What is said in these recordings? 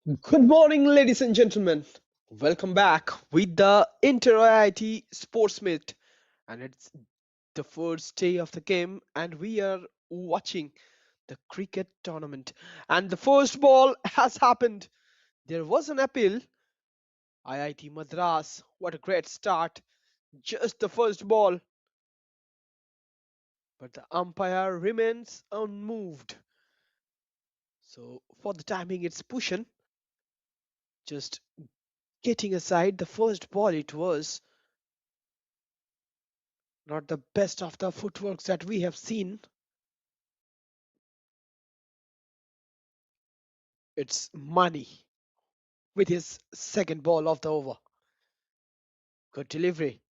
Good morning, ladies and gentlemen. Welcome back with the Inter IIT Sports Meet, and it's the first day of the game, and we are watching the cricket tournament. And the first ball has happened. There was an appeal. IIT Madras. What a great start! Just the first ball, but the umpire remains unmoved. So for the timing, it's Pushan just getting aside the first ball. It was not the best of the footworks that we have seen. It's Money with his second ball of the over. Good delivery.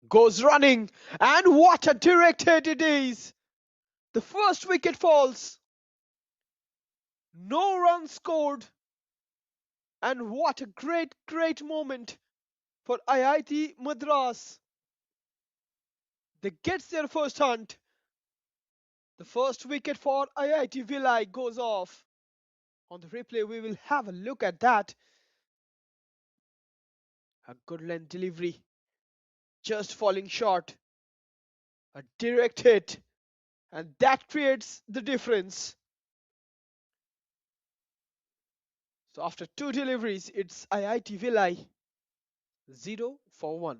Goes running, and what a direct hit it is! The first wicket falls. No runs scored, and what a great moment for IIT Madras. They gets their first hunt. The first wicket for IIT BHILAI goes off. On the replay, we will have a look at that. A good length delivery, just falling short. A direct hit, and that creates the difference. So after two deliveries, it's IIT Vilai 0 for 1.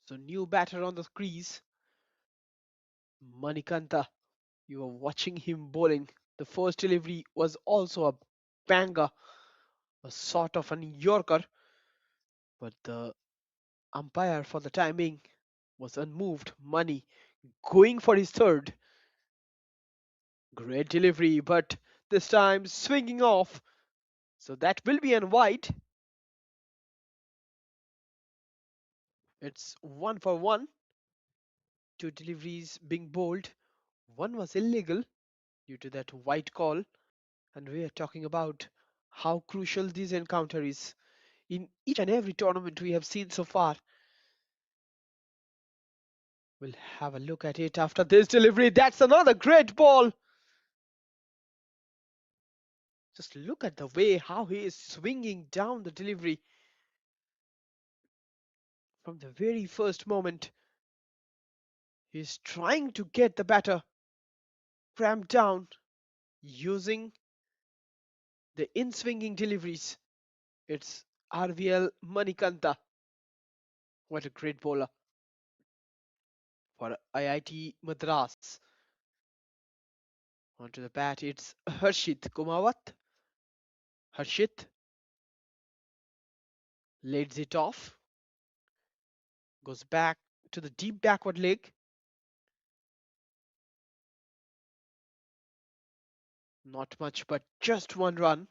So new batter on the crease, Manikanta. You are watching him bowling. The first delivery was also a banger, a sort of an Yorker, but the umpire for the timing was unmoved. Money going for his third. Great delivery, but this time swinging off. So that will be an wide. It's 1 for 1. Two deliveries being bowled. One was illegal due to that white call, and we are talking about how crucial this encounter is in each and every tournament we have seen so far. We'll have a look at it after this delivery. That's another great ball. Just look at the way how he is swinging down the delivery from the very first moment. He's trying to get the batter cramped down using the in-swinging deliveries. It's RVL Manikanta. What a great bowler for IIT Madras. Onto the bat, it's Harshit Kumawat. Harshit leads it off, goes back to the deep backward leg. Not much, but just one run.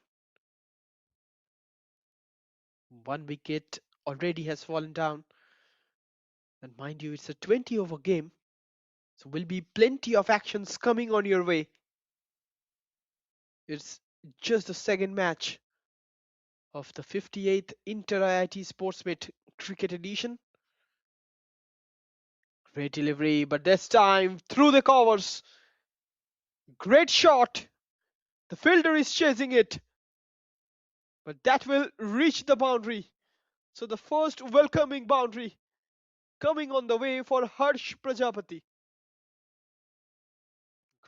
One wicket already has fallen down. And mind you, it's a 20 over game. So will be plenty of actions coming on your way. It's just the second match of the 58th Inter IIT Sportsmet Cricket Edition. Great delivery, but this time through the covers. Great shot. The fielder is chasing it, but that will reach the boundary. So the first welcoming boundary coming on the way for Harsh Prajapati.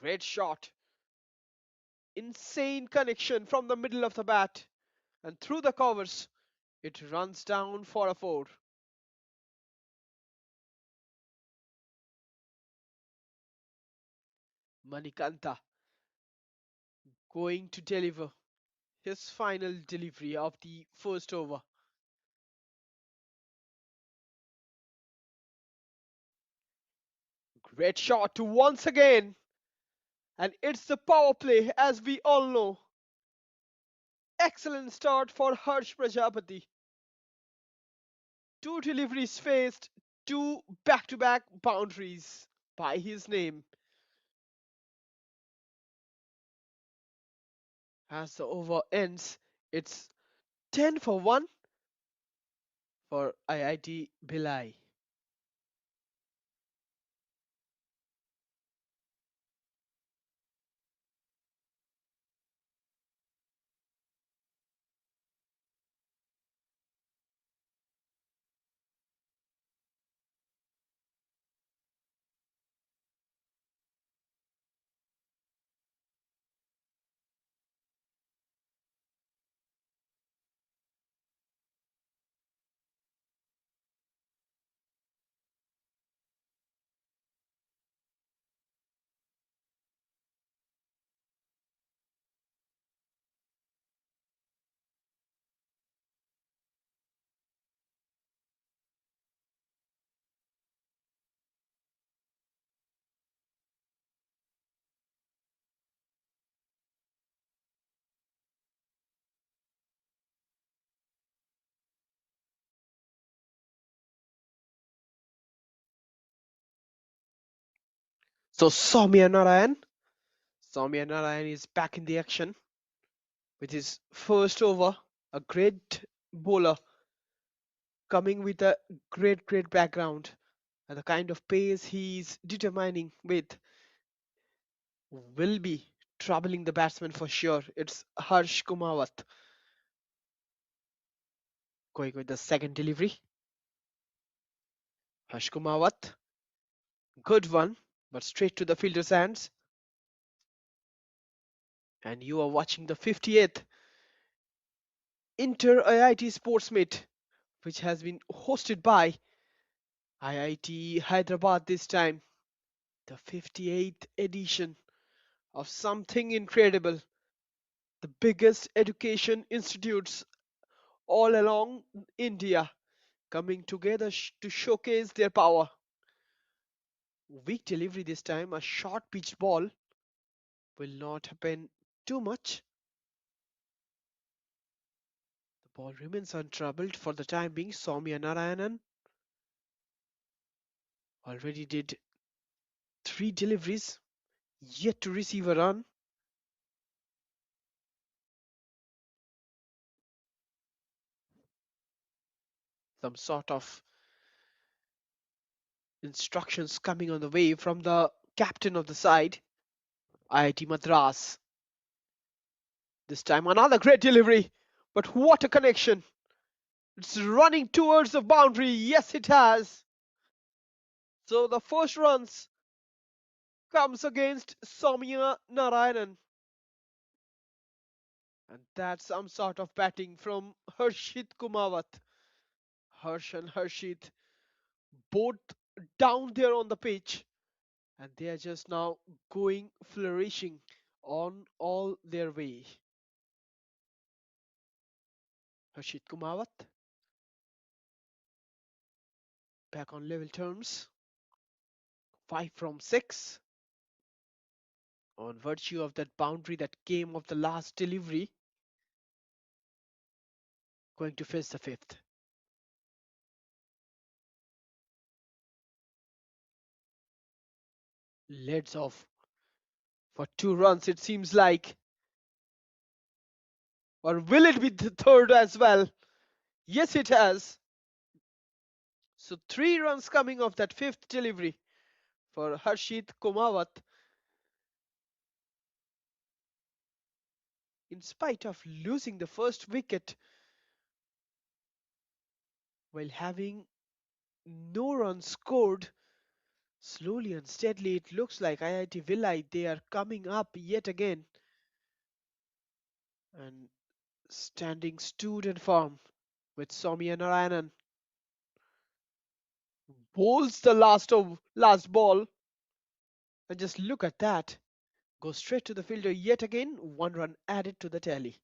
Great shot. Insane connection from the middle of the bat, and through the covers. It runs down for a 4. Manikanta going to deliver his final delivery of the first over. Great shot to once again. And it's the power play, as we all know. Excellent start for Harsh Prajapati. Two deliveries faced, two back-to-back boundaries by his name. As the over ends, it's 10 for 1 for IIT Bhilai. So Soumya Narayan is back in the action with his first over. A great bowler coming with a great background, and the kind of pace he's determining with will be troubling the batsman for sure. It's Harsh Kumawat going with the second delivery. Harsh Kumawat, good one, but straight to the fielder's hands. And you are watching the 58th Inter IIT Sports Meet, which has been hosted by IIT Hyderabad this time. The 58th edition of something incredible. The biggest education institutes all along India coming together to showcase their power. Weak delivery this time, a short pitch ball will not happen too much. The ball remains untroubled for the time being. Soumya Narayanan already did three deliveries, yet to receive a run. Some sort of instructions coming on the way from the captain of the side, IIT Madras. This time another great delivery, but what a connection! It's running towards the boundary. Yes, it has. So the first runs comes against Soumya Narayanan. And that's some sort of batting from Harshit Kumawat. Harsh and Harshit both down there on the pitch, and they are just now going flourishing on all their way. Harshit Kumawat back on level terms, 5 from 6 on virtue of that boundary that came of the last delivery, going to face the fifth. Leads off for 2 runs, it seems like. Or will it be the third as well? Yes, it has. So 3 runs coming off that fifth delivery for Harshit Komawat. In spite of losing the first wicket while having no runs scored, slowly and steadily it looks like IIT Villai they are coming up yet again and standing stood and firm with Soumya Narayanan bowls the last ball, and just look at that. Goes straight to the fielder yet again. 1 run added to the tally.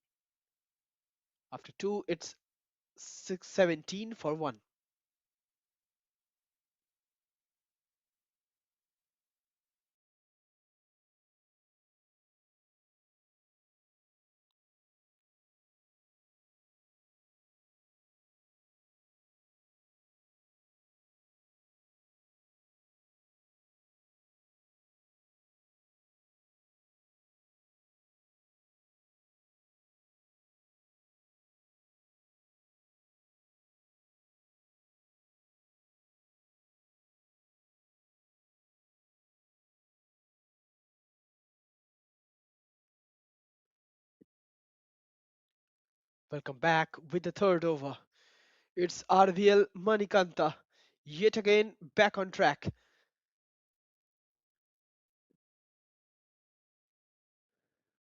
After two, it's 17 for 1. Welcome back with the third over. It's RVL Manikanta, yet again back on track,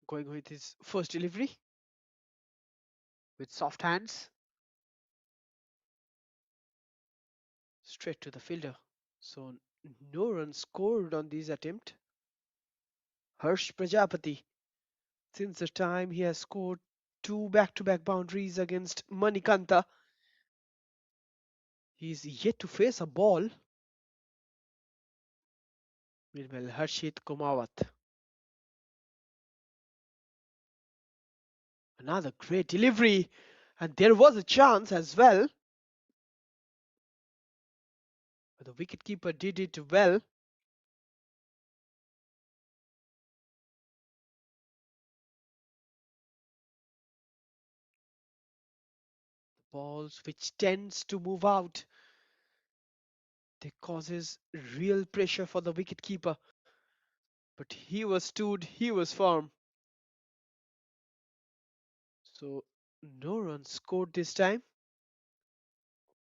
going with his first delivery with soft hands, straight to the fielder. So no runs scored on this attempt. Harsh Prajapati, since the time he has scored two back-to-back boundaries against Manikanta, he is yet to face a ball. Meanwhile, Harshit Komawat, another great delivery, and there was a chance as well, but the wicketkeeper did it well. Balls which tends to move out, they causes real pressure for the wicketkeeper, but he was firm. So no runs scored this time.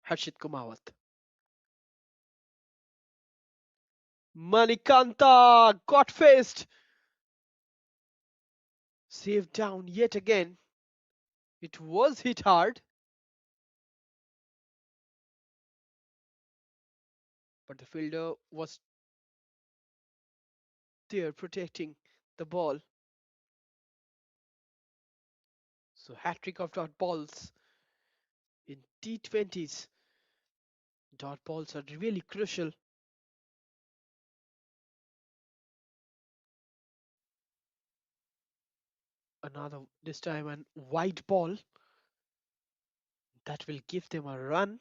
Harshit Kumawat. Manikanta got faced, saved down yet again. It was hit hard, but the fielder was there protecting the ball. So hat trick of dot balls in T20s. Dot balls are really crucial. Another this time an wide ball that will give them a run.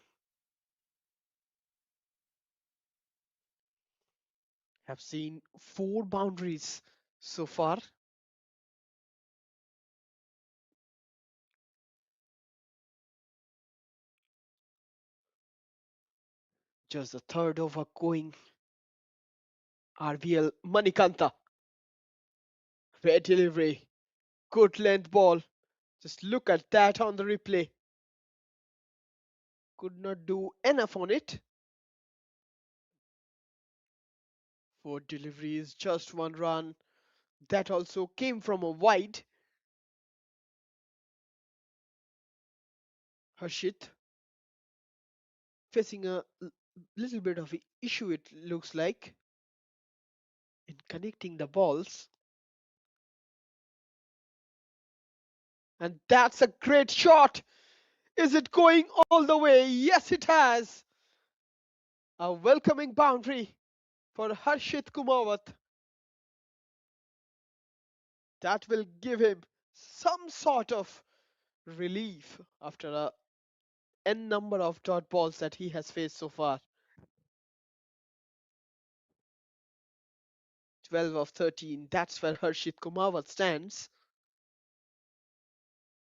Have seen four boundaries so far. Just the third over going. RVL Manikanta. Fair delivery. Good length ball. Just look at that on the replay. Could not do enough on it. Four deliveries, just one run. That also came from a wide. Harshit facing a little bit of an issue, it looks like, in connecting the balls. And that's a great shot. Is it going all the way? Yes, it has. A welcoming boundary for Harshit Kumawat. That will give him some sort of relief after a n number of dot balls that he has faced so far. 12 of 13. That's where Harshit Kumawat stands.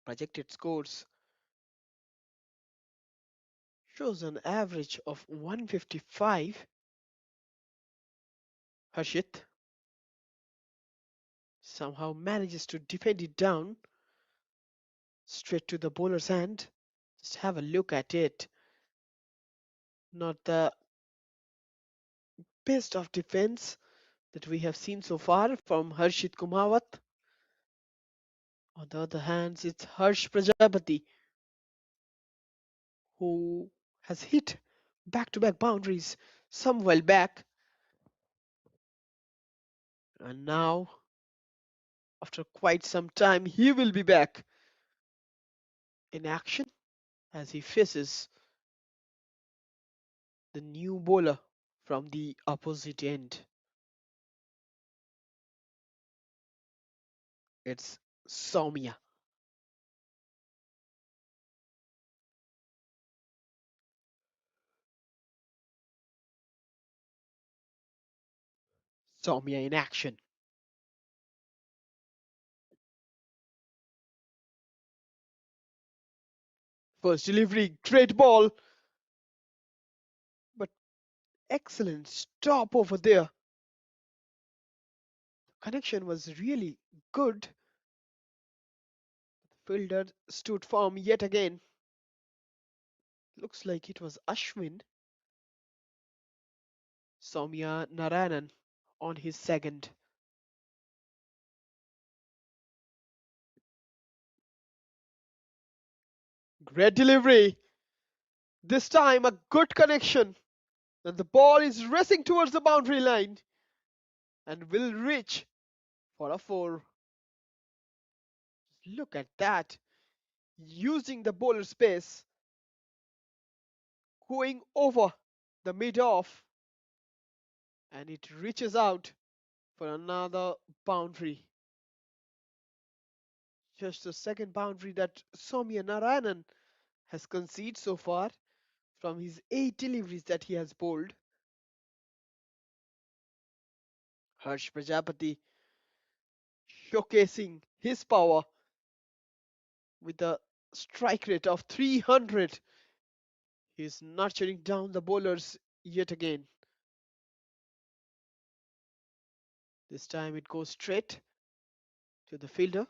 Projected scores shows an average of 155. Harshit somehow manages to defend it down straight to the bowler's hand. Just have a look at it. Not the best of defense that we have seen so far from Harshit Kumawat. On the other hand, it's Harsh Prajapati who has hit back-to-back boundaries some while back, and now after quite some time he will be back in action as he faces the new bowler from the opposite end. It's Soumya. Soumya in action. First delivery, great ball, but excellent stop over there. Connection was really good. Fielder stood firm yet again. Looks like it was Ashwin Soumya Narayanan on his second. Great delivery. This time a good connection. And the ball is racing towards the boundary line and will reach for a four. Look at that. Using the bowler space, going over the mid off, and it reaches out for another boundary. Just the second boundary that Soumya Narayanan has conceded so far from his 8 deliveries that he has bowled. Harsh Prajapati showcasing his power with a strike rate of 300. He's nurturing down the bowlers yet again. This time it goes straight to the fielder.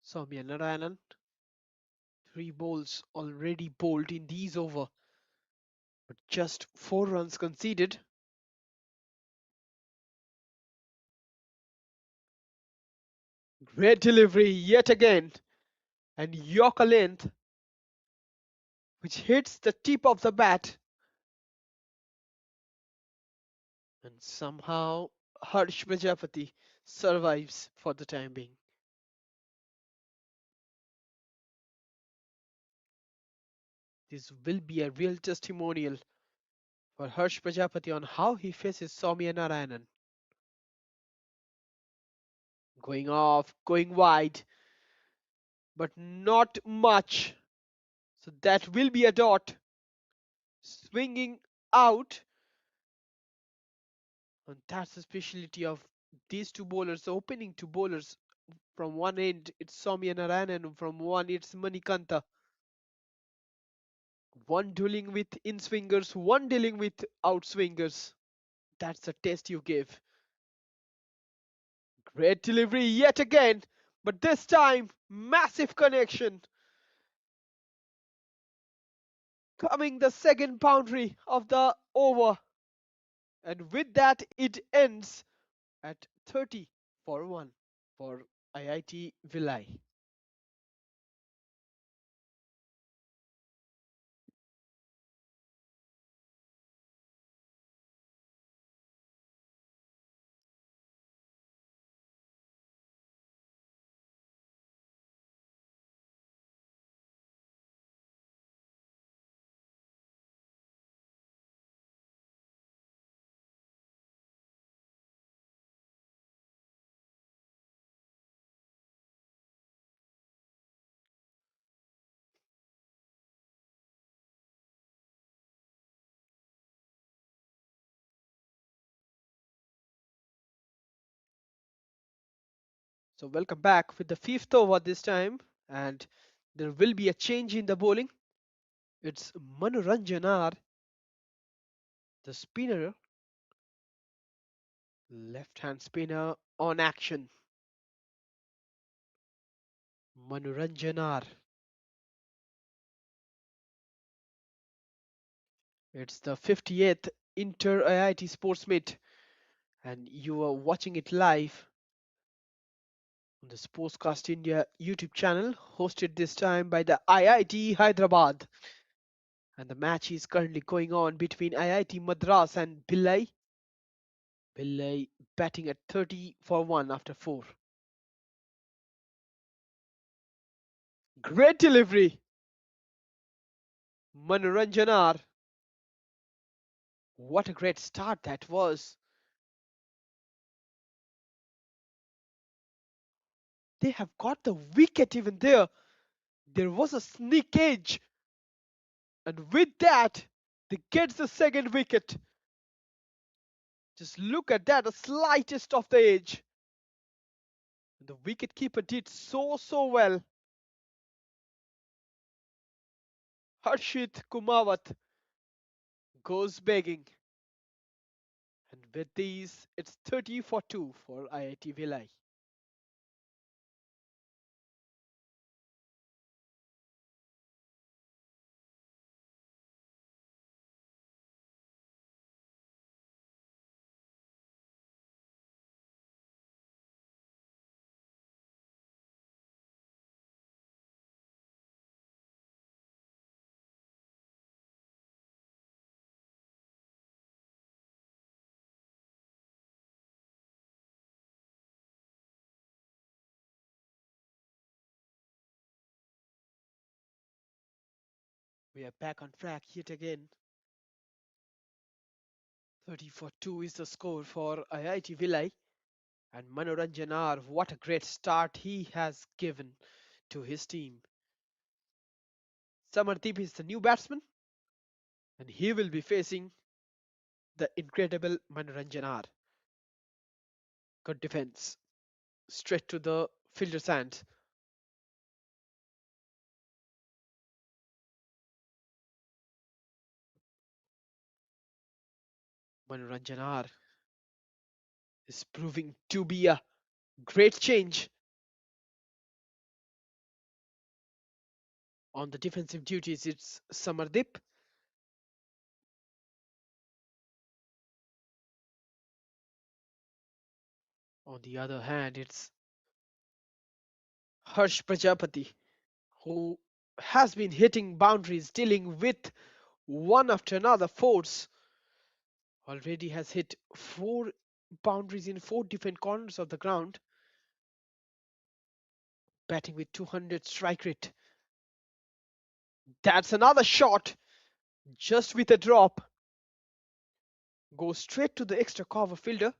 Soumya Narayanan, 3 balls already bowled in these over, but just 4 runs conceded. Great delivery yet again, and Yorker length, which hits the tip of the bat, and somehow Harsh Prajapati survives for the time being. This will be a real testimonial for Harsh Prajapati on how he faces Soumya Narayanan. Going off, going wide, but not much. So that will be a dot. Swinging out, and that's the specialty of these two bowlers, the opening two bowlers. From one end, it's Soumya Narayanan, and from one, it's Manikanta. One dealing with in swingers, one dealing with out swingers. That's the test you give. Great delivery yet again, but this time, massive connection. Coming the second boundary of the over. And with that, it ends at 30 for 1 for IIT Vilai. So welcome back with the fifth over this time, and there will be a change in the bowling. It's Manoranjanar, the spinner, left-hand spinner on action. Manoranjanar. It's the 58th Inter IIT Sports Meet, and you are watching it live on the Sportscast India YouTube channel, hosted this time by the IIT Hyderabad. And the match is currently going on between IIT Madras and BHILAI. BHILAI batting at 30 for 1 after 4. Great delivery. Manoranjanar. What a great start that was. They have got the wicket even there. There was a sneak edge. And with that, they get the second wicket. Just look at that, the slightest of the edge. The wicketkeeper did so well. Harshit Kumawat goes begging. And with these, it's 30 for 2 for IIT Bhilai. We are back on track yet again. 30 for 2 is the score for IIT Bhilai. And Manoranjan R, what a great start he has given to his team. Samardeep is the new batsman, and he will be facing the incredible Manoranjan R. Good defense. Straight to the fielder's hand. Manoranjan R is proving to be a great change on the defensive duties. It's Samardeep. On the other hand, it's Harsh Prajapati, who has been hitting boundaries, dealing with one after another force. Already has hit four boundaries in four different corners of the ground, batting with 200 strike rate. That's another shot, just with a drop. Goes straight to the extra cover fielder.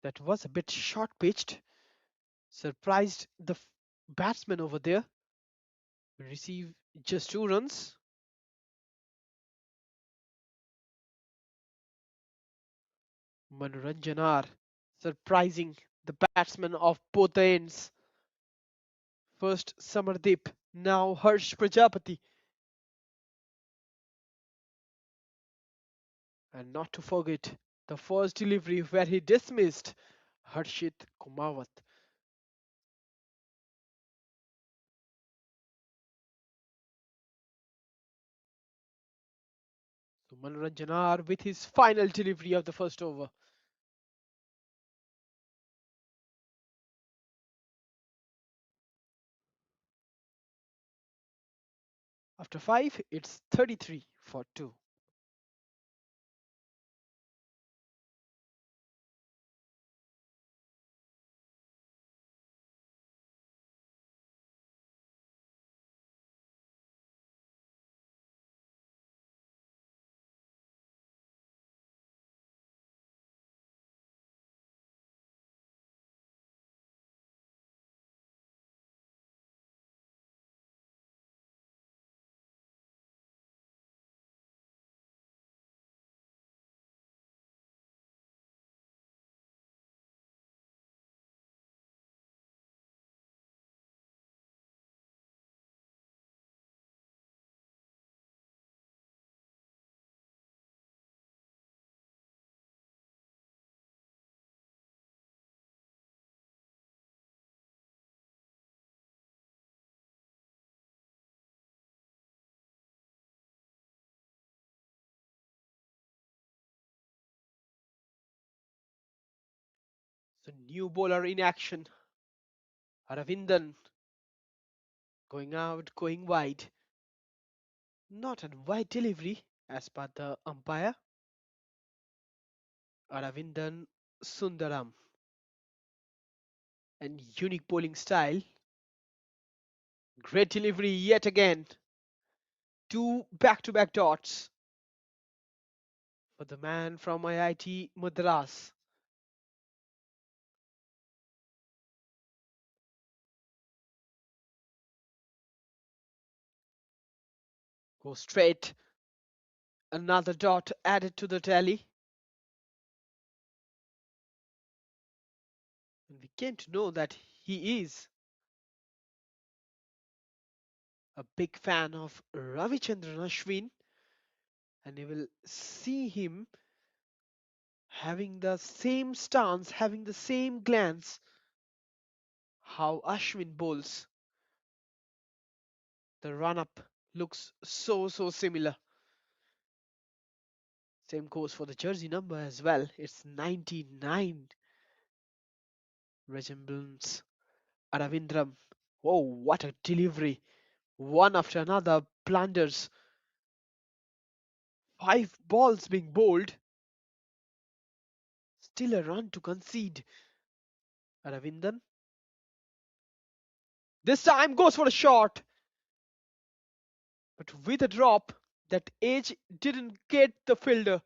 That was a bit short pitched. Surprised the batsman over there. Receive just 2 runs. Manoranjanar surprising the batsman of both ends. First Samardeep, now Harsh Prajapati. And not to forget the first delivery where he dismissed Harshit Kumawat. So Manoranjanar with his final delivery of the first over. After 5, it's 33 for 2. So new bowler in action. Aravindan going out, going wide. Not a wide delivery as per the umpire. Aravindan Sundaram. And unique bowling style. Great delivery yet again. Two back-to-back dots for the man from IIT Madras. Go straight. Another dot added to the tally. And we came to know that he is a big fan of Ravichandran Ashwin, and you will see him having the same stance, having the same glance how Ashwin bowls. The run up looks so similar. Same goes for the jersey number as well. It's 99 resemblance. Aravindram. Oh, what a delivery. One after another blunders. Five balls being bowled. Still a run to concede. Aravindan. This time goes for a shot. But with a drop, that edge didn't get the fielder.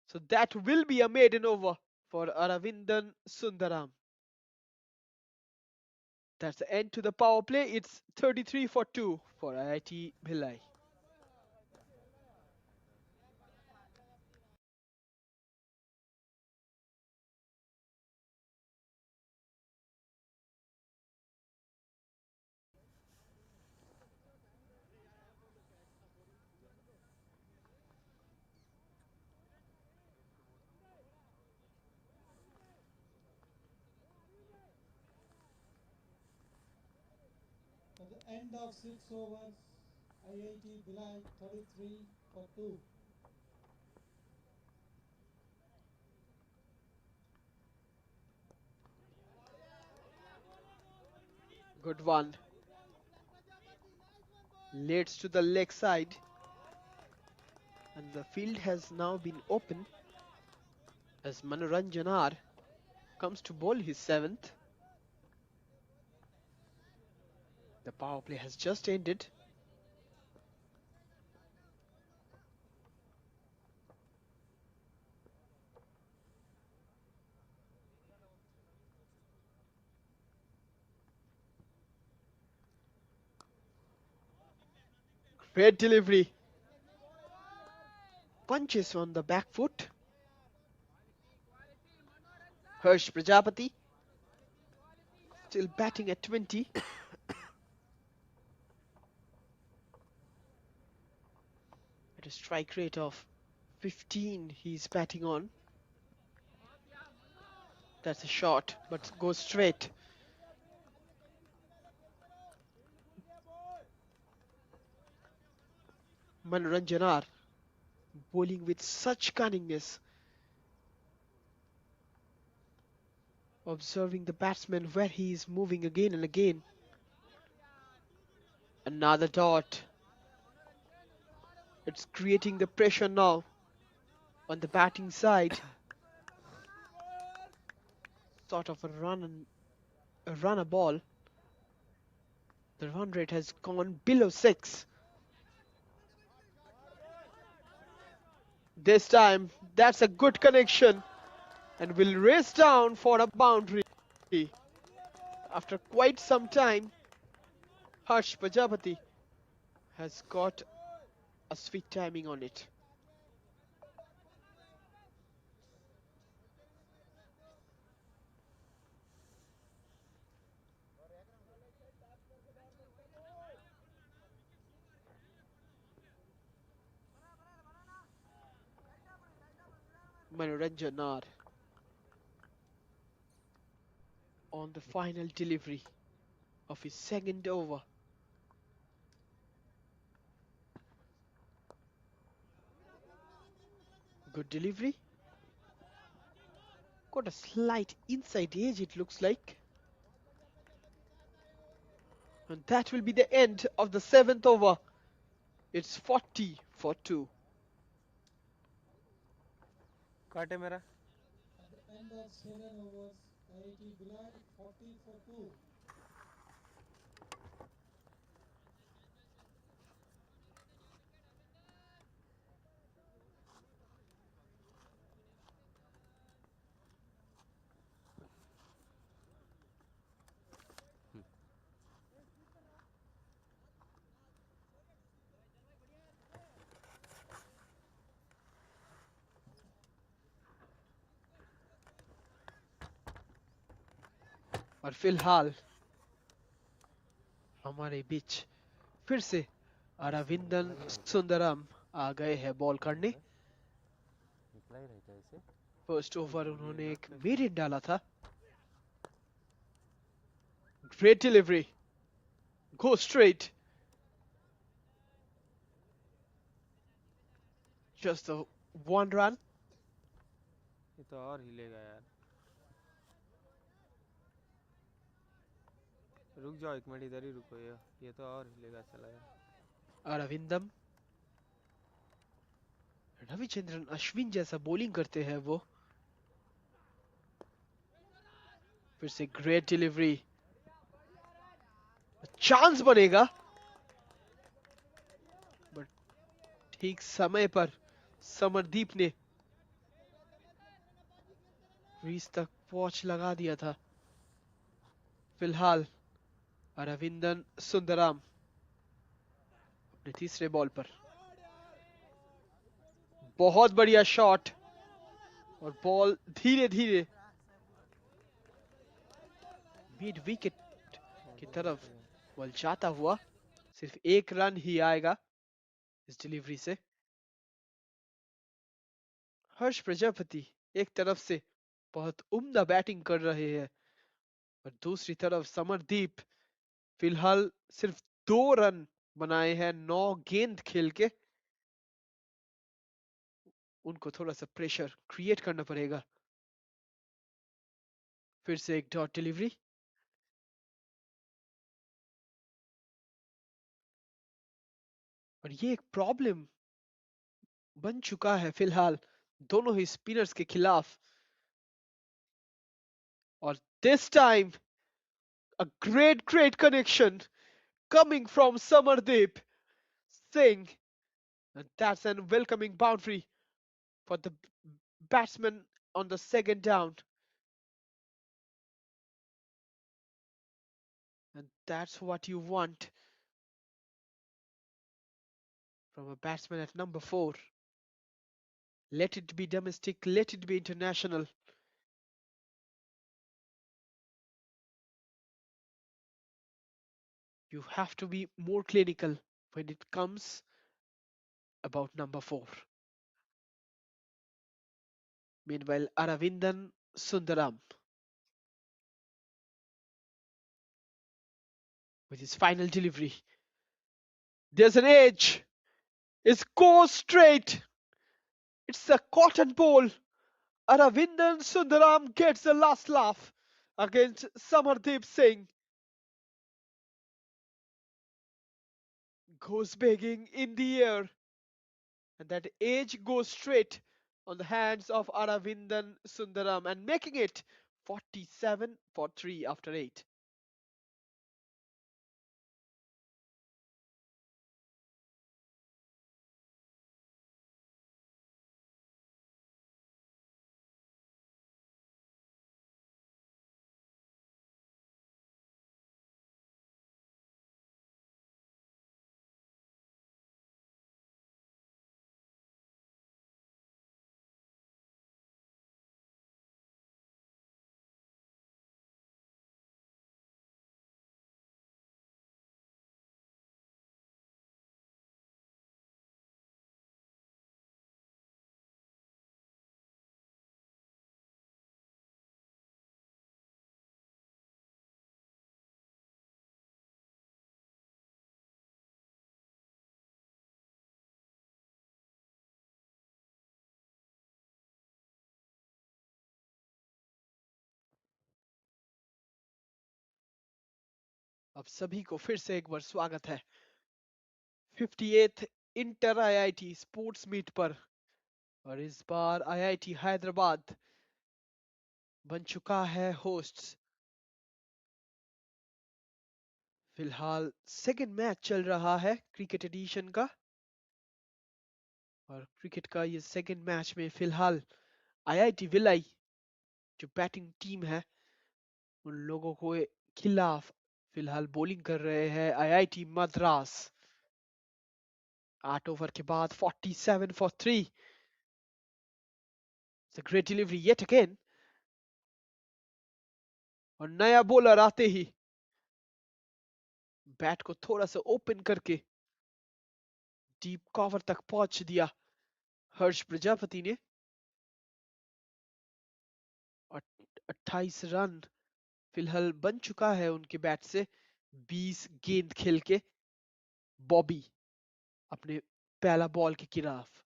So that will be a maiden over for Aravindan Sundaram. That's the end to the power play. It's 33 for 2 for IIT Bhilai. At the end of 6 overs, IIT Bhilai 33 for 2. Good one. Leads to the leg side. And the field has now been open as Manoranjanar comes to bowl his seventh. The power play has just ended. Great delivery. Punches on the back foot. Harsh Prajapati still batting at 20. At a strike rate of 15, he's batting on. That's a shot, but goes straight. Manoranjanar bowling with such cunningness, observing the batsman where he is moving again and again. Another dot. It's creating the pressure now on the batting side. Sort of a run a ball. The run rate has gone below 6. This time, that's a good connection and will race down for a boundary. After quite some time, Harsh Prajapati has got a sweet timing on it. Manoranjanar on the final delivery of his second over. Good delivery. Got a slight inside edge, it looks like. And that will be the end of the seventh over. It's 40 for 2. काटे मेरा At the end of 7 overs, IIT Bhilai 40 for 2. और फिलहाल हमारे बीच फिर से इससे अरविंदन निकला ही रहता है। सुंदरम आ गए हैं बॉल क्या बोल करने। रहा है? निकला ही रहता है इसे। फर्स्ट ओवर ये उन्होंने नॉट एक कैच मिड है। हिट डाला था। Great delivery, go straight, just one run. ये तो और हिलेगा यार। रुक जाओ एक मिनट, इधर ही रुको। ये तो और हिलेगा, चला यार। अरविंदम, रविचंद्रन अश्विन जैसा बॉलिंग करते हैं वो। फिर से ग्रेट डिलीवरी, चांस बनेगा बट ठीक समय पर समरदीप ने क्रीज तक पहुंच लगा दिया था। फिलहाल अरविंदन सुंदरम अपने तीसरे बॉल पर, बहुत बढ़िया शॉट और बॉल धीरे धीरे मिड विकेट की ऑलराउंडर तरफ तो है। बॉल जाता हुआ। सिर्फ एक रन ही आएगा इस डिलीवरी से। हर्ष प्रजापति एक तरफ से बहुत उम्दा बैटिंग कर रहे हैं और दूसरी तरफ समरदीप फिलहाल सिर्फ 2 रन बनाए हैं 9 गेंद खेल के। उनको थोड़ा सा प्रेशर क्रिएट करना पड़ेगा। फिर से एक डॉट डिलीवरी और ये एक प्रॉब्लम बन चुका है फिलहाल दोनों ही स्पिनर्स के खिलाफ। और this time a great connection coming from Samardeep Singh, and that's an welcoming boundary for the batsman on the second down. And that's what you want from a batsman at number 4. Let it be domestic, let it be international. You have to be more clinical when it comes about number 4. Meanwhile, Aravindan Sundaram with his final delivery. There's an edge. It's go straight. It's a cotton ball. Aravindan Sundaram gets the last laugh against Samardeep Singh. Goes begging in the air, and that edge goes straight on the hands of Aravindan Sundaram and making it 47 for 3 after 8. अब सभी को फिर से एक बार स्वागत है 58th inter IIT sports meet पर। और इस बार आईआईटी हैदराबाद बन चुका है होस्ट्स। फिलहाल सेकंड मैच चल रहा है क्रिकेट एडिशन का। और क्रिकेट का ये सेकंड मैच में फिलहाल आईआईटी भिलाई जो बैटिंग टीम है उन लोगों को खिलाफ फिलहाल बॉलिंग कर रहे हैं आईआईटी मद्रास। 8 ओवर के बाद 47 for 3. It's a great delivery yet again. और नया बॉलर आते ही बैट को थोड़ा सा ओपन करके डीप कवर तक पहुंच दिया हर्ष प्रजापति ने। और 28 रन फिलहाल बन चुका है उनके बैट से। 20 गेंद खेल के बॉबी अपने पहला बॉल के खिलाफ।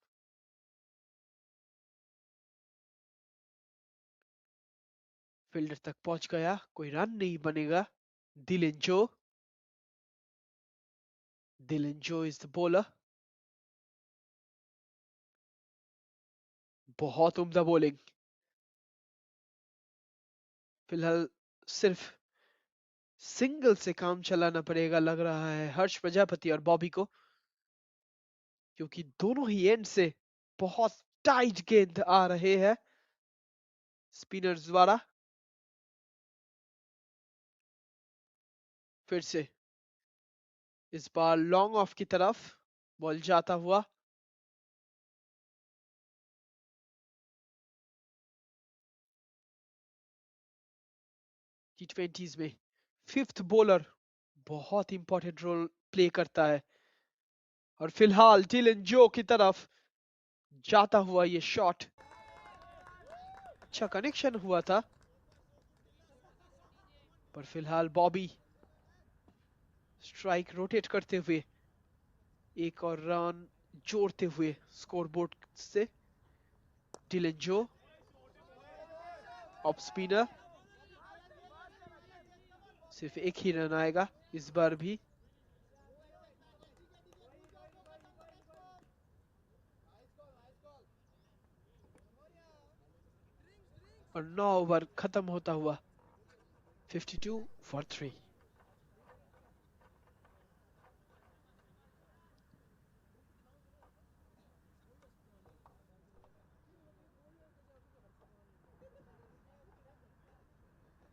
फील्डर तक पहुंच गया, कोई रन नहीं बनेगा। दिलन जो, दिलन जो इज द बॉलर। बहुत उम्दा बॉलिंग। फिलहाल सिर्फ सिंगल से काम चलाना पड़ेगा लग रहा है हर्ष प्रजापति और बॉबी को, क्योंकि दोनों ही एंड से बहुत टाइट गेंद आ रहे हैं स्पिनर्स द्वारा। फिर से इस बार लॉन्ग ऑफ की तरफ बॉल जाता हुआ। टी20s में फिफ्थ बॉलर बहुत इंपॉर्टेंट रोल प्ले करता है। और फिलहाल डिलन जो की तरफ जाता हुआ ये शॉट, अच्छा कनेक्शन हुआ था, पर फिलहाल बॉबी स्ट्राइक रोटेट करते हुए एक और रन जोड़ते हुए स्कोरबोर्ड से। डिलन जो ऑफ स्पिनर, सिर्फ एक ही रन आएगा इस बार भी। और 9 ओवर खत्म होता हुआ 52 for 3।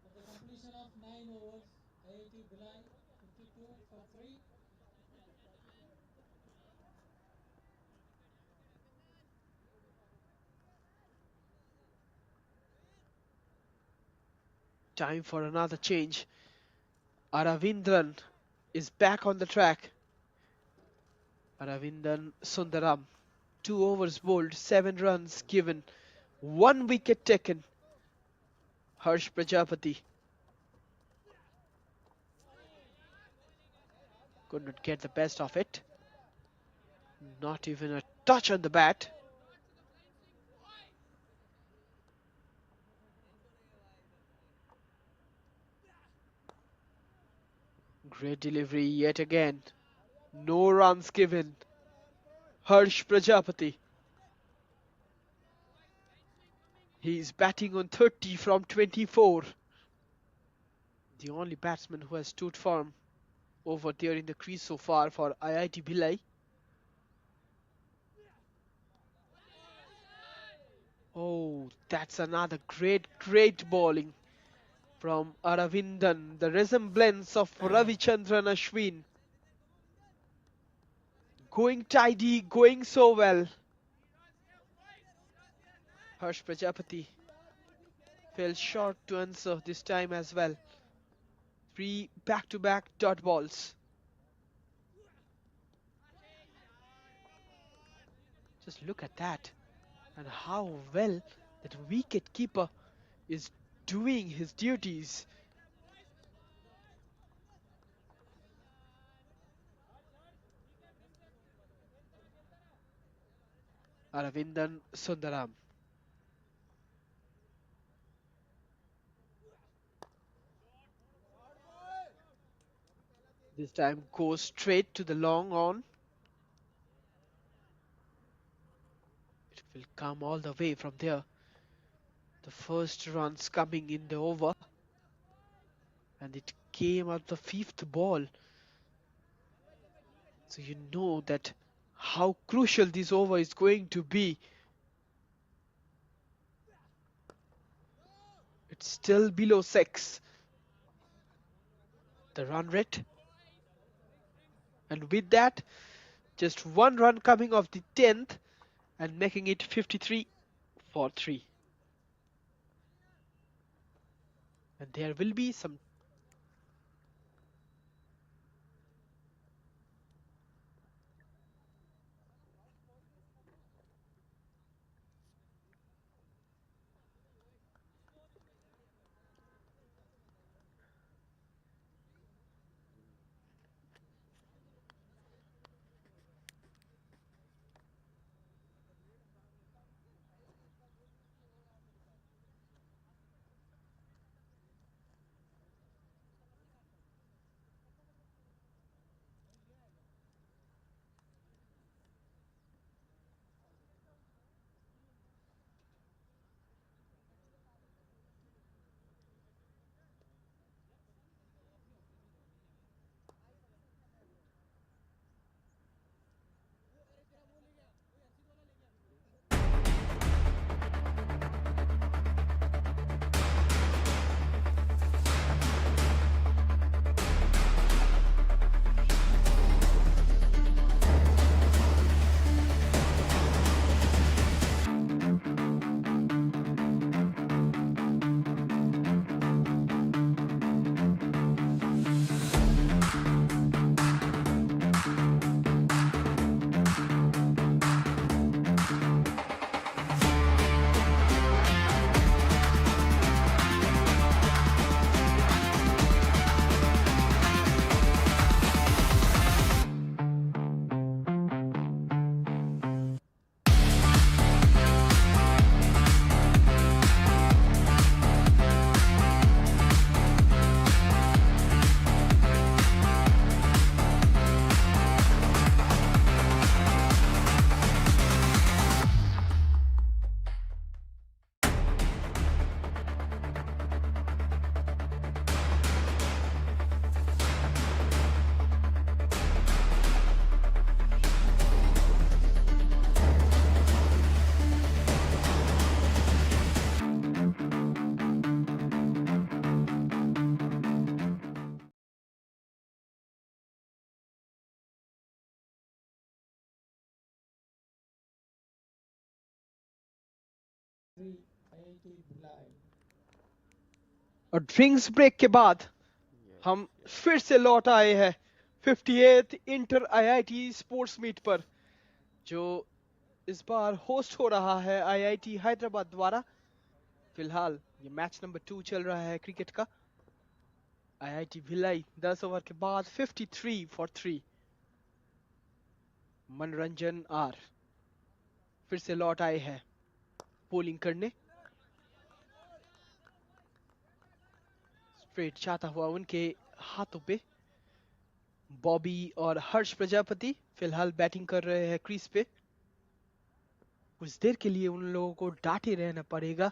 At the completion of 9 overs, IIT Bhilai 52 for 3. Time for another change. Aravindran is back on the track. Aravindran Sundaram, 2 overs bowled, 7 runs given, 1 wicket taken. Harsh Prajapati could not get the best of it. Not even a touch on the bat. Great delivery yet again. No runs given. Harsh Prajapati. He's batting on 30 from 24. The only batsman who has stood firm over there in the crease so far for IIT Bhilai. Oh, that's another great bowling from Aravindan. The resemblance of Ravichandran Ashwin. Going tidy, going so well. Harsh Prajapati fell short to answer this time as well. 3 back-to-back dot balls. Just look at that, and how well that wicket keeper is doing his duties. Aravindan Sundaram. This time goes straight to the long on. It will come all the way from there. The first runs coming in the over, and it came at the 5th ball. So you know that how crucial this over is going to be. It's still below 6, the run rate. And with that, just 1 run coming off the 10th and making it 53 for 3. and there will be some. three IIT Bhilai. और drinks break के बाद yes हम yes. फिर से लौट आए हैं 58th inter IIT sports meet पर, जो इस बार होस्ट हो रहा है आईआईटी हैदराबाद द्वारा। फिलहाल ये मैच नंबर 2 चल रहा है क्रिकेट का। आईआईटी भिलाई 10 ओवर के बाद 53 फॉर 3। मनोरंजन आर फिर से लौट आए हैं बॉलिंग करने। स्ट्रेट चाहता हुआ उनके हाथों पे बॉबी और हर्ष प्रजापति फिलहाल बैटिंग कर रहे हैं क्रीज पे। कुछ देर के लिए उन लोगों को डांटे रहना पड़ेगा।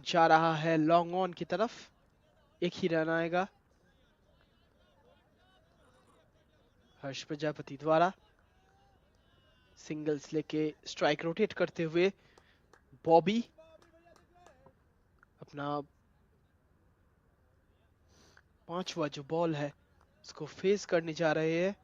जा रहा है लॉन्ग ऑन की तरफ, एक ही रन आएगा हर्ष प्रजापति द्वारा। सिंगल्स लेके स्ट्राइक रोटेट करते हुए बॉबी अपना पांचवा जो बॉल है उसको फेस करने जा रहे हैं।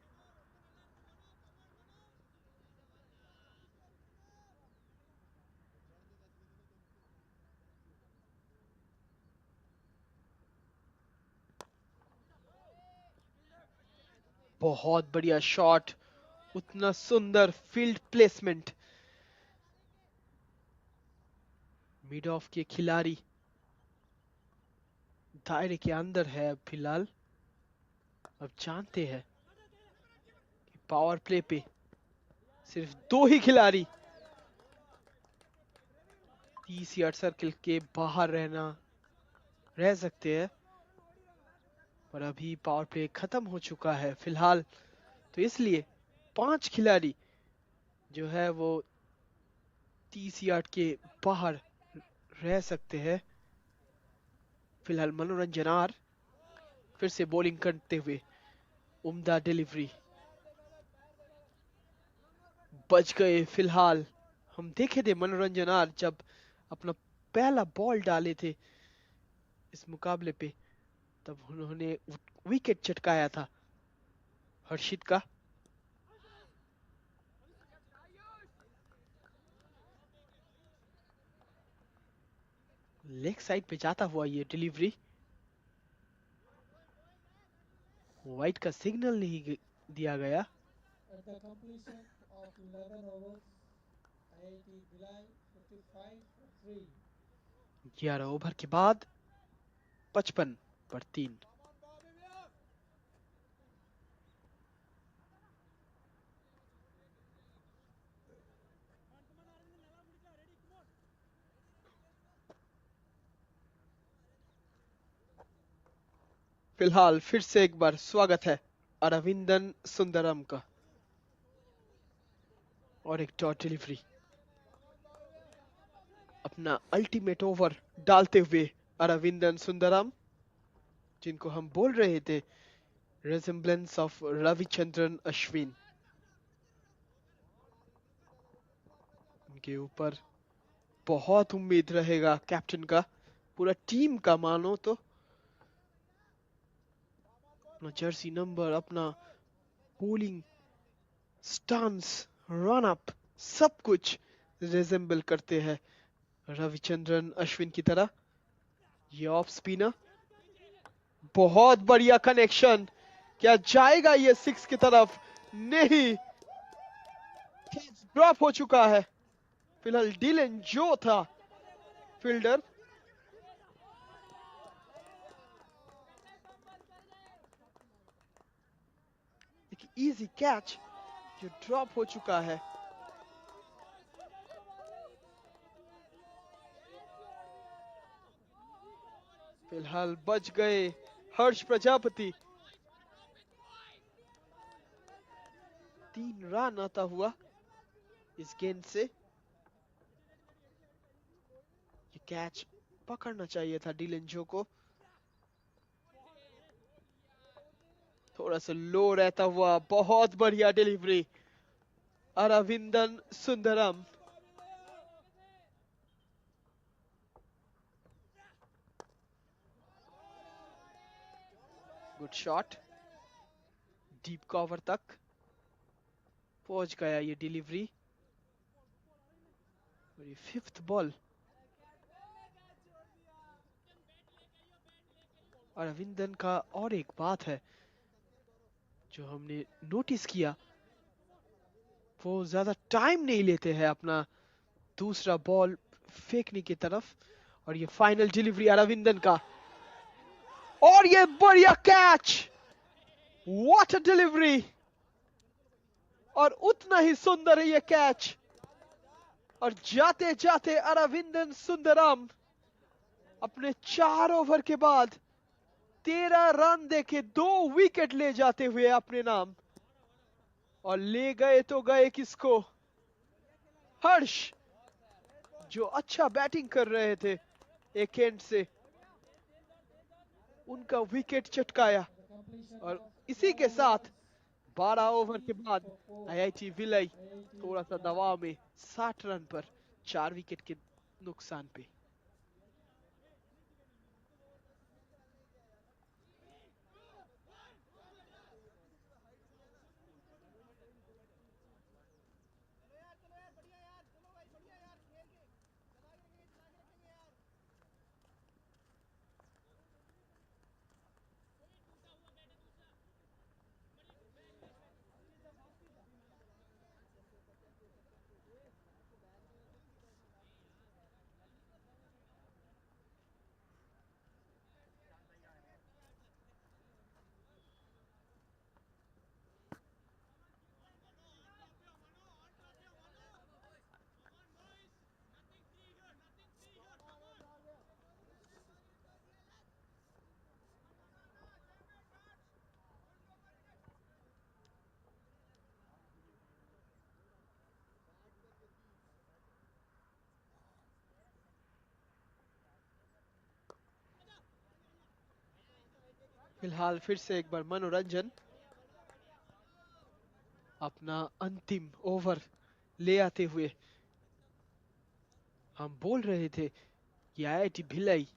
बहुत बढ़िया शॉट, उतना सुंदर फील्ड प्लेसमेंट। मिड ऑफ के खिलाड़ी दायरे के अंदर है फिलहाल। अब जानते हैं कि पावर प्ले पे सिर्फ दो ही खिलाड़ी 30 यार्ड सर्कल के बाहर रह सकते हैं, पर अभी पावर प्ले खत्म हो चुका है फिलहाल, तो इसलिए 5 खिलाड़ी जो है वो 30 यार्ड के बाहर रह सकते हैं। फिलहाल मनोरंजन आर फिर से बॉलिंग करते हुए उम्दा डिलीवरी, बच गए फिलहाल। हम देखे थे मनोरंजन आर जब अपना पहला बॉल डाले थे इस मुकाबले पे, तब उन्होंने विकेट चटकाया था हर्षित का। लेग साइड पे जाता हुआ ये डिलीवरी। वाइट का सिग्नल नहीं दिया गया। At the completion of 11 overs, IIT Bhilai 55 for 3. 11 over के बाद 55 पर 3। फिलहाल फिर से एक बार स्वागत है अरविंदन सुंदरम का। और एक डॉट डिलीवरी। अपना अल्टीमेट ओवर डालते हुए अरविंदन सुंदरम, जिनको हम बोल रहे थे रेजेम्बलेंस ऑफ रविचंद्रन अश्विन। उनके ऊपर बहुत उम्मीद रहेगा कैप्टन का, पूरा टीम का मानो तो। अपना जर्सी नंबर, अपना बॉलिंग स्टांस, रन अप, सब कुछ रिजेंबल करते हैं रविचंद्रन अश्विन की तरह। ये ऑफ स्पिनर, बहुत बढ़िया कनेक्शन। क्या जाएगा ये सिक्स की तरफ? नहीं, ड्रॉप हो चुका है। फिलहाल डिलन जो था फील्डर, एक इजी कैच जो ड्रॉप हो चुका है। फिलहाल बच गए हर्ष प्रजापति। 3 रन आता हुआ इस गेंद से। ये कैच पकड़ना चाहिए था डिलन जो को। थोड़ा सा लो रहता हुआ, बहुत बढ़िया delivery Aravindan Sundaram. Good shot, deep cover तक पहुंच गया ये डिलीवरी। और ये फिफ्थ बॉल। अरविंदन का और एक बात है जो हमने नोटिस किया, वो ज्यादा टाइम नहीं लेते हैं अपना दूसरा बॉल फेंकने की तरफ। और ये फाइनल डिलीवरी अरविंदन का, और ये बढ़िया कैच, व्हाट अ डिलीवरी। और उतना ही सुंदर है ये कैच। और जाते जाते अरविंदन सुंदरम अपने 4 ओवर के बाद 13 रन देके 2 विकेट ले जाते हुए अपने नाम। और ले गए तो गए किसको? हर्ष, जो अच्छा बैटिंग कर रहे थे एक एंड से, उनका विकेट चटकाया। At the completion और of इसी 12 के साथ overs, 12 ओवर के 50 बाद for 4. आईआईटी विलय IIT थोड़ा सा Bhilai. दबाव में 60 रन पर 4 विकेट के नुकसान पे। फिलहाल फिर से एक बार मनोरंजन, अपना अंतिम ओवर ले आते हुए हम बोल रहे थे कि आईआईटी भिलाई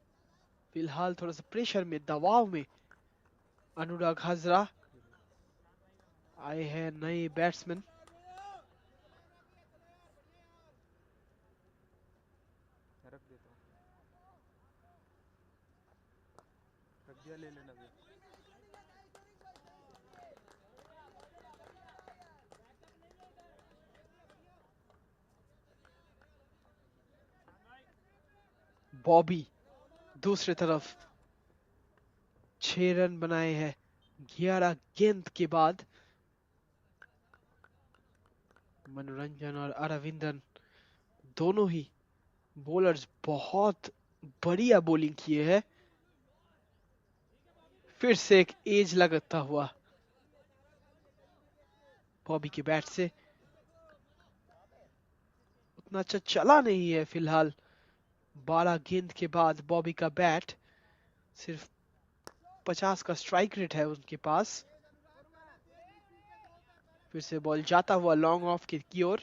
फिलहाल थोड़ा सा प्रेशर में, दबाव में। अनुराग हजरा आए हैं नए बैट्समैन। 'रख देता हूँ'। ले लेना भैया। बॉबी दूसरी तरफ 6 रन बनाए हैं 11 गेंद के बाद। मनोरंजन और अरविंदन दोनों ही बॉलर्स बहुत बढ़िया बॉलिंग किए हैं। फिर से एक एज लगता हुआ बॉबी के बैट से। उतना अच्छा चला नहीं है फिलहाल। 12 गेंद के बाद बॉबी का बैट सिर्फ 50 का स्ट्राइक रेट है उनके पास। फिर से बॉल जाता हुआ लॉन्ग ऑफ की ओर।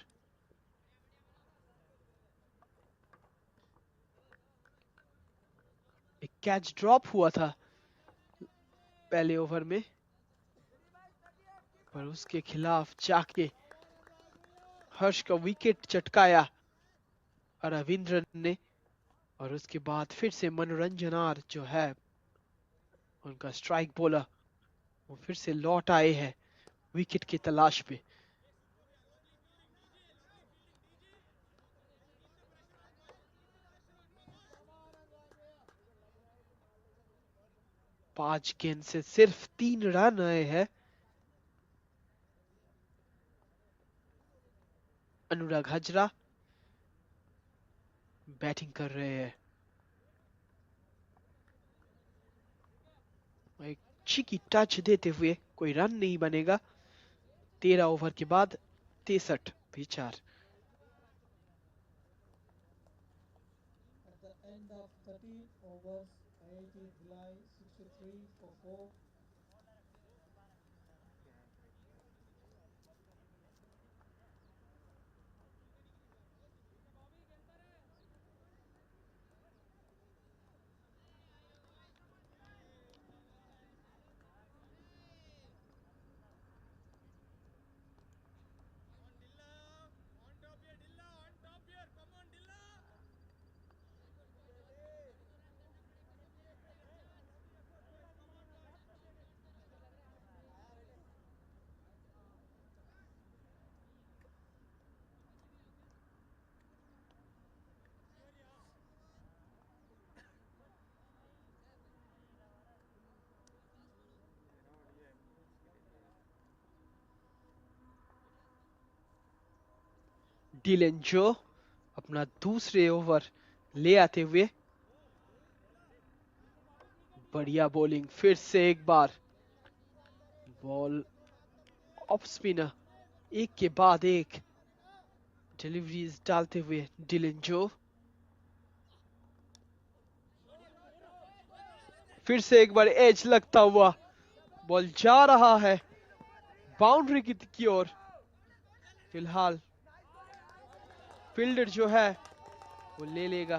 एक कैच ड्रॉप हुआ था पहले ओवर में, पर उसके खिलाफ जाके हर्ष का विकेट चटकाया रविंद्रन ने। और उसके बाद फिर से मनोरंजनार जो है उनका स्ट्राइक बॉलर, वो फिर से लौट आए हैं विकेट की तलाश पे। 5 गेंद से सिर्फ 3 रन आए हैं। अनुराग हजरा बैटिंग कर रहे हैं। एक चिकी टच देते हुए कोई रन नहीं बनेगा। 13 ओवर के बाद 63 भी 4। At the end of 13 overs, IIT Bhilai 63 for 4. Dylan जो अपना दूसरे ओवर ले आते हुए बढ़िया बॉलिंग। फिर से एक बार बॉल ऑफ स्पिनर, एक के बाद एक डिलीवरीज डालते हुए डिलन जो। फिर से एक बार एज लगता हुआ बॉल जा रहा है बाउंड्री की ओर। फिलहाल फील्डर जो है वो ले लेगा।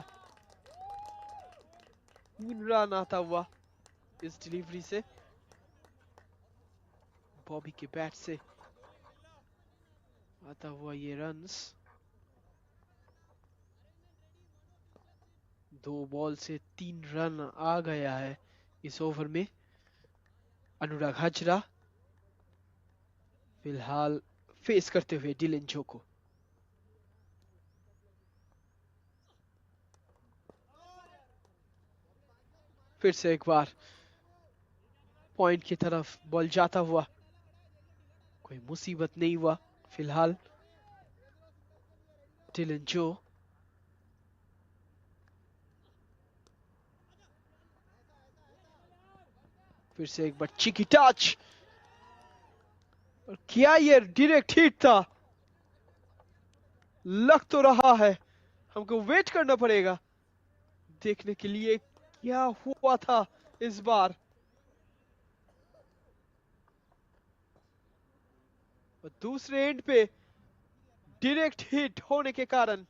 3 रन आता हुआ इस डिलीवरी से, बॉबी के बैट से आता हुआ ये रन्स। 2 बॉल से 3 रन आ गया है इस ओवर में। अनुराग हजरा फिलहाल फेस करते हुए डिलन जो को। फिर से एक बार पॉइंट की तरफ बॉल जाता हुआ, कोई मुसीबत नहीं हुआ फिलहाल। डिलन जो फिर से एक बार चिकी टच, और क्या ये डायरेक्ट हिट था? लग तो रहा है हमको वेट करना पड़ेगा देखने के लिए क्या हुआ था इस बार। और दूसरे एंड पे डायरेक्ट हिट होने के कारण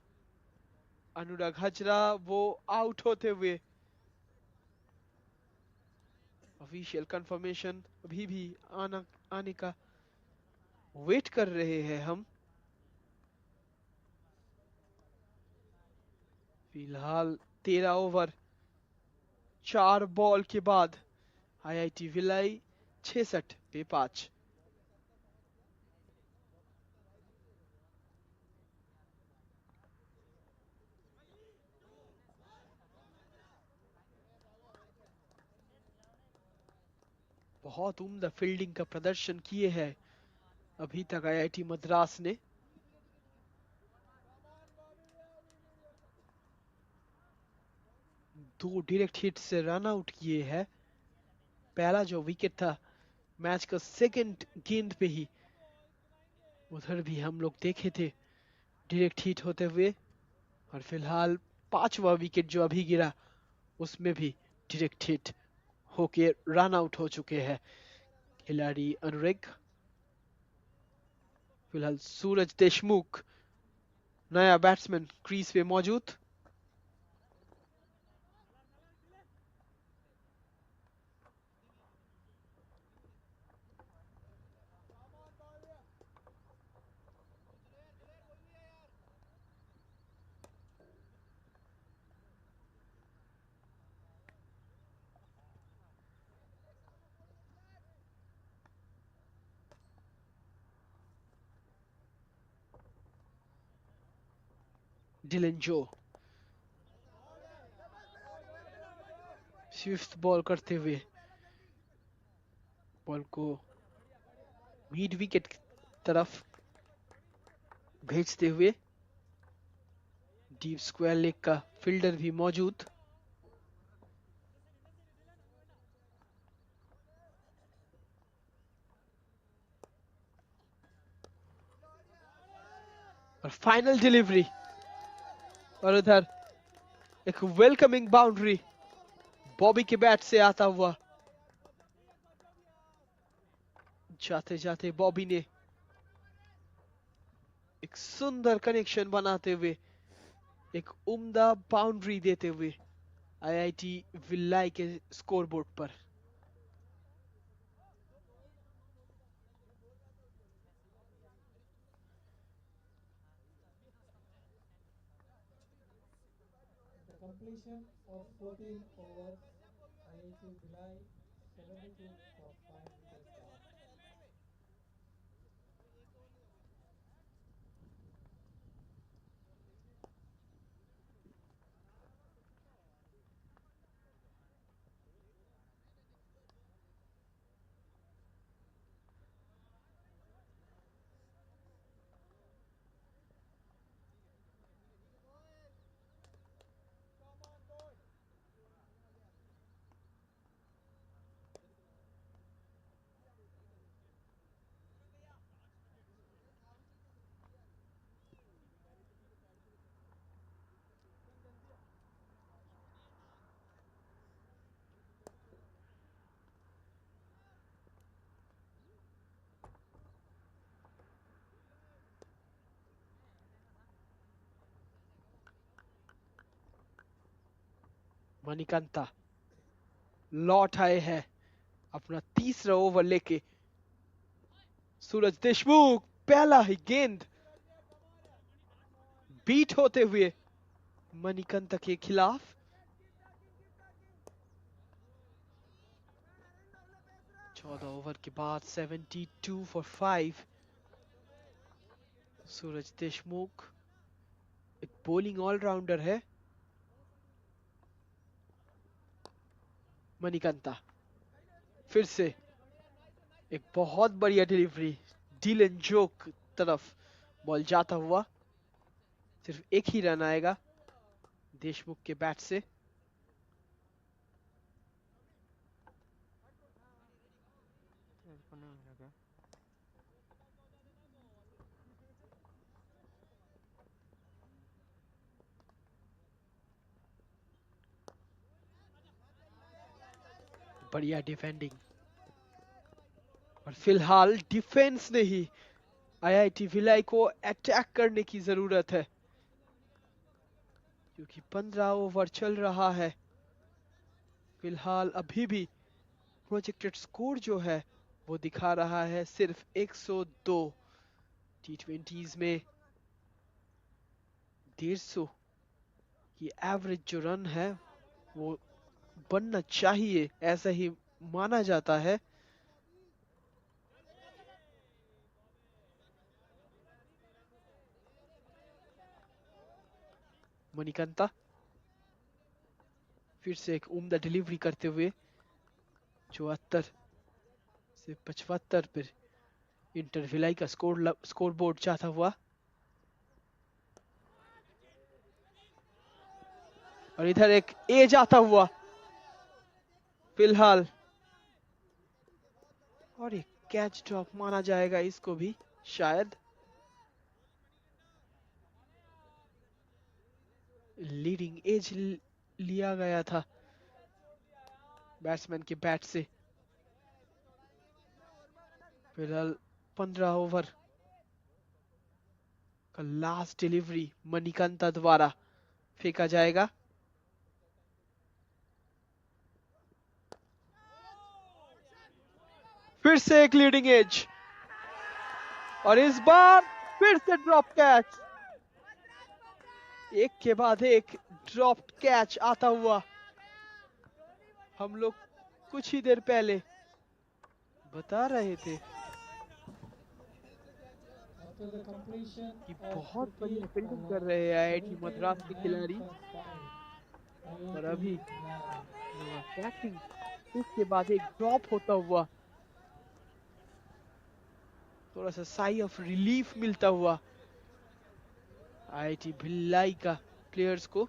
अनुराग हजरा वो आउट होते हुए। ऑफिशियल कंफर्मेशन अभी भी आने का वेट कर रहे हैं हम। फिलहाल 13 ओवर 4 बॉल के बाद आईआईटी भिलाई 66 पे 5। बहुत उम्दा फील्डिंग का प्रदर्शन किए हैं अभी तक आईआईटी मद्रास ने। दो डायरेक्ट हिट से रन आउट किए हैं। पहला जो विकेट था मैच का सेकंड गेंद पे ही, उधर भी हम लोग देखे थे डायरेक्ट हिट होते हुए। और फिलहाल पांचवा विकेट जो अभी गिरा उसमें भी डायरेक्ट हिट होके रन आउट हो चुके हैं खिलाड़ी अनुरेग। फिलहाल सूरज देशमुख नया बैट्समैन क्रीज पे मौजूद। डिलन जो फिफ्थ बॉल करते हुए बॉल को मिड विकेट की तरफ भेजते हुए। डीप स्क्वायर लेग का फील्डर भी मौजूद। और फाइनल डिलीवरी, और उधर एक वेलकमिंग बाउंड्री बॉबी के बैट से आता हुआ। जाते जाते बॉबी ने एक सुंदर कनेक्शन बनाते हुए एक उम्दा बाउंड्री देते हुए आईआईटी भिलाई के स्कोरबोर्ड पर। At the completion of 14 overs, IIT Bhilai 72 for 5 wickets lost. Manikanta लौट आए हैं अपना तीसरा ओवर लेके। सूरज देशमुख पहला ही गेंद बीट होते हुए मणिकांता के खिलाफ। 14 ओवर के बाद 72 फॉर 5। सूरज देशमुख एक बॉलिंग ऑलराउंडर है। मणिकांता फिर से एक बहुत बढ़िया डिलीवरी डीलन जोक तरफ बॉल जाता हुआ। सिर्फ एक ही रन आएगा देशमुख के बैट से। इसको नहीं मिला क्या? बढ़िया डिफेंडिंग, और फिलहाल डिफेंस ने ही आईआईटी भिलाई को अटैक करने की जरूरत है, क्योंकि 15 ओवर चल रहा है। फिलहाल अभी भी प्रोजेक्टेड स्कोर जो है वो दिखा रहा है सिर्फ 102। टी20s में 150 की एवरेज जो रन है वो बनना चाहिए, ऐसा ही माना जाता है। मणिकंता फिर से एक उम्दा डिलीवरी करते हुए 74 से 75 पर इंटर भिलाई का स्कोर बोर्ड चाहता हुआ। और इधर एक एज आता हुआ फिलहाल, और एक कैच ड्रॉप माना जाएगा इसको भी शायद। लीडिंग एज लिया गया था बैट्समैन के बैट से। फिलहाल 15 ओवर का लास्ट डिलीवरी मणिकंता द्वारा फेंका जाएगा। फिर से एक लीडिंग एज, और इस बार फिर से ड्रॉप कैच। एक के बाद एक ड्रॉप कैच आता हुआ। हम लोग कुछ ही देर पहले बता रहे थे After the completion कि of बहुत 14 बढ़िया फील्डिंग कर overs, रहे हैं आईआईटी 17 मद्रास के runs खिलाड़ी। for 5, और IIT अभी Bhilai. कैचिंग, इसके बाद एक ड्रॉप होता हुआ, थोड़ा सा साई ऑफ रिलीफ मिलता हुआ आईआईटी भिलाई का प्लेयर्स को।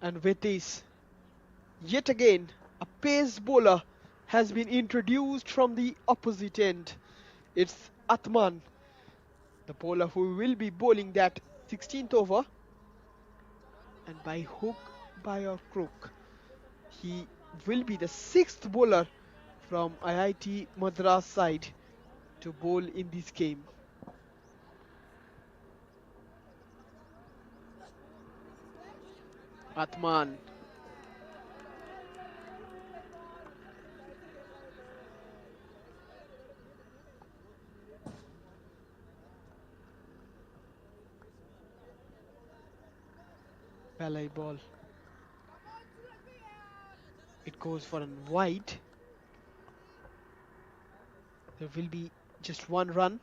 And with this, yet again, a pace bowler has been introduced from the opposite end. It's Atman, the bowler who will be bowling that 16th over. And by hook, by or crook, he will be the sixth bowler from IIT Madras side to bowl in this game. Atman. Balai ball. It goes for an wide. There will be just one run.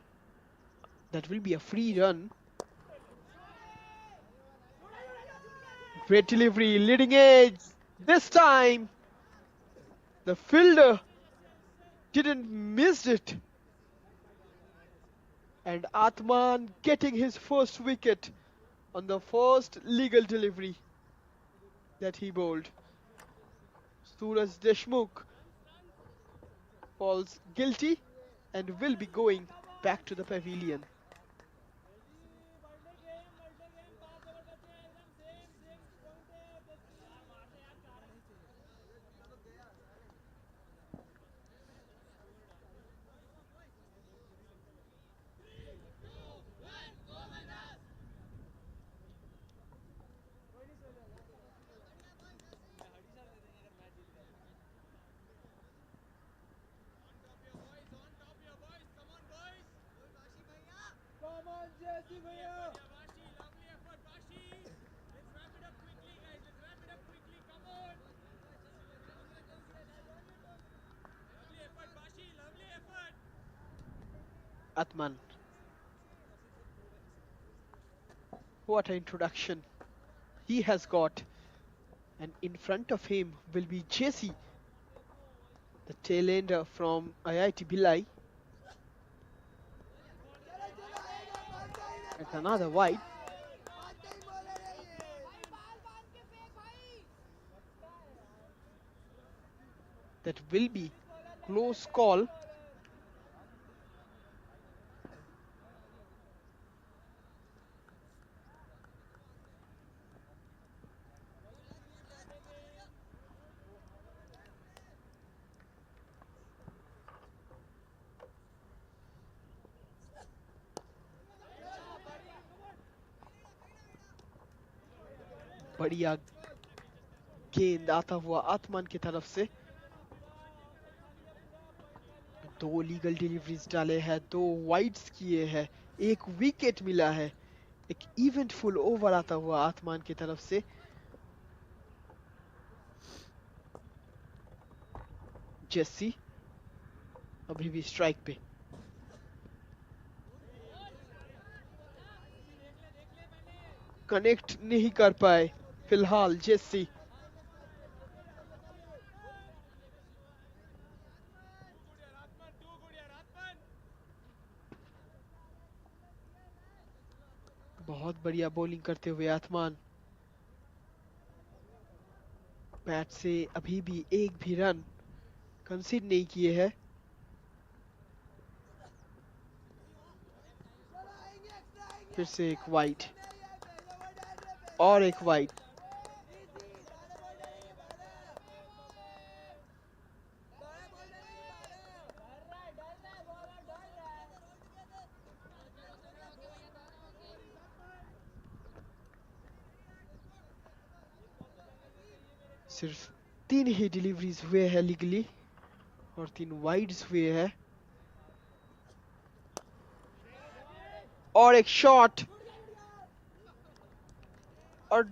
That will be a free run. Great delivery, leading edge. This time, the fielder didn't miss it. And Atman getting his first wicket on the first legal delivery that he bowled. Suraj Deshmukh falls guilty and will be going back to the pavilion. Atman, what an introduction he has got. And in front of him will be Jesse, the tail ender from IIT Bhilai. That's another wide. That will be close call. बढ़िया गेंद आता हुआ आत्मान की तरफ से। दो legal deliveries डाले हैं, दो वाइड्स किए हैं, एक विकेट मिला है। एक इवेंटफुल ओवर आता हुआ आत्मान की तरफ से। जेसी अभी भी स्ट्राइक पे, कनेक्ट नहीं कर पाए फिलहाल जेसी। बहुत बढ़िया बॉलिंग करते हुए आत्मान। बैट से अभी भी एक भी रन कंसीड नहीं किए हैं। फिर से एक वाइड और एक वाइड। सिर्फ तीन ही डिलीवरीज हुए हैं लीगली और तीन वाइड्स हुए हैं। और एक शॉट और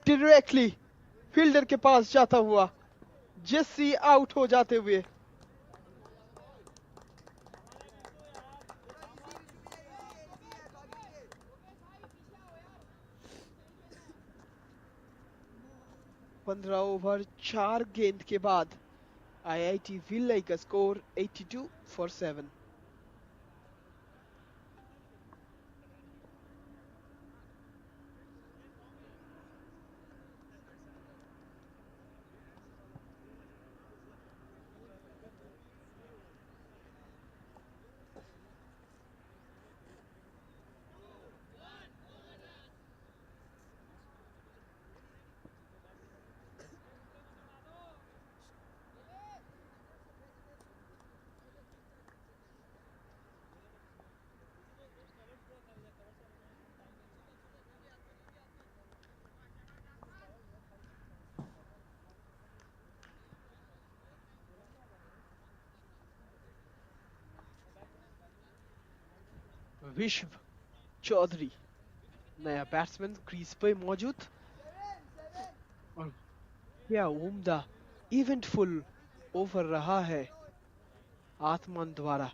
डायरेक्टली फील्डर के पास जाता हुआ जेसी आउट हो जाते हुए। 15 ओवर 4 गेंद के बाद आईआईटी भिलाई का स्कोर 82 फॉर 7। विश्व चौधरी नया बैट्समैन क्रीज पे मौजूद। और क्या उम्दा इवेंटफुल ओवर रहा है आत्मान द्वारा।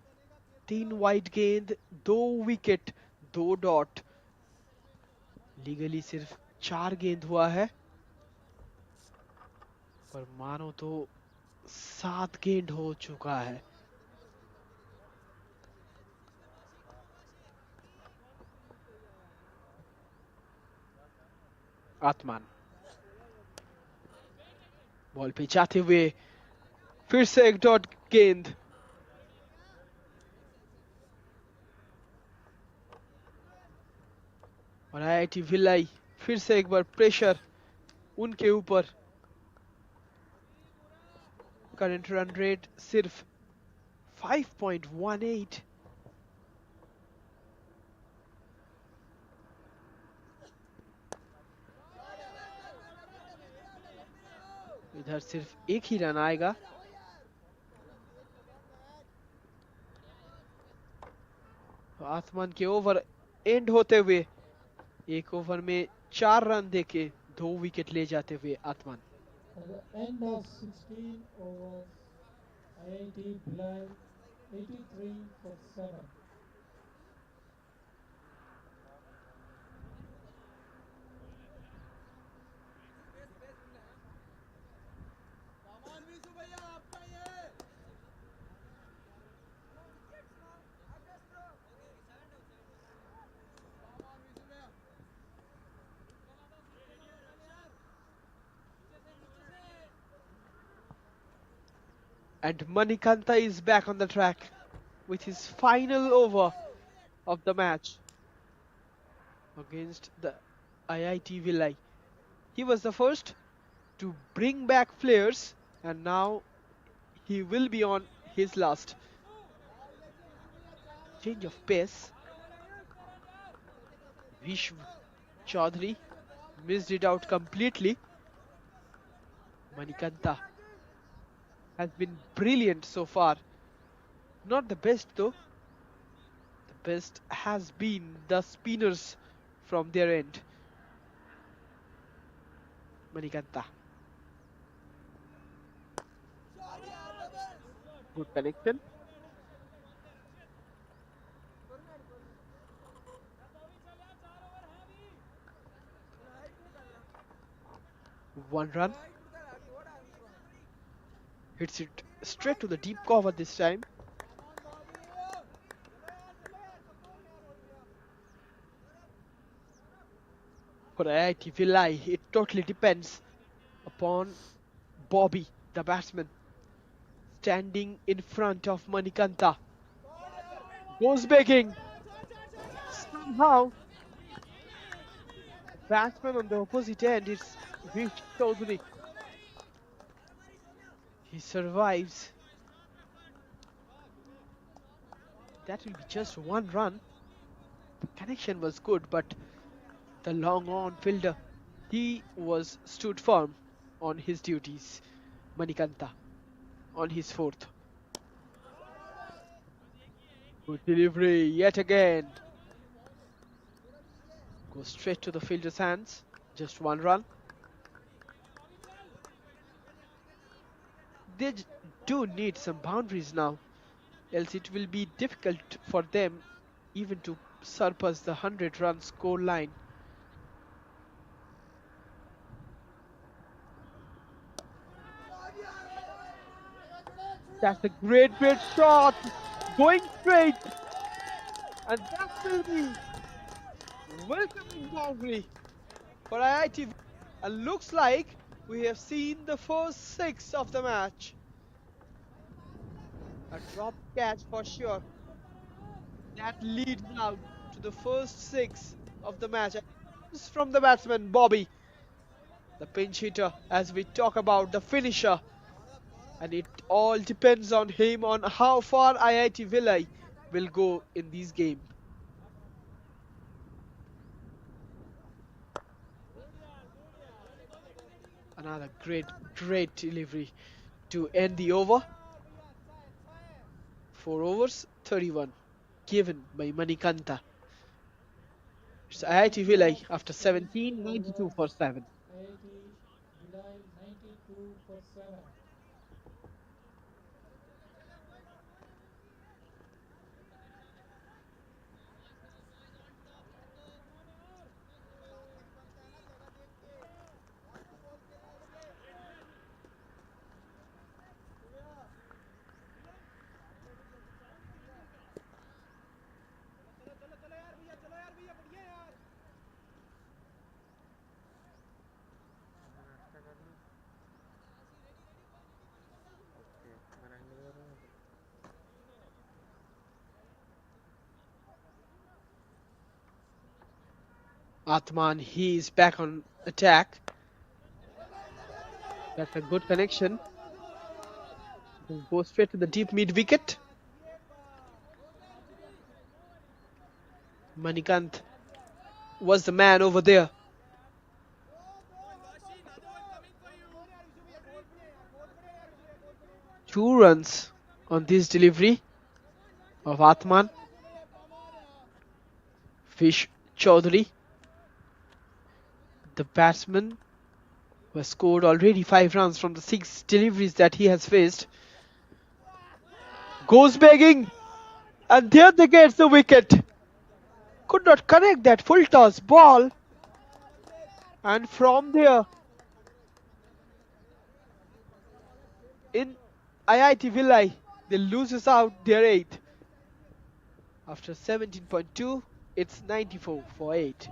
3 वाइड गेंद, 2 विकेट, 2 डॉट। लीगली सिर्फ 4 गेंद हुआ है पर मानो तो 7 गेंद हो चुका है। आत्मान बॉल पे जाते हुए फिर से एक डॉट गेंद। और आईआईटी भिलाई फिर से एक बार प्रेशर उनके ऊपर। करंट रन रेट सिर्फ 5.18। इधर सिर्फ एक ही रन आएगा। तो आसमान के ओवर एंड होते हुए एक ओवर में 4 रन देके 2 विकेट ले जाते हुए आसमान। At the end of 16 overs, IIT Bhilai 83 for 7. And Manikanta is back on the track with his final over of the match against the IIT Vilai. He was the first to bring back players and now he will be on his last. Change of pace. Vishv Chaudhary Missed it out completely. Manikanta has been brilliant so far. Not the best though. The best has been the spinners from their end. Manikanta. Good connection. One run. Hits it straight to the deep cover this time. For IIT Vilai, it totally depends upon Bobby, the batsman, standing in front of Manikanta. Goes begging. Somehow, the batsman on the opposite end is Vish Chaudhary. He survives. That will be just one run. The connection was good, but the long on fielder, he was stood firm on his duties. Manikanta on his fourth. Good delivery yet again. Goes straight to the fielder's hands. Just one run. They do need some boundaries now, else it will be difficult for them even to surpass the 100-run score line. That's a great, great shot. Going straight. And that will be welcoming boundary for IIT. And looks like we have seen the first six of the match. A drop catch for sure. That leads now to the first six of the match. From the batsman Bobby, the pinch hitter, as we talk about the finisher. And it all depends on him on how far IIT Vilai will go in this game. Another great, great delivery to end the over. 4 overs, 31, given by Manikanta. It's IIT Vilai after 17, Finished 92 over. for 7. IIT Bhilai 92 for 7. नाश्ता कर लूँ okay मैं handle करूँगा Atman, he is back on attack. That's a good connection. Go straight to the deep mid wicket. Manikant was the man over there. 2 runs on this delivery of Atman. Fish Chaudhary, the batsman who has scored already 5 runs from the 6 deliveries that he has faced, goes begging, and there they gets the wicket. Could not connect that full toss ball, and from there, in IIT Vilai, they loses out their 8th. After 17.2, it's 94 for 8.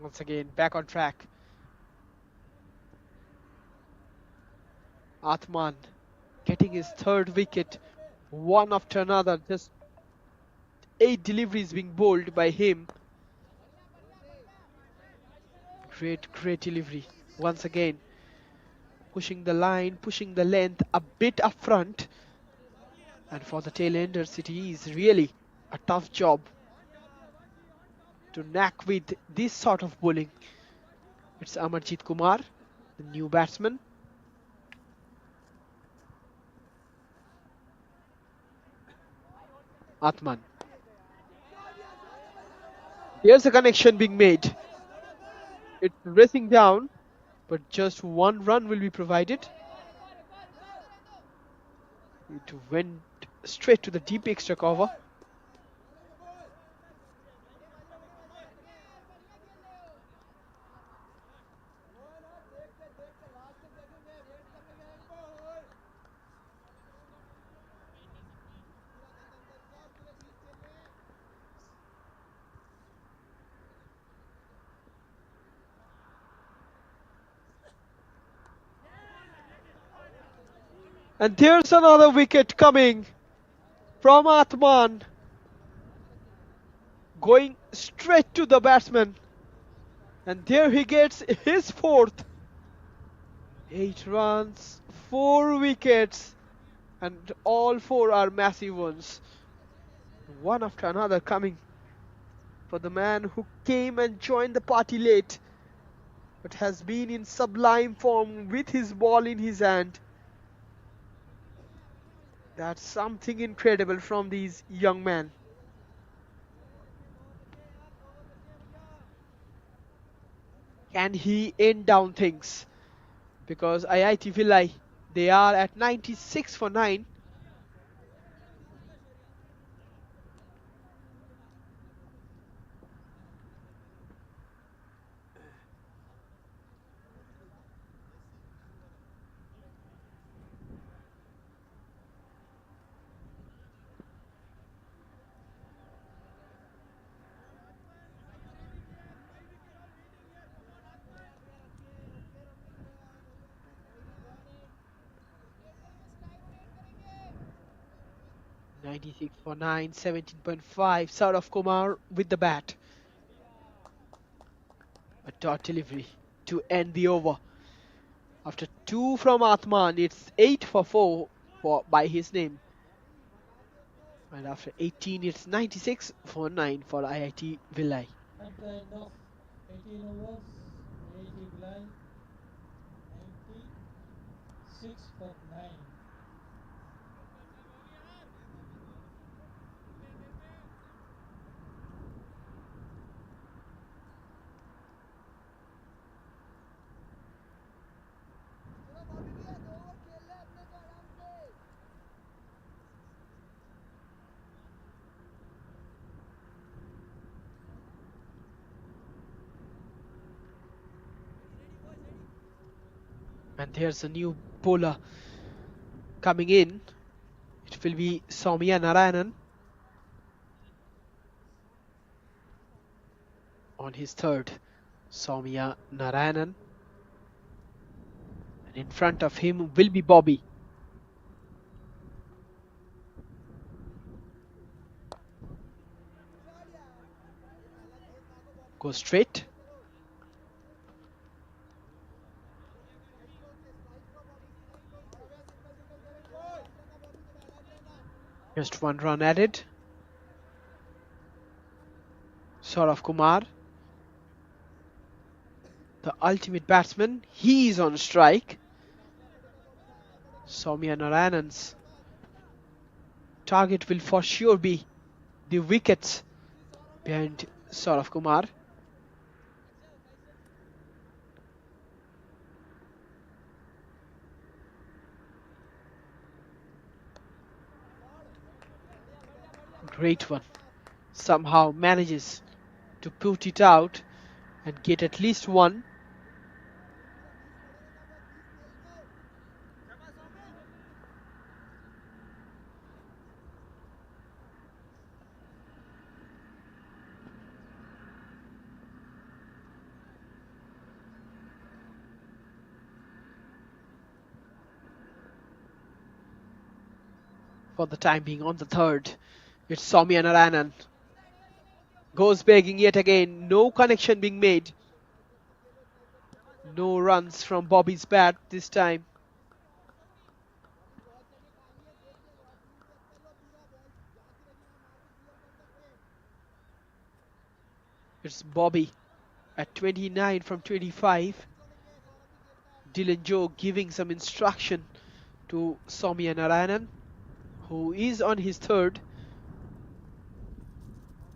Once again, back on track. Athman getting his third wicket, one after another. Just 8 deliveries being bowled by him. Great delivery. Once again, pushing the line, pushing the length a bit up front. And for the tail-enders, it is really a tough job to knack with this sort of bowling. It's Amarjit Kumar, the new batsman. Athman. Here's a connection being made. It's racing down, but just one run will be provided. It went straight to the deep extra cover. And there's another wicket coming from Athman, going straight to the batsman. And there he gets his fourth. 8 runs, 4 wickets, and all four are massive ones. One after another coming for the man who came and joined the party late, but has been in sublime form with his ball in his hand. That's something incredible from these young men. Can he end down things? Because IIT Bhilai, they are at 96 for 9. Ninety-six for 9, 17.5. Saurav Kumar with the bat. A dot delivery to end the over. After 2 from Athman, it's 8 for 4 by his name. And after 18, it's 96 for 9 for IIT Bhilai. At the end of 18 overs, IIT Bhilai 96 for 9. And there's a new bowler coming in. It will be Soumya Narayanan on his third. Soumya Narayanan. And in front of him will be Bobby. Go straight. Just 1 run added. Saurav Kumar, the ultimate batsman, he is on strike. Soumya Narayanan's target will for sure be the wickets behind Saurav Kumar. Great one. Somehow manages to put it out and get at least one. for the time being on the third. It's Soumya Narayanan. Goes begging yet again. No connection being made. No runs from Bobby's bat this time. It's Bobby at 29 from 25. Dylan Joe giving some instruction to Soumya Narayanan, who is on his third.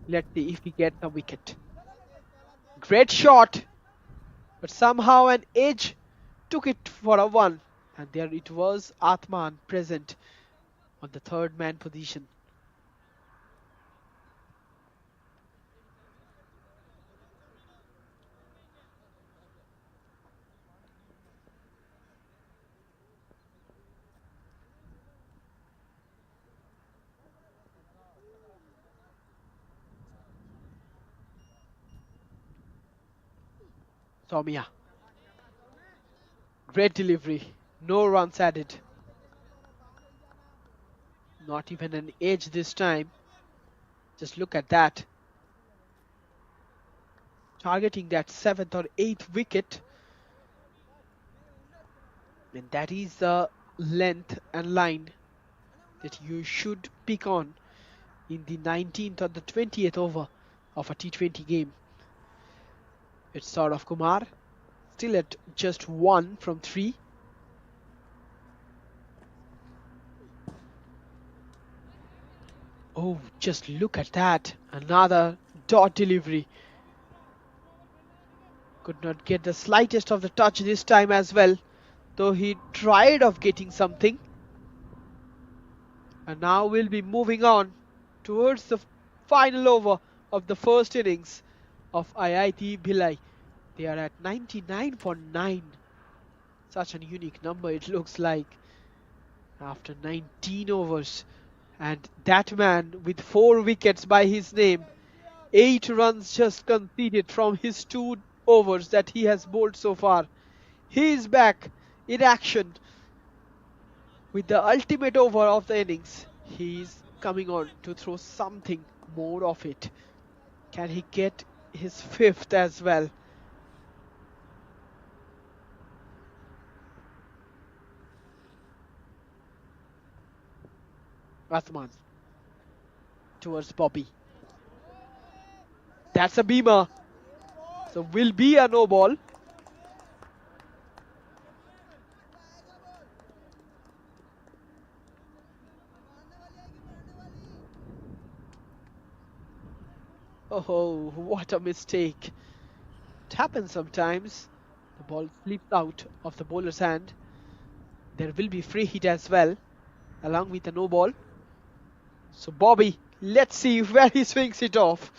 Let's see if he gets a wicket. Great shot, but somehow an edge took it for a one. And there it was, Atman present on the third man position. Soumya, great delivery. No runs added. Not even an edge this time. Just look at that. Targeting that seventh or eighth wicket. And that is the length and line that you should pick on in the 19th or the 20th over of a T20 game. It's Saurav Kumar, still at just 1 from 3. Oh, just look at that. Another dot delivery. Could not get the slightest of the touch this time as well, though he tried of getting something. And now we'll be moving on towards the final over of the first innings of IIT Bhilai. They are at 99 for 9. Such a unique number it looks like after 19 overs. And that man with 4 wickets by his name, 8 runs just conceded from his 2 overs that he has bowled so far. He is back in action with the ultimate over of the innings. He is coming on to throw something more of it. Can he get his 5th as well? Athman towards Bobby. That's a beamer. So will be a no ball. Oh, what a mistake. It happens sometimes. The ball slips out of the bowler's hand. There will be free hit as well, along with a no ball. So Bobby, let's see where he swings it off.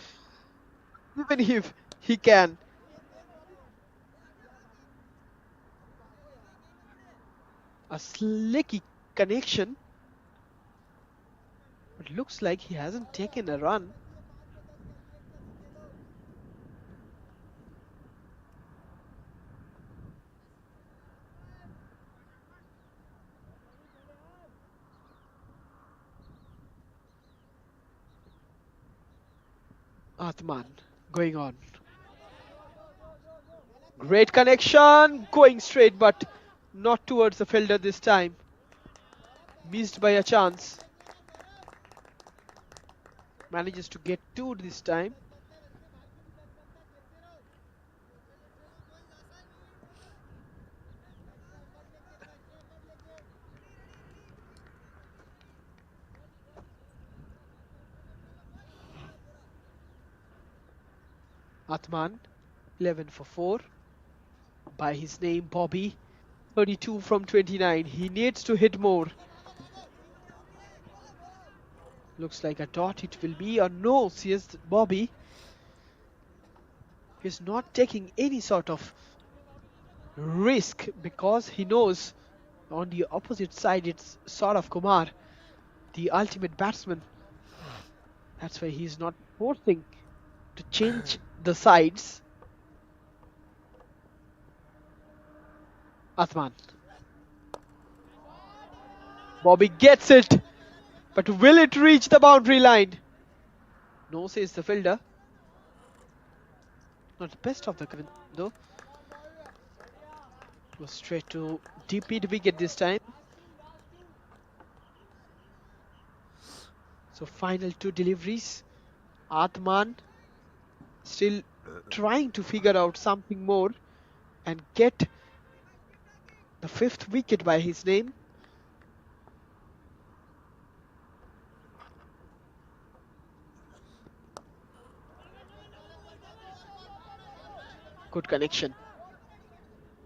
Even if he can. A slicky connection. But looks like he hasn't taken a run. Athman going on. Great connection. Going straight, but not towards the fielder this time. Missed by a chance. Manages to get 2 this time. Athman, 11 for 4. By his name, Bobby, 32 from 29. He needs to hit more. Looks like a dot it will be, or no, says Bobby. He's not taking any sort of risk because he knows on the opposite side it's Saurav Kumar, the ultimate batsman. That's why he's not forcing to change the sides. Athman. Bobby gets it. But will it reach the boundary line? No, says the fielder. Not the best of the Kevin, though. Goes straight to deep mid wicket this time. So final two deliveries. Atman still trying to figure out something more and get the fifth wicket by his name. Good connection.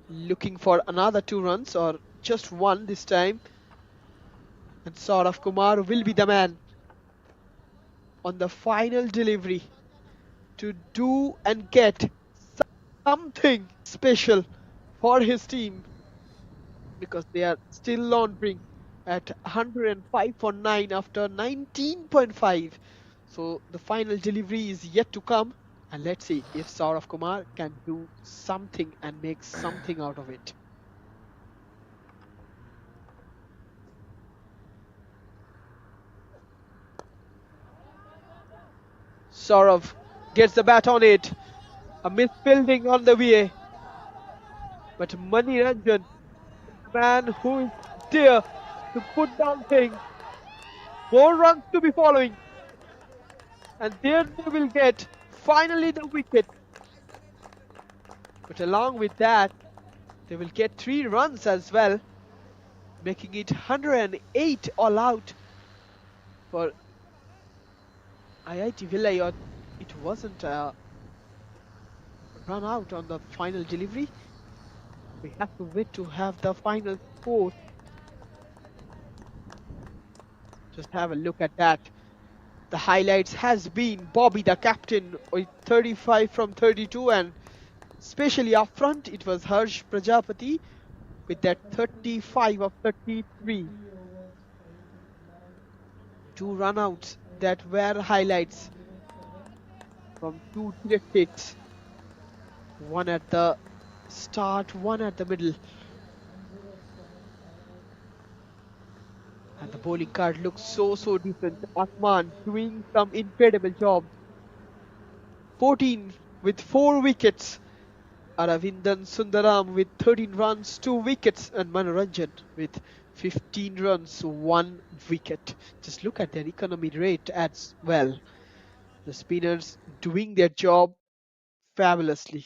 Looking for another 2 runs or just one this time. And Saurav Kumar will be the man on the final delivery to do and get something special for his team because they are still laundering at 105 for 9 after 19.5. So the final delivery is yet to come, and let's see if Saurav Kumar can do something and make something out of it. Saurav gets the bat on it, a misfielding on the way, but Mani Ranjan is the man who is there to put down things. More runs to be following, and there they will get finally the wicket. But along with that, they will get 3 runs as well, making it 108 all out for IIT Villai. Or it wasn't a run out on the final delivery. We have to wait to have the final score. Just have a look at that. The highlights has been Bobby the captain with 35 from 32, and especially up front it was Harsh Prajapati with that Conclusion 35 of 33. 20 overs IIT Bhilai Two has runouts that IIT were highlights 107 from two direct, one at the start, one at the middle, 107 all out. and the IIT bowling card looks Bhilai so different. wins Atman the doing match. some incredible job. 14 with 4 wickets. Aravindan Sundaram with 13 runs, 2 wickets, and Manoranjan with 15 runs, 1 wicket. Just look at their economy rate as well. The spinners doing their job fabulously.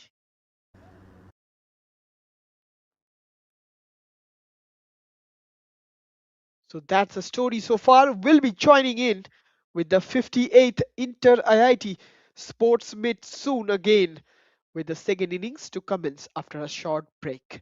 So that's the story so far. We'll be joining in with the 58th Inter IIT Sports Meet soon again with the second innings to commence after a short break.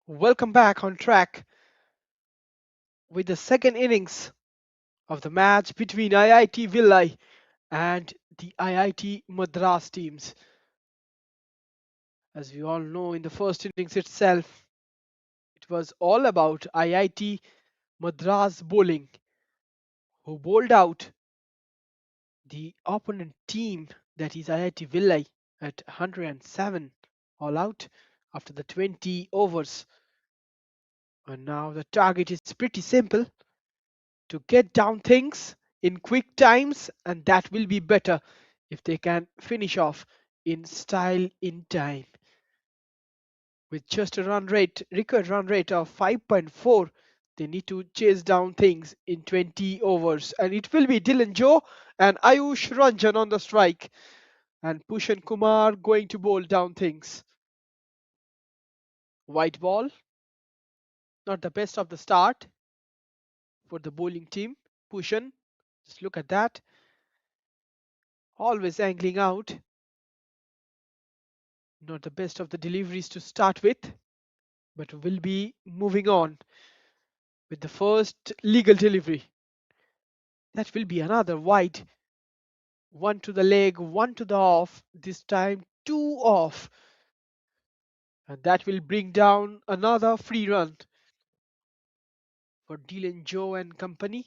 Welcome back on track with the second innings of the match between IIT Villai and the IIT Madras teams. As we all know, in the first innings itself, it was all about IIT Madras bowling, who bowled out the opponent team, that is IIT Villai, at 107 all out after the 20 overs. And now the target is pretty simple, to get down things in quick times, and that will be better if they can finish off in style in time. With just a record run rate of 5.4, they need to chase down things in 20 overs, and it will be Dylan Joe and Ayush Ranjan on the strike, and Pushan Kumar going to bowl down things. White ball, not the best of the start for the bowling team. Pushan, just look at that, always angling out. Not the best of the deliveries to start with, but we'll be moving on with the first legal delivery. That will be another wide. One to the leg, one to the off, this time two off. And that will bring down another free run for Dylan Joe and company.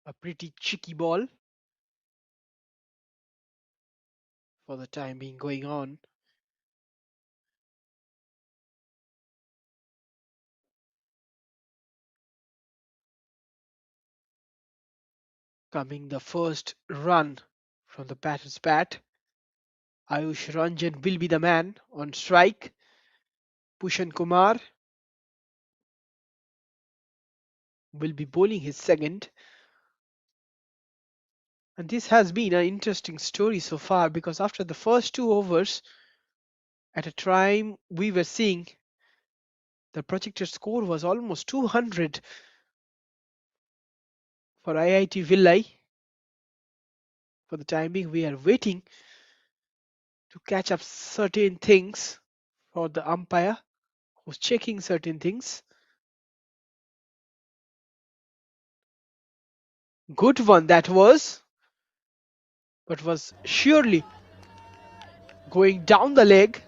A pretty cheeky ball for the time being going on. Coming the first run from the batter's bat. Ayush Ranjan will be the man on strike. Pushan Kumar will be bowling his second. And this has been an interesting story so far, because after the first two overs, at a time we were seeing the projected score was almost 200 for IIT Villai. For the time being, we are waiting to catch up certain things for the umpire who's checking certain things. Good one that was, but was surely going down the leg.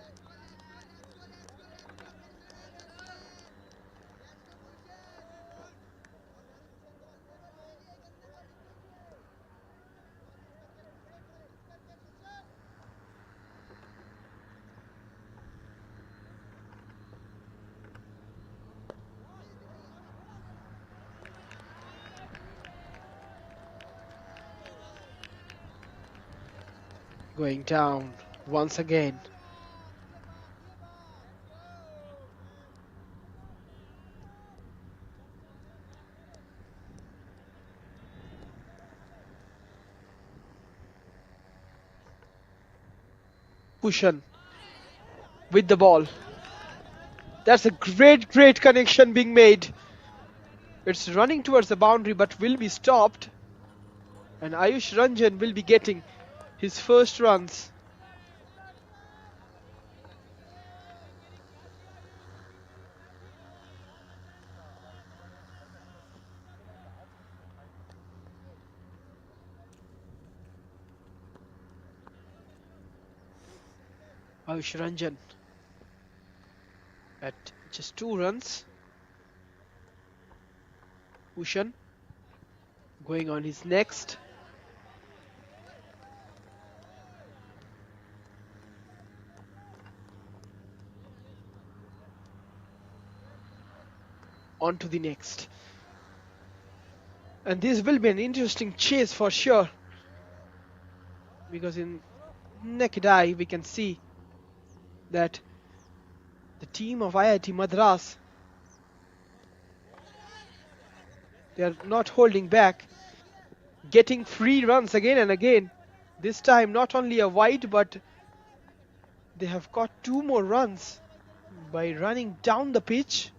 Going down once again. Pushan with the ball. That's a great connection being made. It's running towards the boundary but will be stopped. And Ayush Ranjan will be getting his first runs. Ayush Ranjan at just 2 runs. Ushan going on his next. On to the next. And this will be an interesting chase for sure, because in naked eye we can see that the team of IIT Madras, they are not holding back, getting free runs again and again. This time not only a wide, but they have got two more runs by running down the pitch.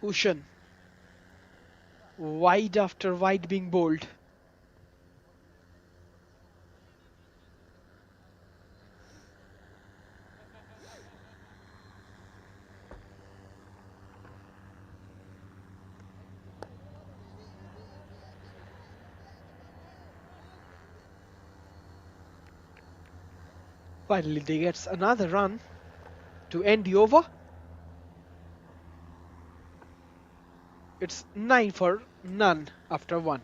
Ocean, wide after wide being bowled. Finally, they gets another run to end the over. It's 9 for none after one.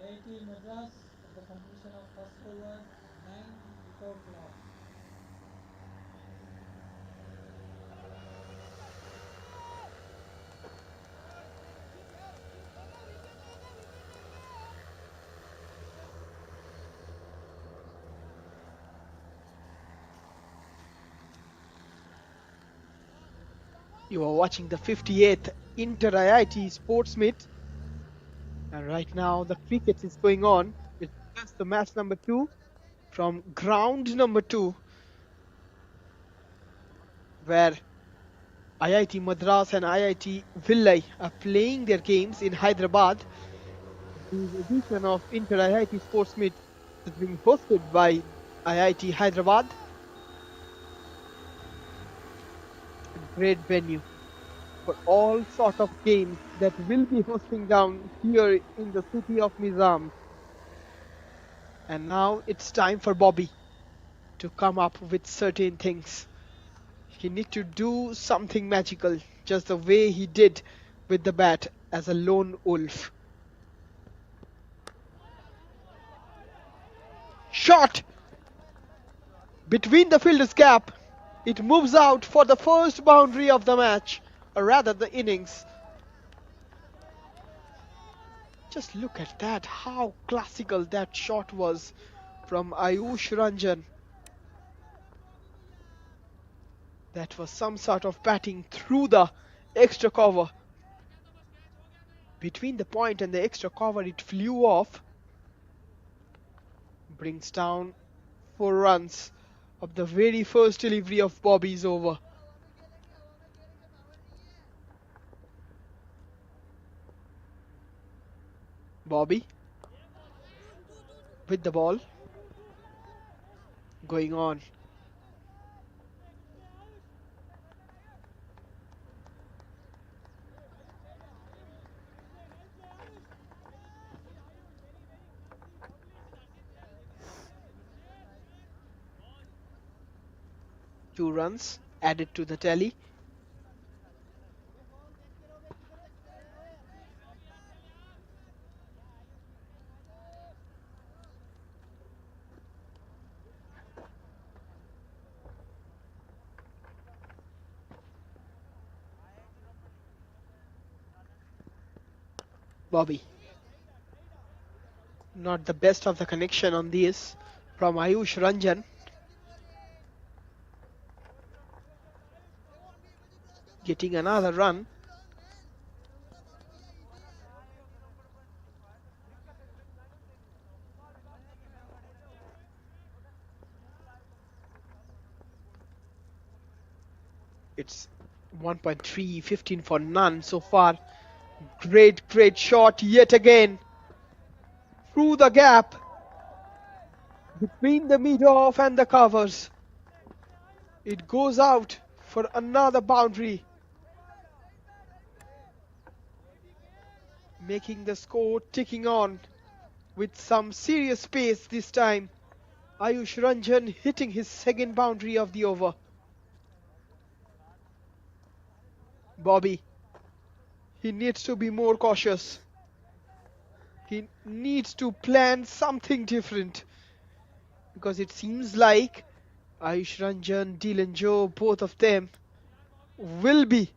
IIT Madras at the completion of first over, 9 without loss. You are watching the 58th Inter IIT Sports Meet, and right now the cricket is going on. It's just the match number 2 from ground number 2, where IIT Madras and IIT Villai are playing their games in Hyderabad. This edition of Inter IIT Sports Meet is being hosted by IIT Hyderabad, a great venue for all sort of games that will be hosting down here in the city of Nizam. And now it's time for Bobby to come up with certain things. He need to do something magical, just the way he did with the bat as a lone wolf. Shot between the fielder's gap. It moves out for the first boundary of the match, or rather the innings. Just look at that, how classical that shot was from Ayush Ranjan. That was some sort of batting through the extra cover. Between the point and the extra cover, it flew off. Brings down 4 runs of the very first delivery of Bobby's over. Bobby with the ball going on. 2 runs added to the tally. Bobby, not the best of the connection on this from Ayush Ranjan. Getting another run. It's 1.3, 15 for none so far. Great shot yet again. Through the gap between the mid-off and the covers. It goes out for another boundary, making the score ticking on with some serious pace this time. Ayush Ranjan hitting his second boundary of the over. Bobby, he needs to be more cautious. He needs to plan something different, because it seems like Ayush Ranjan, Dylan Joe, both of them will be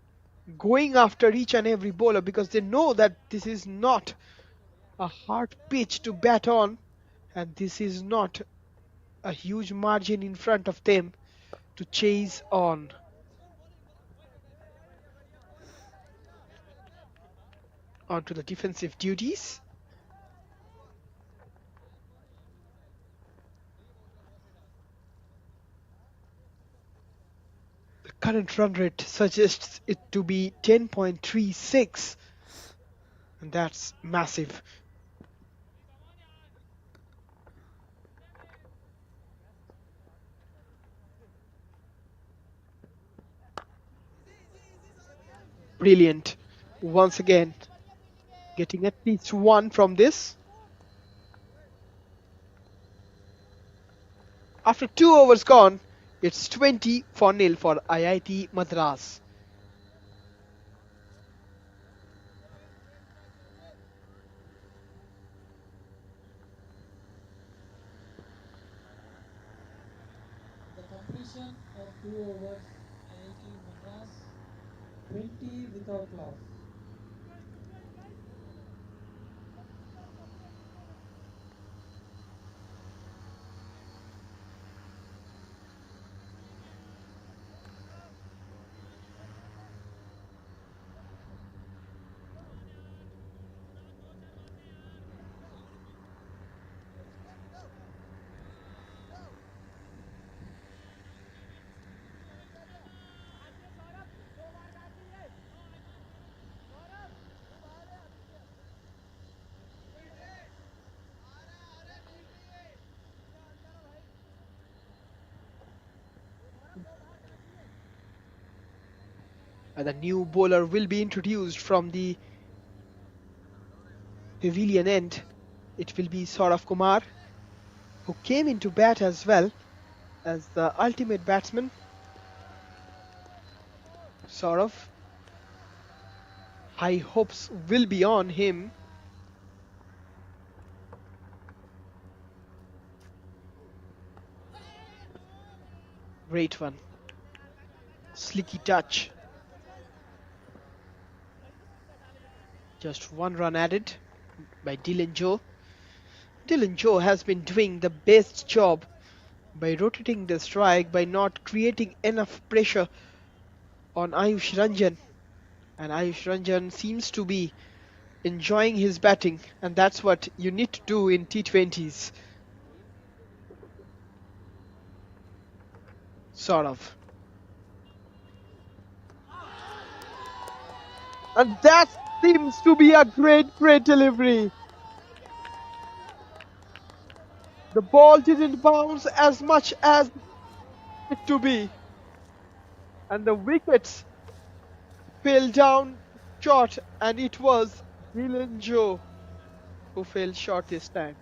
going after each and every bowler, because they know that this is not a hard pitch to bat on, and this is not a huge margin in front of them to chase on. Onto the defensive duties. Current run rate suggests it to be 10.36, and that's massive. Brilliant. Once again, getting at least one from this. After 2 overs gone, it's 20 for nil for IIT Madras. The completion of 2 overs, IIT Madras 20 without loss. And the new bowler will be introduced from the pavilion end. It will be Saurav Kumar, who came into bat as well as the ultimate batsman. Saurav, high hopes will be on him. Great one. Slicky touch. Just one run added by Dylan Joe. Dylan Joe has been doing the best job by rotating the strike, by not creating enough pressure on Ayush Ranjan. And Ayush Ranjan seems to be enjoying his batting, and that's what you need to do in T20s. Sort of. And that seems to be a great delivery. The ball didn't bounce as much as it to be. And the wickets fell down short, and it was Dylan Joe who fell short this time.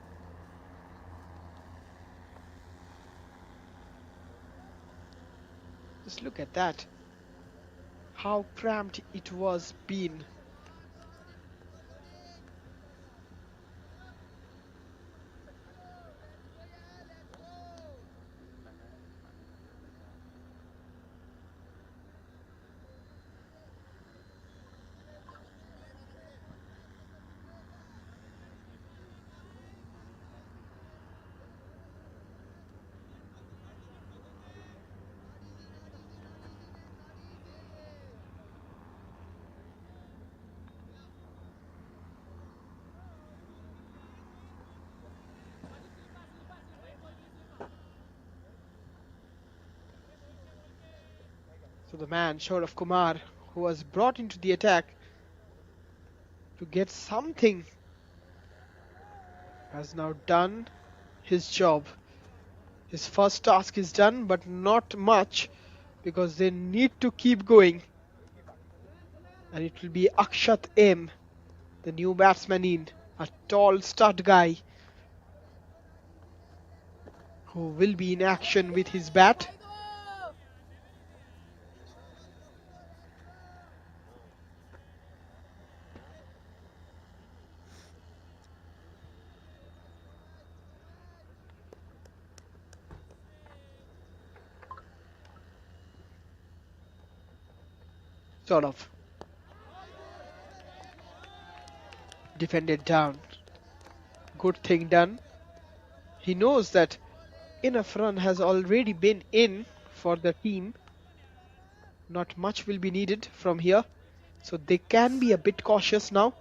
Just look at that. How cramped it was been. So the man, Saurav Kumar, who was brought into the attack to get something, has now done his job. His first task is done, but not much because they need to keep going. And it will be Akshat M, the new batsman in, a tall stud guy who will be in action with his bat. Sort of defended down. Good thing done. He knows that enough run has already been in for the team. Not much will be needed from here. So they can be a bit cautious now.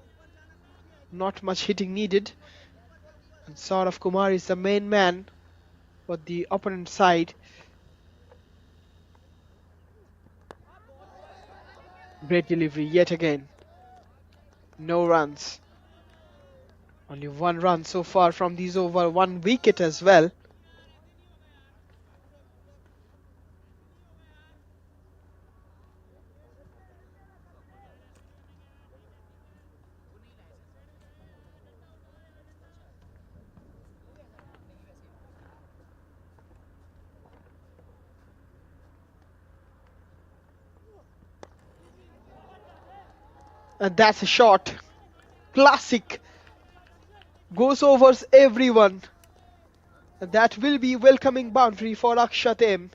Not much hitting needed. And Saurav Kumar is the main man for the opponent side. Great delivery yet again. No runs. Only one run so far from these over, one wicket as well. And that's a shot. Classic. Goes over everyone. And that will be welcoming boundary for Akshat M.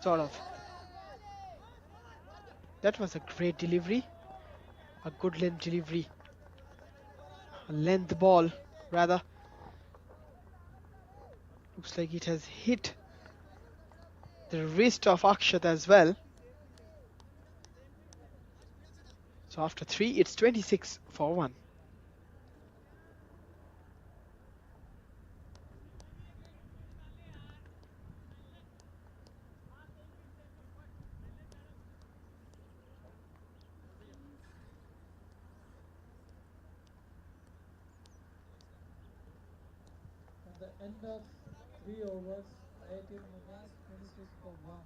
Sort of. That was a great delivery. A good length delivery. A length ball, rather. Looks like it has hit the wrist of Akshat as well. So after 3, it's 26 for 1. At the end of 3 overs, IIT Madras 26 for 1.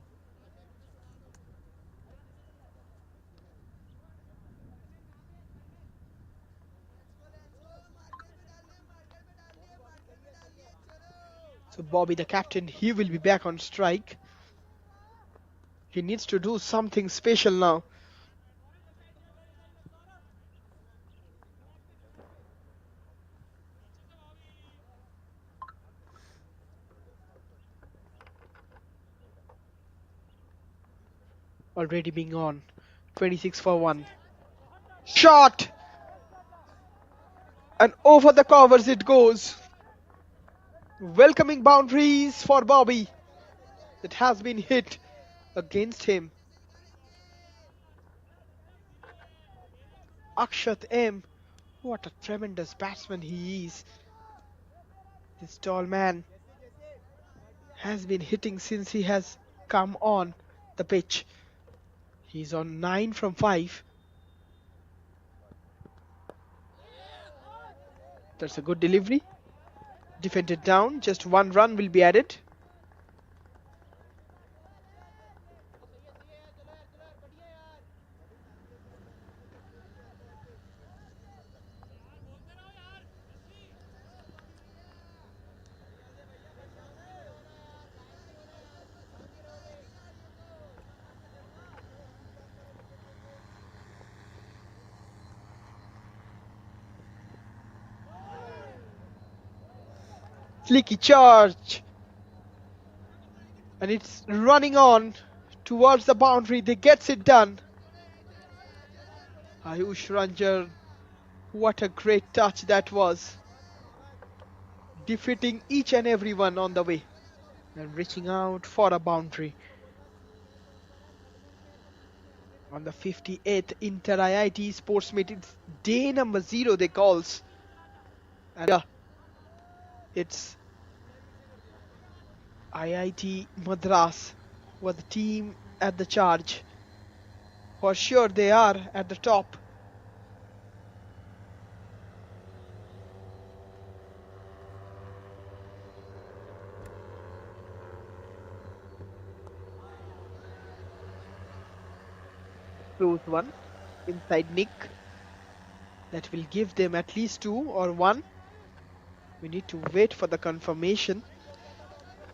So Bobby, the captain, he will be back on strike. He needs to do something special now. Already being on. 26 for 1. Shot! And over the covers it goes. Welcoming boundaries for Bobby. That has been hit against him. Akshat M. What a tremendous batsman he is. This tall man has been hitting since he has come on the pitch. He's on 9 from 5. That's a good delivery. Defended down. Just one run will be added. Flicky charge. And it's running on towards the boundary. They gets it done. Ayush Ranjan. What a great touch that was. Defeating each and everyone on the way. And reaching out for a boundary. On the 58th Inter IIT Sports Meet, it's day number 0 they calls. And it's IIT Madras were the team at the charge. For sure they are at the top. Close one inside Nick. That will give them at least 2 or 1. We need to wait for the confirmation.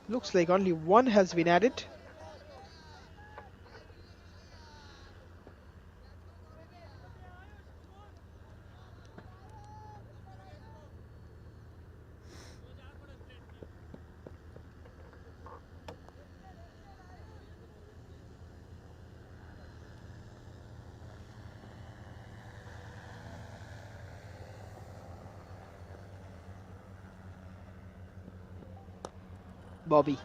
Looks like only 1 has been added. Bobby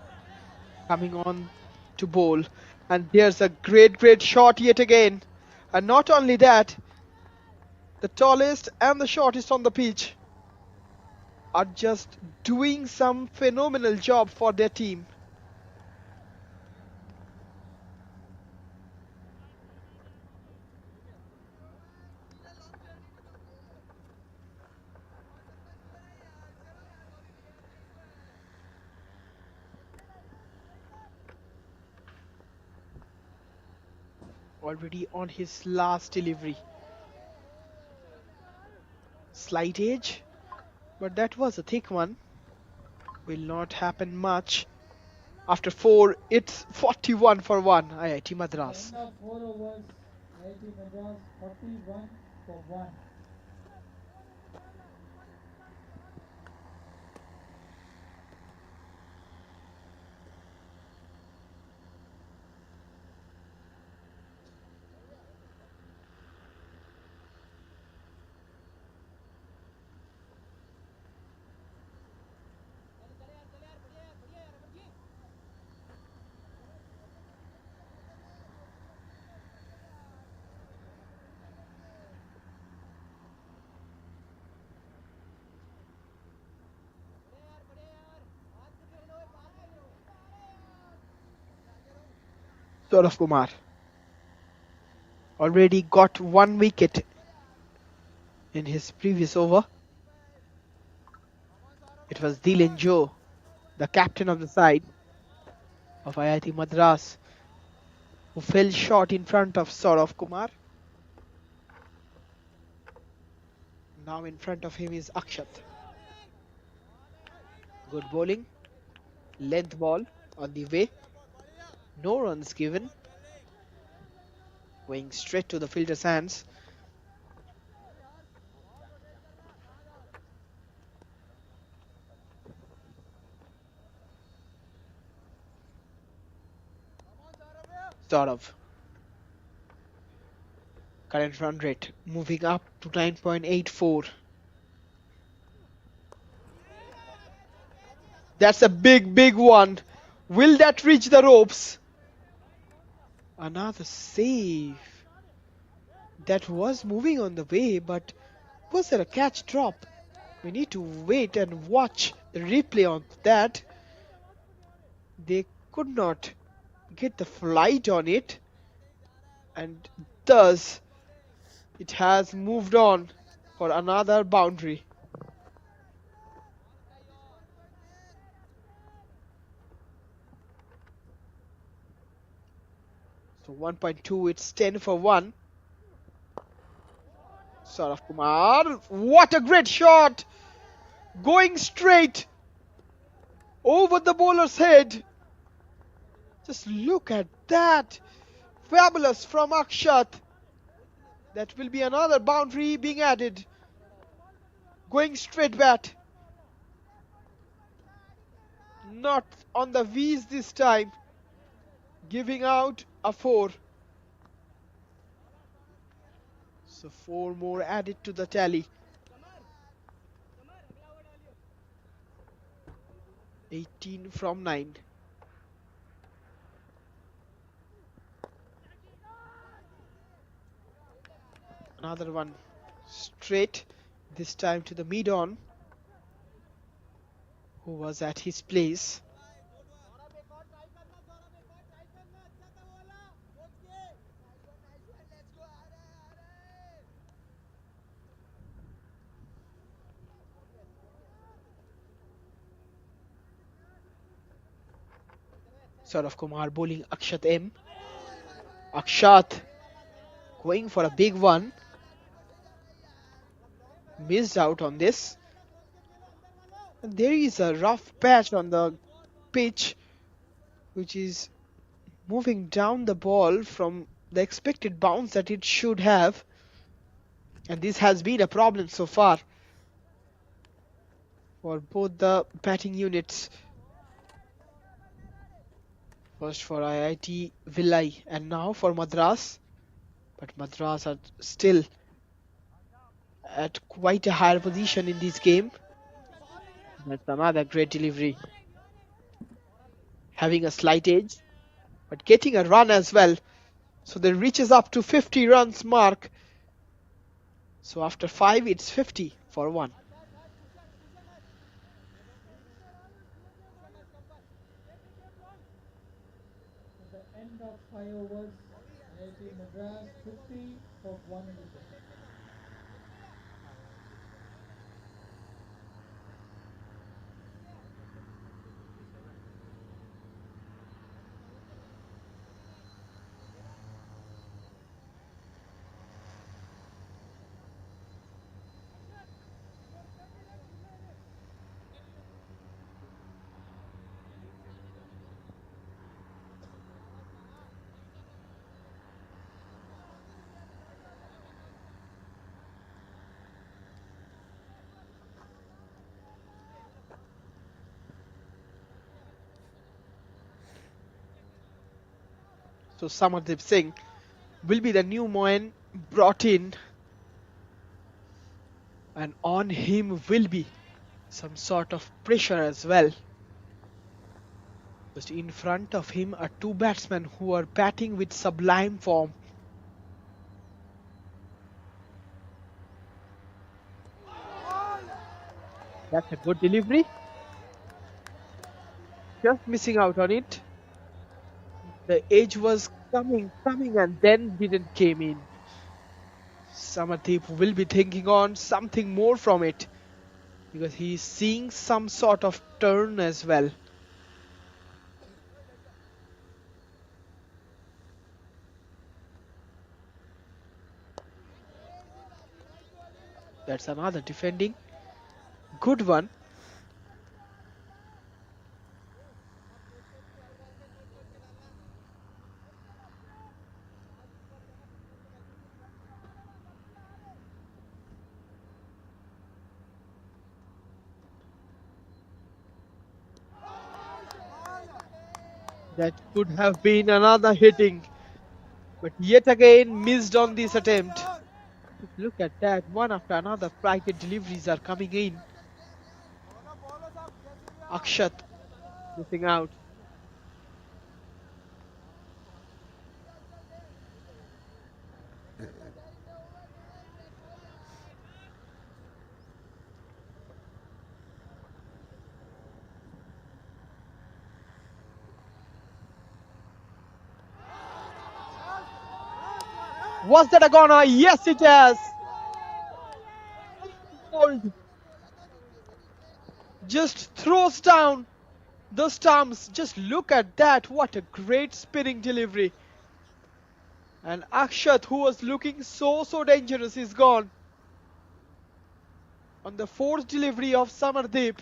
coming on to bowl. And there's a great shot yet again. And not only that, the tallest and the shortest on the pitch are just doing some phenomenal job for their team. Already on his last delivery. Slight edge, but that was a thick one. Will not happen much. After 4, it's 41 for 1, IIT At the Madras. end of 4 overs, IIT Madras 41 for 1. Saurav Kumar already got 1 wicket in his previous over. It was Dylan Joe, the captain of the side of IIT Madras, who fell short in front of Saurav Kumar. Now in front of him is Akshat. Good bowling, length ball on the way. No runs given. Going straight to the fielder's hands. Saurav. Current run rate moving up to 9.84. That's a big one. Will that reach the ropes? Another save. That was moving on the way, but was there a catch drop? We need to wait and watch the replay on that. They could not get the flight on it, and thus it has moved on for another boundary. So 1.2, it's 10 for 1. Saurav Kumar, what a great shot! Going straight over the bowler's head. Just look at that. Fabulous from Akshat. That will be another boundary being added. Going straight bat. Not on the V's this time. Giving out a 4. So 4 more added to the tally. 18 from 9. Another one straight. This time to the mid-on, who was at his place. Saurav Kumar bowling Akshat M. Akshat going for a big one. Missed out on this. And there is a rough patch on the pitch, which is moving down the ball from the expected bounce that it should have. And this has been a problem so far for both the batting units. First for IIT Villai and now for Madras. But Madras are still at quite a higher position in this game. That's another great delivery. having a slight edge, but getting a run as well. So they reaches up to 50 runs mark. So after 5, it's 50 for 1. At the end of 5 overs, IIT Madras 50 for 1 wicket. So Samardeep Singh will be the new man brought in, and on him will be some sort of pressure as well. Just in front of him are two batsmen who are batting with sublime form. That's a good delivery. Just missing out on it. The edge was coming, and then didn't came in. Samardeep will be thinking on something more from it because he's seeing some sort of turn as well. That's another defending. Good one. That could have been another hitting, but yet again missed on this attempt. Look at that. One after another cricket deliveries are coming in. Akshat missing out. Was that a goner? Yes, it has. Hold. Just throws down the stumps. Just look at that. What a great spinning delivery. And Akshat, who was looking so dangerous, is gone. On the fourth delivery of Samardeep,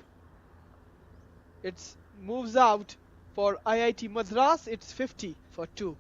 it moves out for IIT Madras. It's 50 for 2.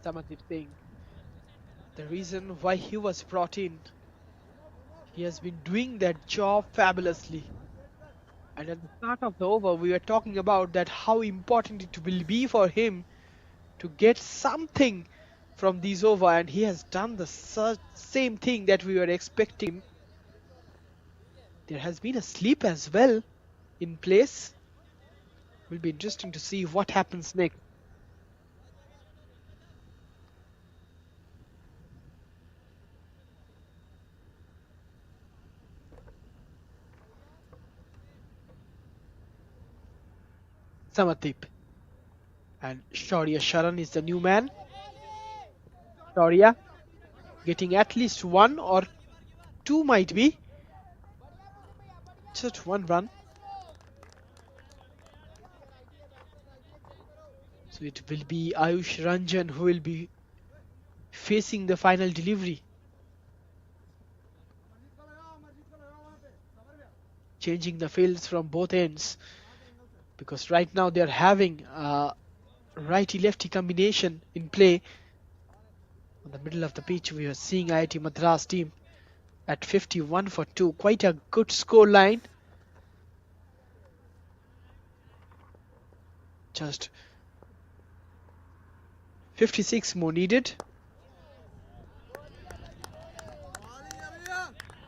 Samardeep Singh, the reason why he was brought in, he has been doing that job fabulously. And at the start of the over, we were talking about that how important it will be for him to get something from these over, and he has done the same thing that we were expecting him. There has been a sleep as well in place. Will be interesting to see what happens next. Samardeep and Shaurya Sharan is the new man. Shaurya getting at least one or two, might be just one run. So it will be Ayush Ranjan who will be facing the final delivery. Changing the fields from both ends. because right now they are having a righty-lefty combination in play. On the middle of the pitch, we are seeing IIT Madras team at 51 for 2. Quite a good score line. Just 56 more needed.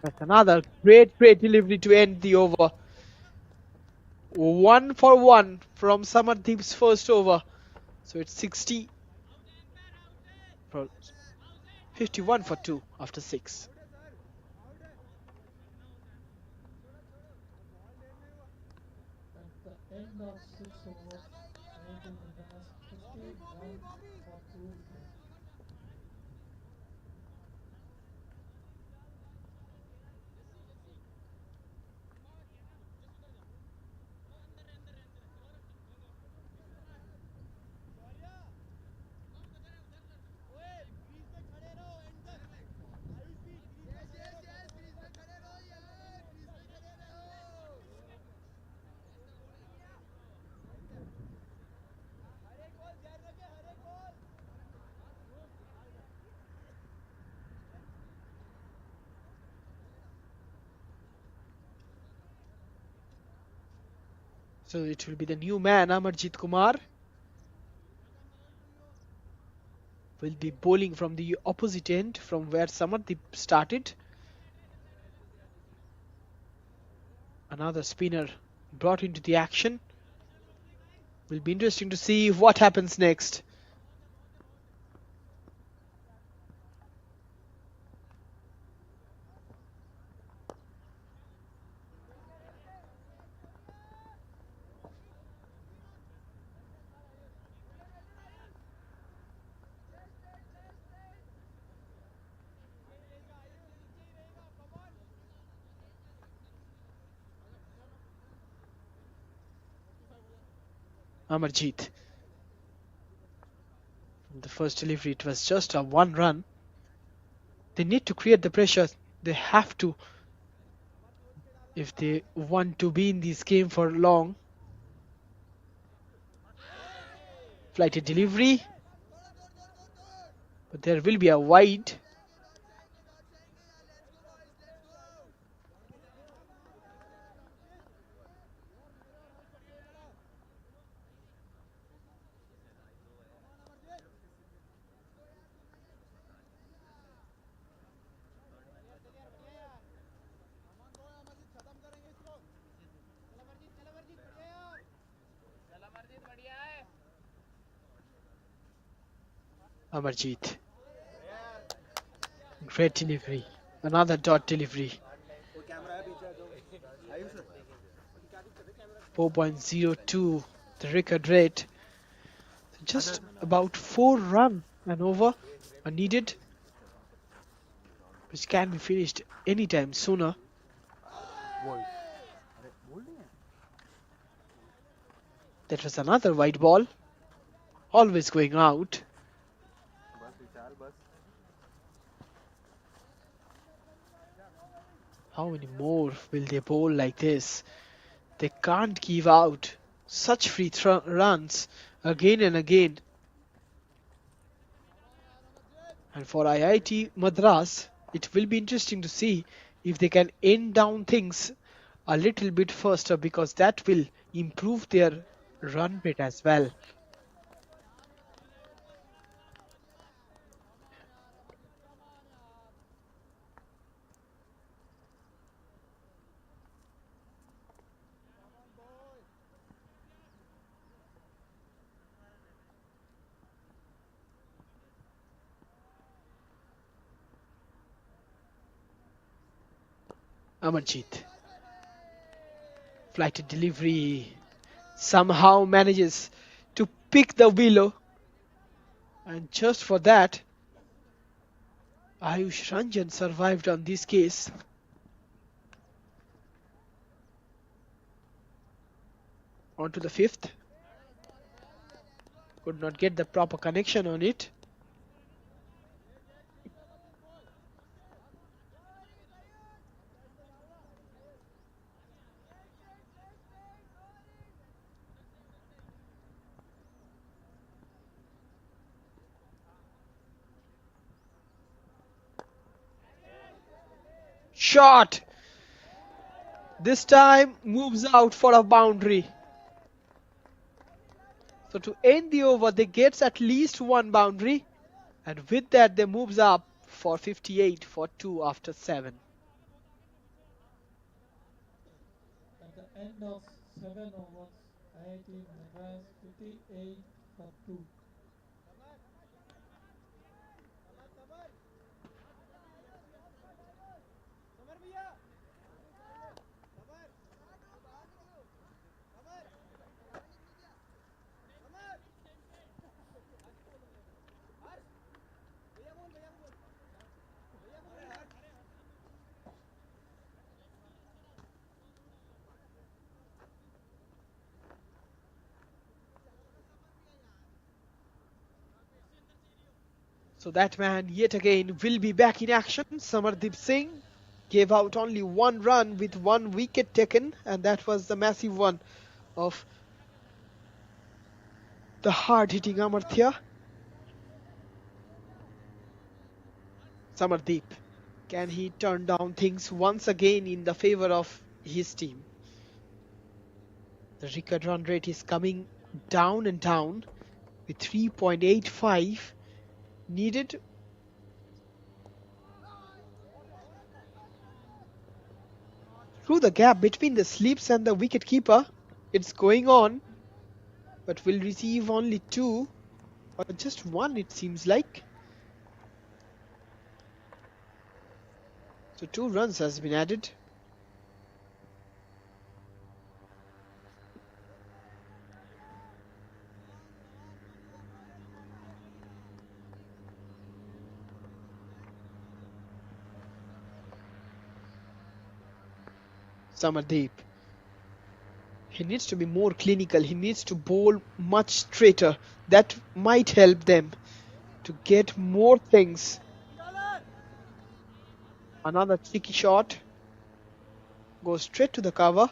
That's another great delivery to end the over. 1 for 1 from Samardeep's first over. So it's 60 for 51 for 2 after 6. At the end of 6 overs, IIT Madras 15 runs for 2 wickets. So it will be the new man, Amarjit Kumar, will be bowling from the opposite end from where Samardeep started. Another spinner brought into the action. Will be interesting to see what happens next. Amarjit. From the first delivery, it was just a 1 run. They need to create the pressure. They have to if they want to be in this game for long. Flighted delivery, but there will be a wide. Amarjit. Great delivery. Another dot delivery. 4.02 the record rate. Just about 4 run and over are needed, which can be finished anytime sooner. That was another wide ball. Always going out. How many more will they bowl like this? They can't give out such free runs again and again. And for IIT Madras, it will be interesting to see if they can end down things a little bit faster, because that will improve their run rate as well. Amarjit. Flighted delivery somehow manages to pick the willow. And just for that, Ayush Ranjan survived on this case. On to the fifth. Could not get the proper connection on it. shot. This time moves out for a boundary. So to end the over, they gets at least one boundary, and with that they moves up for 58 for 2 after 7. At the end of 7 overs, IIT Madras 58 for 2. So that man yet again will be back in action. Samardeep Singh gave out only one run with one wicket taken, and that was the massive one of the hard-hitting Amartya. Samardeep, can he turn down things once again in the favor of his team? The record run rate is coming down and down with 3.85 needed. Through the gap between the slips and the wicket-keeper, it's going on, but will receive only 2 or just 1 it seems like. So 2 runs has been added. Samardeep, he needs to be more clinical, he needs to bowl much straighter. That might help them to get more things. Another cheeky shot goes straight to the cover.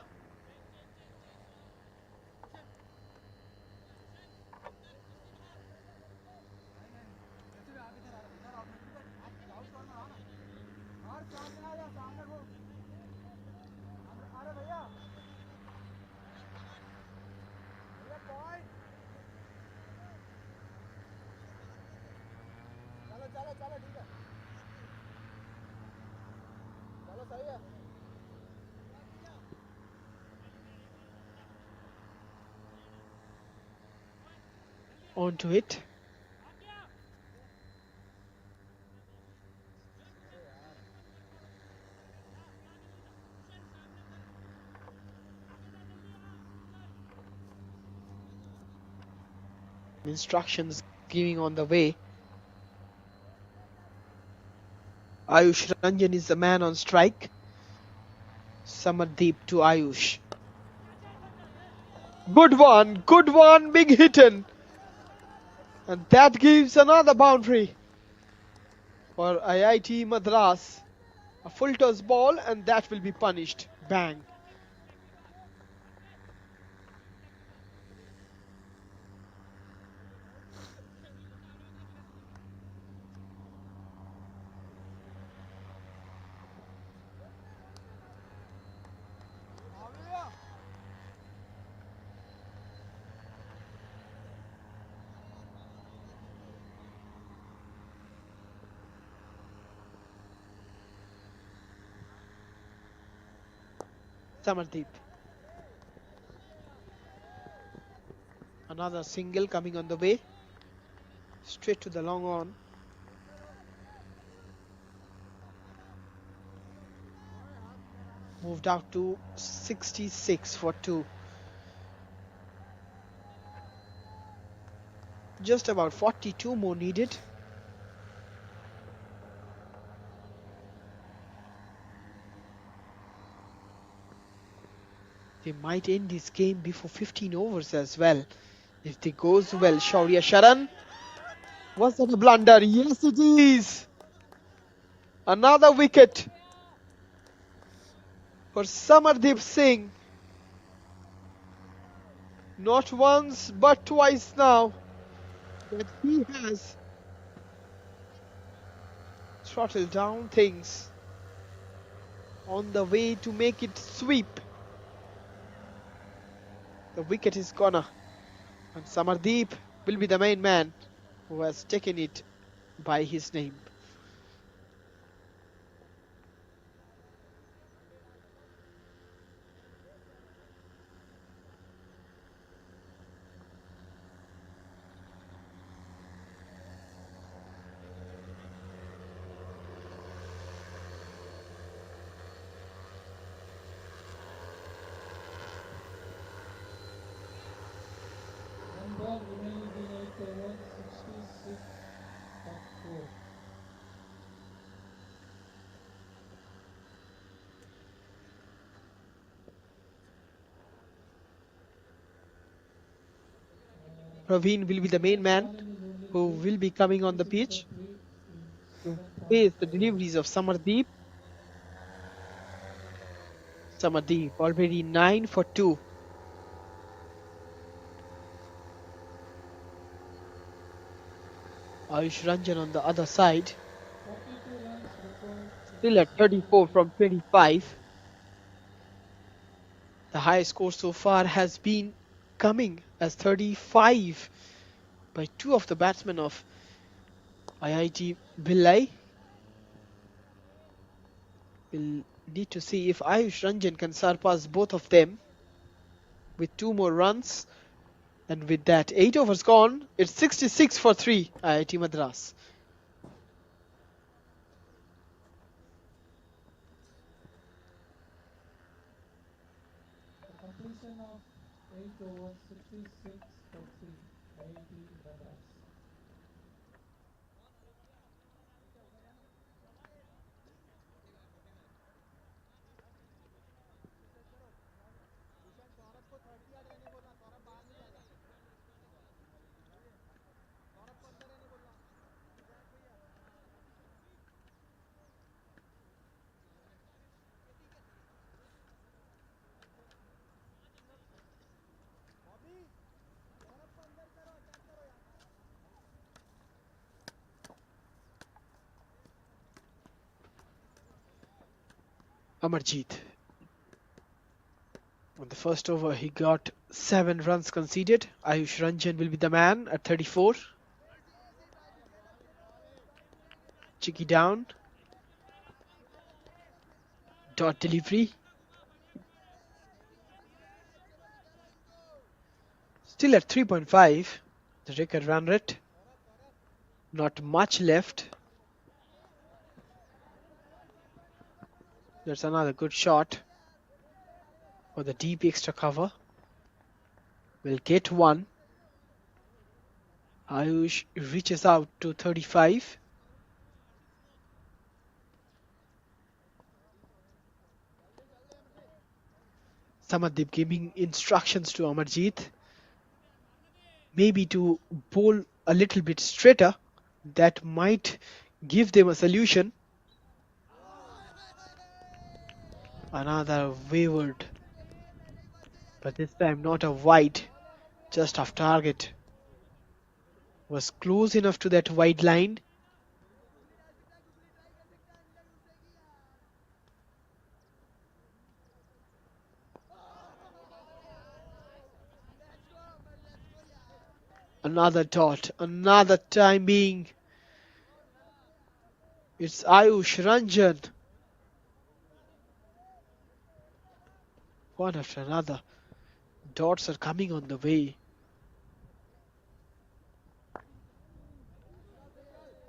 Onto it. Instructions giving on the way. Ayush Ranjan is the man on strike. Samardeep to Ayush. Good one, big hitten. And that gives another boundary for IIT Madras. A full toss ball and that will be punished. Bang. Samardeep. Another single coming on the way. Straight to the long on. Moved out to 66 for 2. Just about 42 more needed. They might end this game before 15 overs as well. If they goes well, Shaurya Sharan. Was that a blunder? Yes, it is. Another wicket for Samardeep Singh. Not once, but twice now that he has throttled down things. on the way to make it sweep. The wicket is corner, and Samardeep will be the main man who has taken it by his name. One ball remaining in 8 overs, 66 for 4. Praveen will be the main Next man bowling is only who 3, will be coming on the 66 for pitch 3 in to 7.5 face the overs. deliveries of Samardeep. Samardeep already 9 for 2. Ayush Ranjan on the other side, 42 runs required to still at secure the 34 lead. from 25. The highest score so far has been coming as 35 by two of the batsmen of IIT BHILAI. We'll need to see if Ayush Ranjan can surpass both of them with two more runs. And with that, 8 overs gone, it's 66 for 3 IIT Madras. The completion of 8 overs, 66 for 3, IIT Madras. Amarjeet. On the first over, he got 7 runs conceded. Ayush Ranjan will be the man at 34. Chicky down. Dot delivery. Still at 3.5. The record run rate. Not much left. That's another good shot for the deep extra cover. Will get one. Ayush reaches out to 35. Samadip giving instructions to Amarjeet. Maybe to bowl a little bit straighter. That might give them a solution. Another wayward. But this time not a wide. Just off target. Was close enough to that wide line. Another dot. Another time being. It's Ayush Ranjan. One after another. Dots are coming on the way.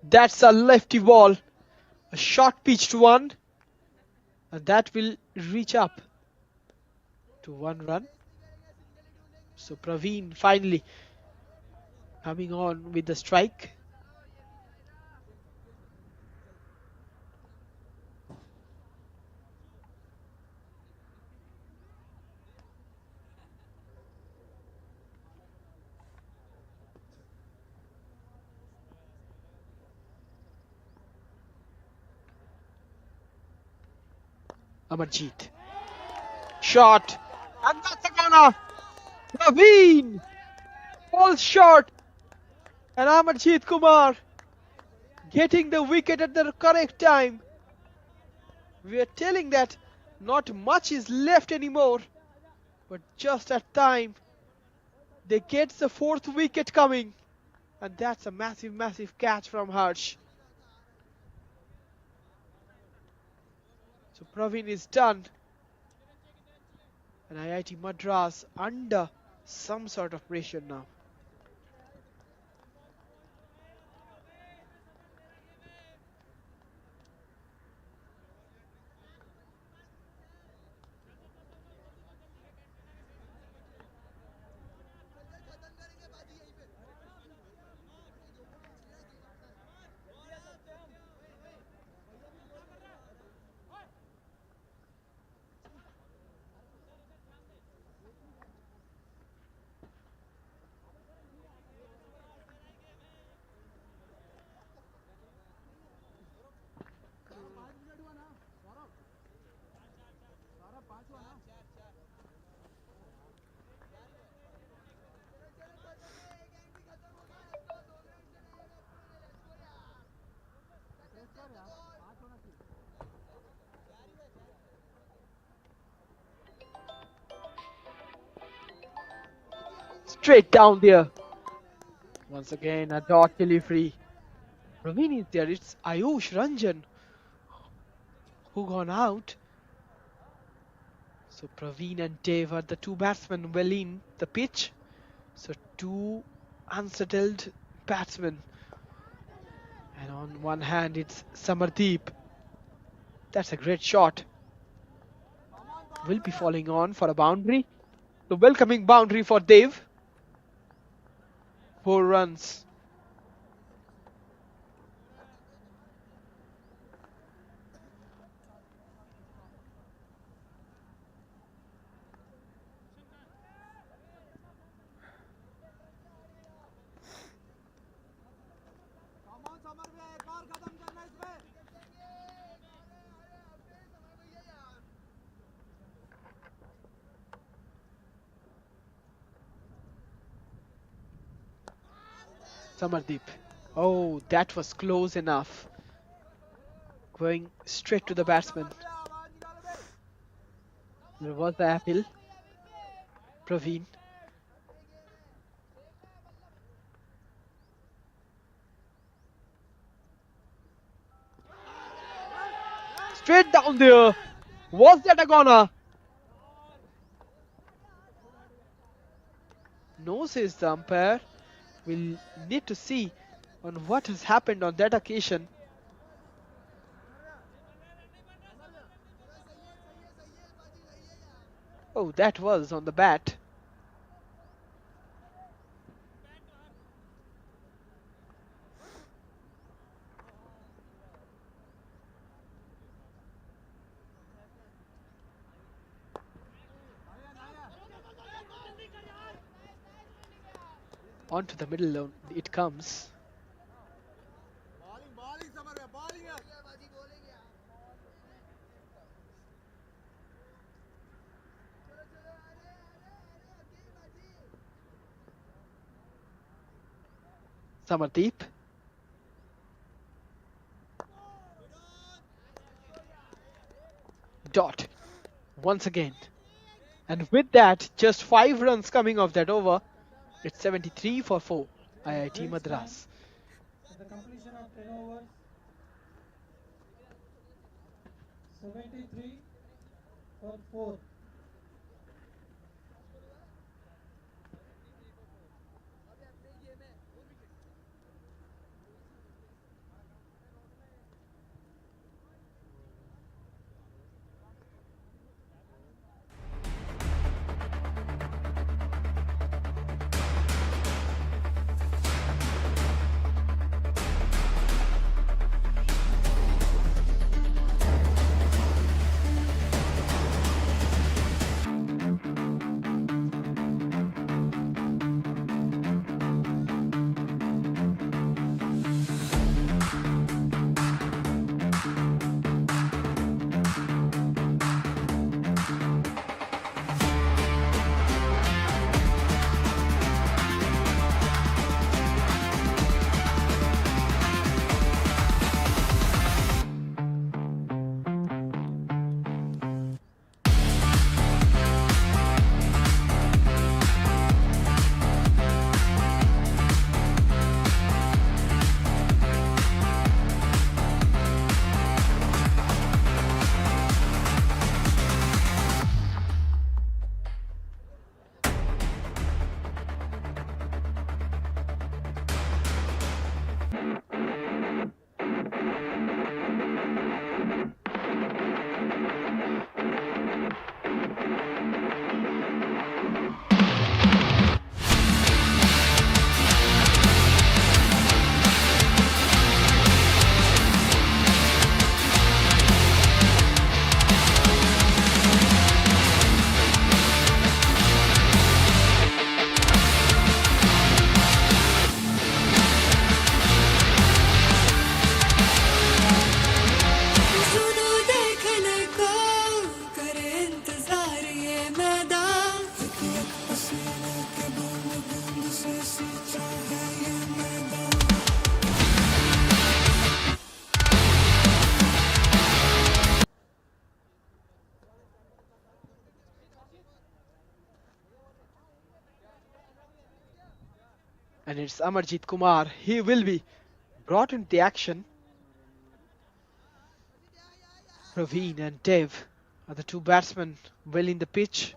That's a lefty ball. A short pitched one. And that will reach up to 1 run. So Praveen finally coming on with the strike. Amarjeet. Shot. And that's a corner. Praveen falls short. And Amarjeet Kumar getting the wicket at the correct time. We are telling that Not much is left anymore, but just at time they get the fourth wicket coming, and that's a massive, massive catch from Harsh. So Praveen is done, and IIT Madras under some sort of pressure now. Straight down there. Once again, a dot delivery. Praveen is there. It's Ayush Ranjan who gone out. So Praveen and Dave are the two batsmen well in the pitch. So two unsettled batsmen. And on one hand, it's Samardeep. That's a great shot. Will be falling on for a boundary. The welcoming boundary for Dave. 4 runs. Samardeep. Oh, that was close enough. Going straight to the batsman. There was the appeal. Praveen. Straight down there. Was that a goner? No, says the umpire. We'll need to see on what has happened on that occasion. Oh, that was on the bat. Onto the middle it comes. Samardeep. Dot. Once again. And with that, just 5 runs coming off that over. It's 73 for 4. IIT Great span Madras. at the completion of 10 overs. 73 for 4. And it's Amarjit Kumar. He will be brought into the action. Praveen and Dev are the two batsmen well in the pitch.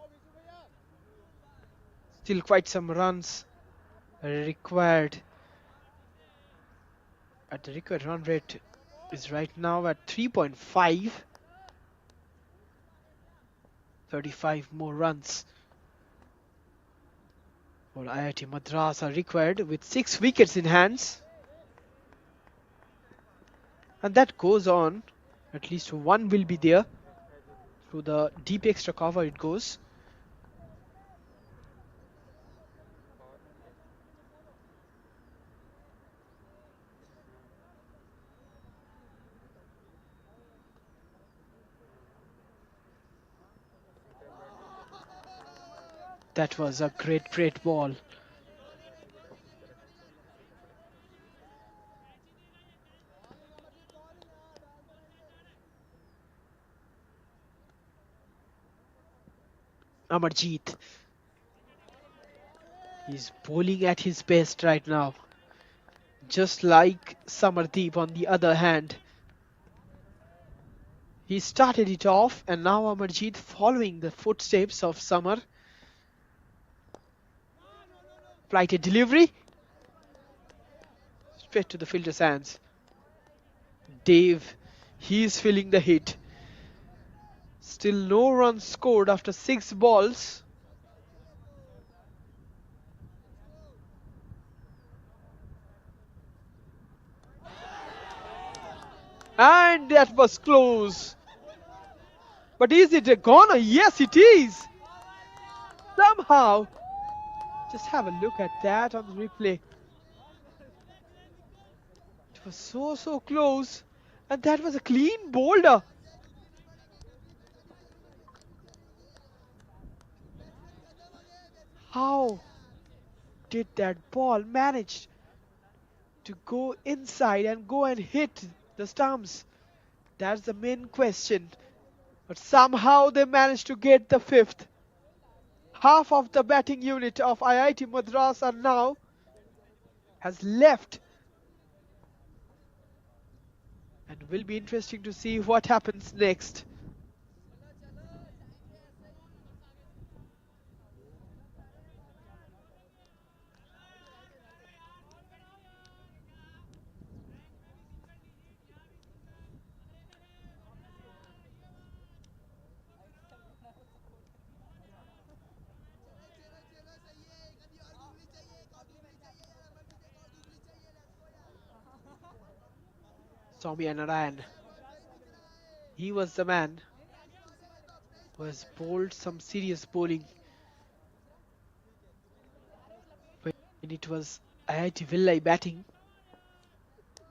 Still quite some runs required. At the required run rate is right now at 3.5. 35 more runs for IIT Madras are required with 6 wickets in hands. And that goes on. At least one will be there. Through the deep extra cover it goes. That was a great ball. Amarjeet. He's bowling at his best right now. Just like Samardeep on the other hand. He started it off and now Amarjeet following the footsteps of Samar. Flighted delivery. Straight to the fielder's hands. Dave, he's feeling the hit. Still no runs scored after 6 balls. And that was close. But is it a goner? Yes, it is. Somehow. Just have a look at that on the replay. It was so close. And that was a clean boulder. How did that ball manage to go inside and go and hit the stumps? That's the main question. But somehow they managed to get the fifth. Half of the batting unit of IIT Madras are now has left. And will be interesting to see what happens next. Soumya Narayan. He was the man who has bowled some serious bowling when it was IIT Villai batting.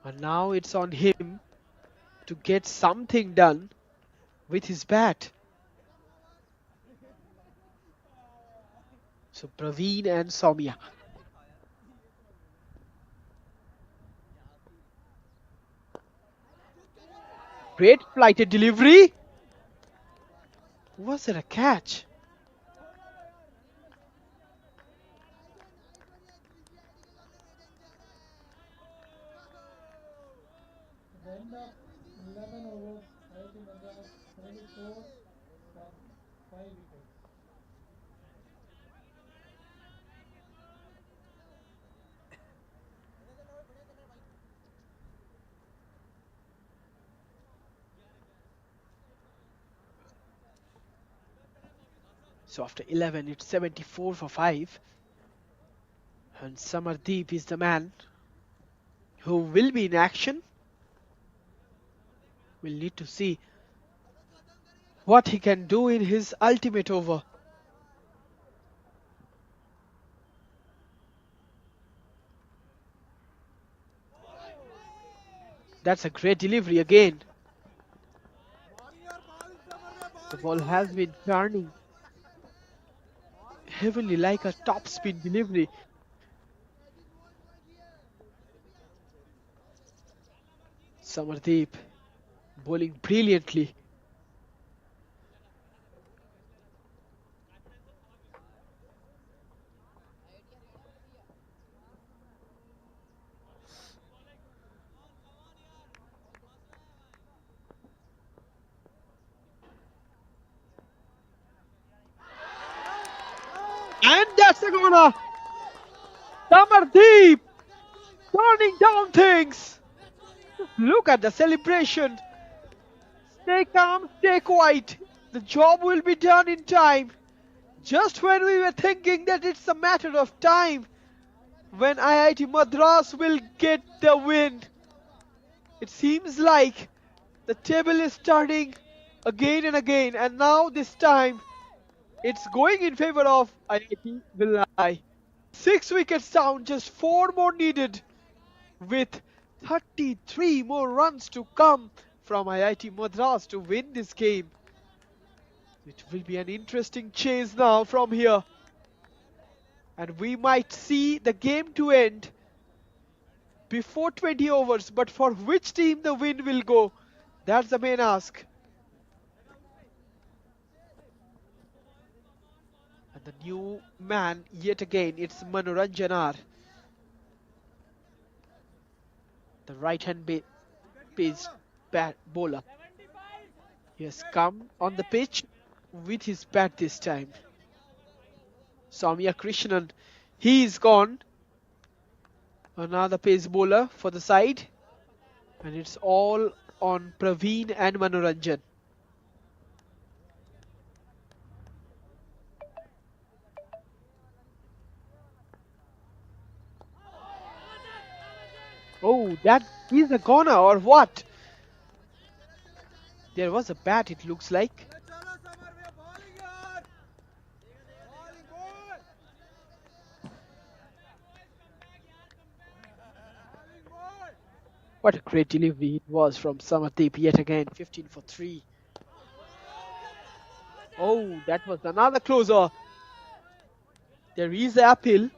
And now it's on him to get something done with his bat. So Praveen and Soumya. Great flighted delivery. Was it a catch? At the end of 11 overs, IIT Madras 74 for 5 wickets. So after 11, it's 74 for 5. And Samardeep is the man who will be in action. We'll need to see what he can do in his ultimate over. That's a great delivery again. The ball has been turning heavily like a top spin delivery. Samardeep bowling brilliantly. the corner. Tamardeep turning down things. Look at the celebration. Stay calm, stay quiet. The job will be done in time. Just when we were thinking that it's a matter of time when IIT Madras will get the win, it seems like the table is turning again and again, and now this time it's going in favor of IIT BHILAI. 6 wickets down, just 4 more needed, with 33 more runs to come from IIT Madras to win this game. It will be an interesting chase now from here, and we might see the game to end before 20 overs, but for which team the win will go, that's the main ask. And the new man, yet again, it's Manoranjanar, the right-hand pace bat bowler. He has come on the pitch with his bat this time. Soumya Krishnan, he is gone. Another pace bowler for the side. And it's all on Praveen and Manoranjan. Oh, that is a goner or what? There was a bat, it looks like. What a great delivery it was from Samardeep yet again. 15 for 3. Oh, that was another closer. There is the appeal.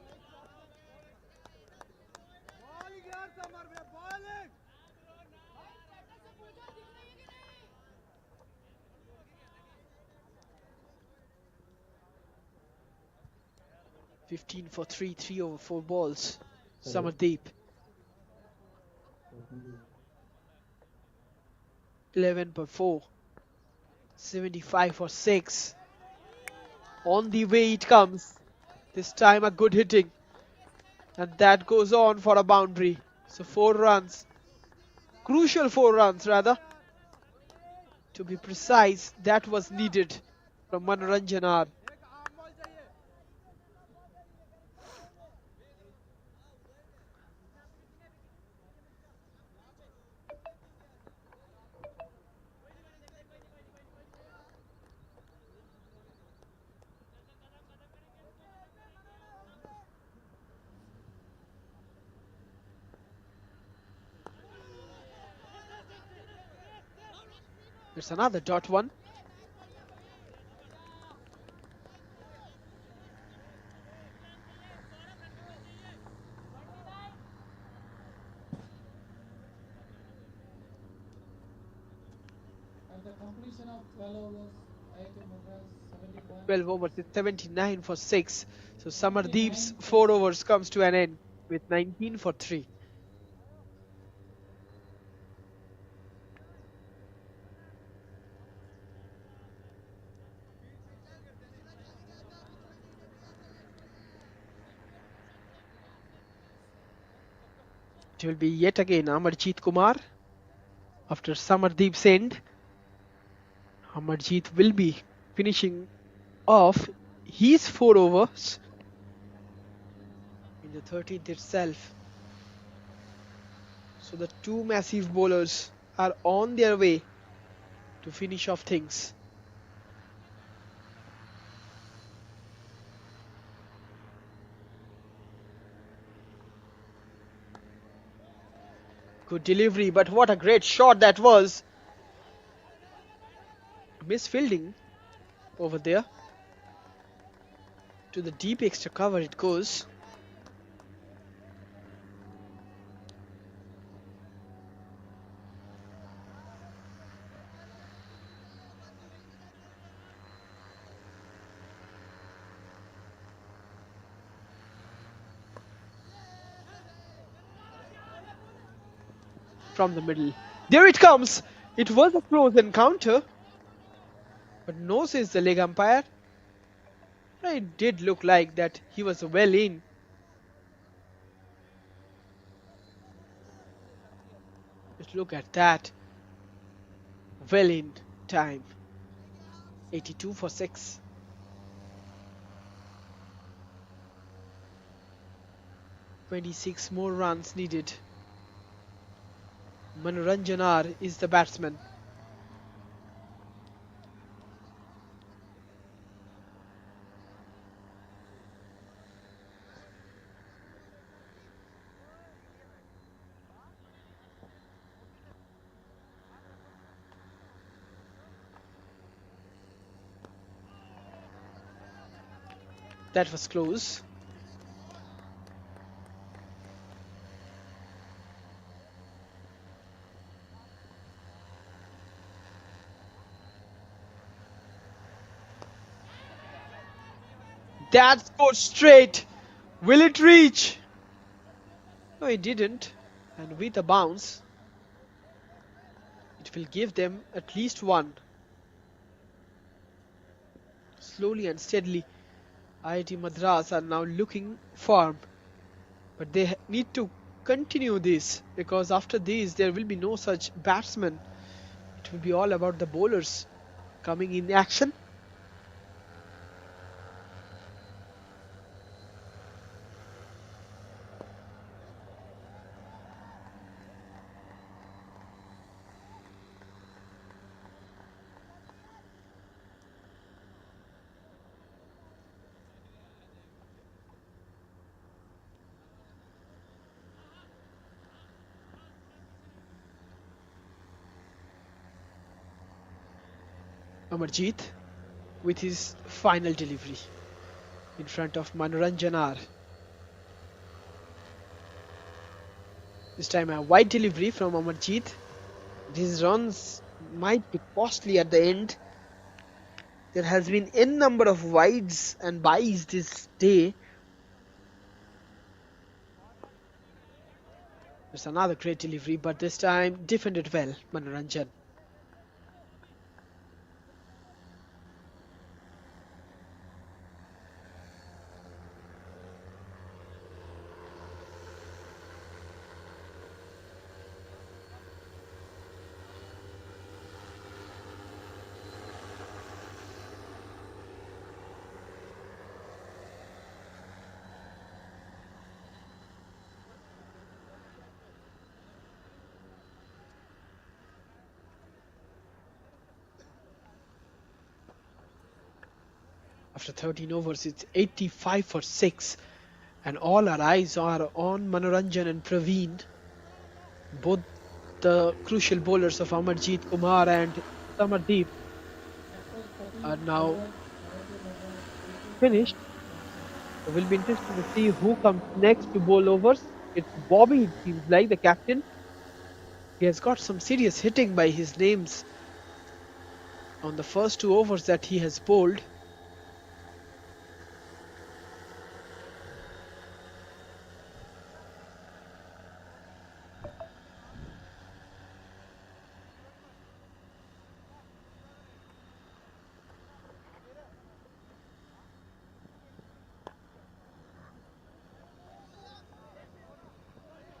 "15 for 3, 3 over 4 balls. Samardeep. 11 for 4. 75 for 6. On the way it comes. This time a good hitting. And that goes on for a boundary. So 4 runs. Crucial 4 runs rather. To be precise, that was needed from Manoranjanar. There's another dot one. At the completion of 12 overs, IIT Madras 71, 12 overs, it's 79 for 6. So Samardeep's 4 overs comes to an end with 19 for 3. It will be yet again Amarjeet Kumar. After Samardeep's end, Amarjeet will be finishing off his 4 overs in the 13th itself. So the two massive bowlers are on their way to finish off things. Good delivery, but what a great shot that was. Misfielding over there. To the deep extra cover it goes. From the middle. There it comes. It was a close encounter. But no, says the leg umpire. It did look like that he was well in. Just look at that. Well in time. 82 for 6. 26 more runs needed. Manoranjanar is the batsman. That was close. That's goes straight. Will it reach? No, it didn't. And with a bounce, it will give them at least one. Slowly and steadily, IIT Madras are now looking firm. But they need to continue this because after this, there will be no such batsmen. It will be all about the bowlers coming in action. Amarjeet with his final delivery in front of Manoranjanar. This time a wide delivery from Amarjeet. These runs might be costly at the end. There has been n number of wides and byes this day. There's another great delivery, but this time defended well, Manoranjan. After 13 overs, it's 85 for 6. And all our eyes are on Manoranjan and Praveen, both the crucial bowlers of Amarjeet Kumar and Samardeep After 13 are now overs, IIT Madras 18 finished. for 6. So it will be interesting to see who comes next to bowl overs. It's Bobby, it seems like, the captain. He has got some serious hitting by his names on the first 2 overs that he has bowled.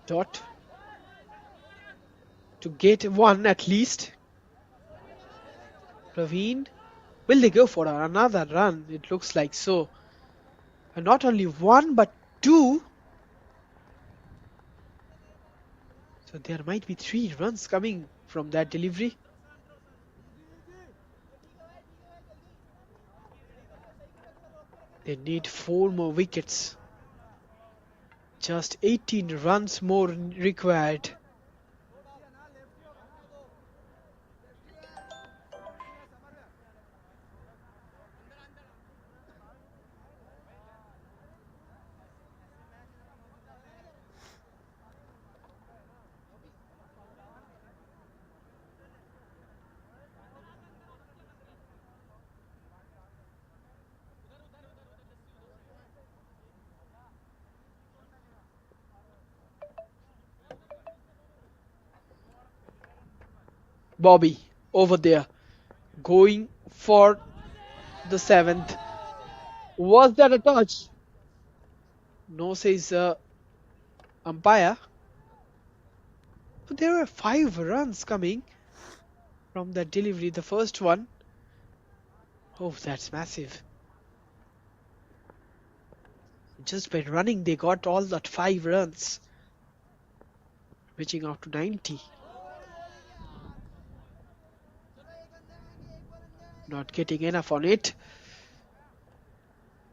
Dot to get one at least. Praveen, will they go for another run? It looks like so. And not only one, but two. So there might be 3 runs coming from that delivery. They need 4 more wickets. Just 18 runs more required. Bobby over there going for the 7th. Was that a touch? No, says umpire. So there were 5 runs coming from that delivery. The first one. Oh, that's massive. Just by running, they got all that 5 runs, reaching out to 90. Not getting enough on it.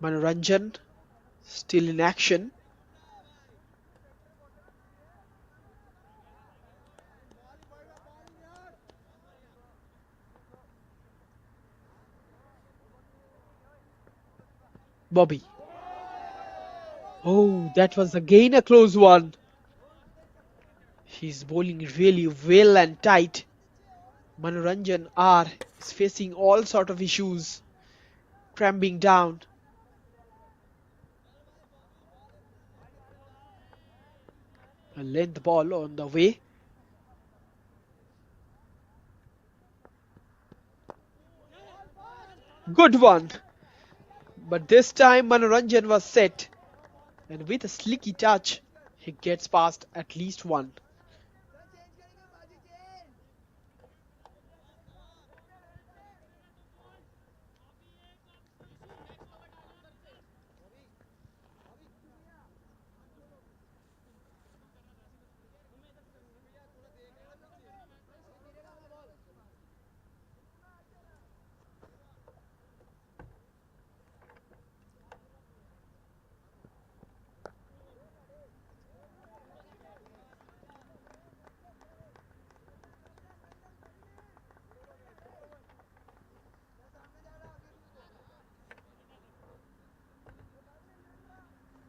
Manoranjan still in action. Bobby. Oh, that was again a close one. He's bowling really well and tight. Manoranjan R is facing all sort of issues, cramping down. A length ball on the way. Good one. But this time Manoranjan was set, and with a slicky touch, he gets past at least one.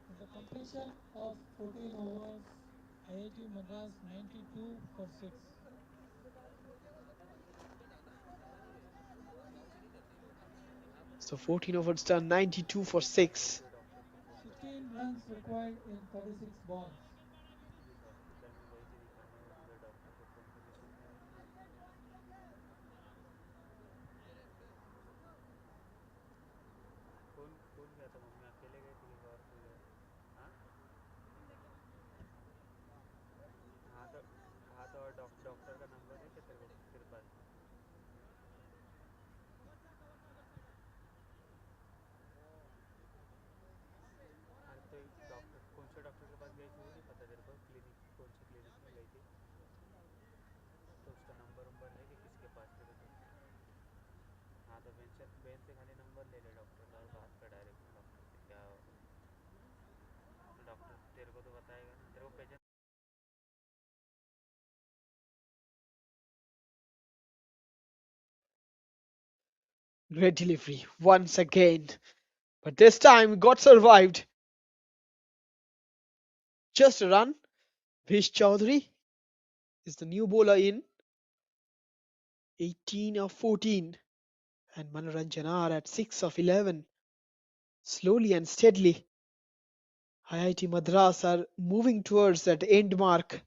With the completion of 14 overs, IIT Madras 92 for 6. So 14 overs done, 92 for 6. 16 runs required in 36 balls. कौन कौन गया था mummy अकेले गई थी कि और कोई गया? हाँ हाँ तो और डॉक्टर का नंबर है क्या तेरे पास? अरे तो डॉक्टर कौन से डॉक्टर के पास गई थी वो नहीं पता तेरे को? क्लिनिक कौन से क्लिनिक में गई थी? तो उसका नंबर वंबर है कि किसके पास तेरे को? हाँ तो बेन से खाली नंबर ले ले डॉक्टर का और बात कर डायरेक्ट डॉक्टर से क्या डॉक्टर तेरे को तो बताएगा ना तेरे को patient Great delivery once again. But this time got survived. Just a run. Vish Chaudhary is the new bowler in 18 of 14. And Manoranjan are at 6 of 11. Slowly and steadily, IIT Madras are moving towards that end mark.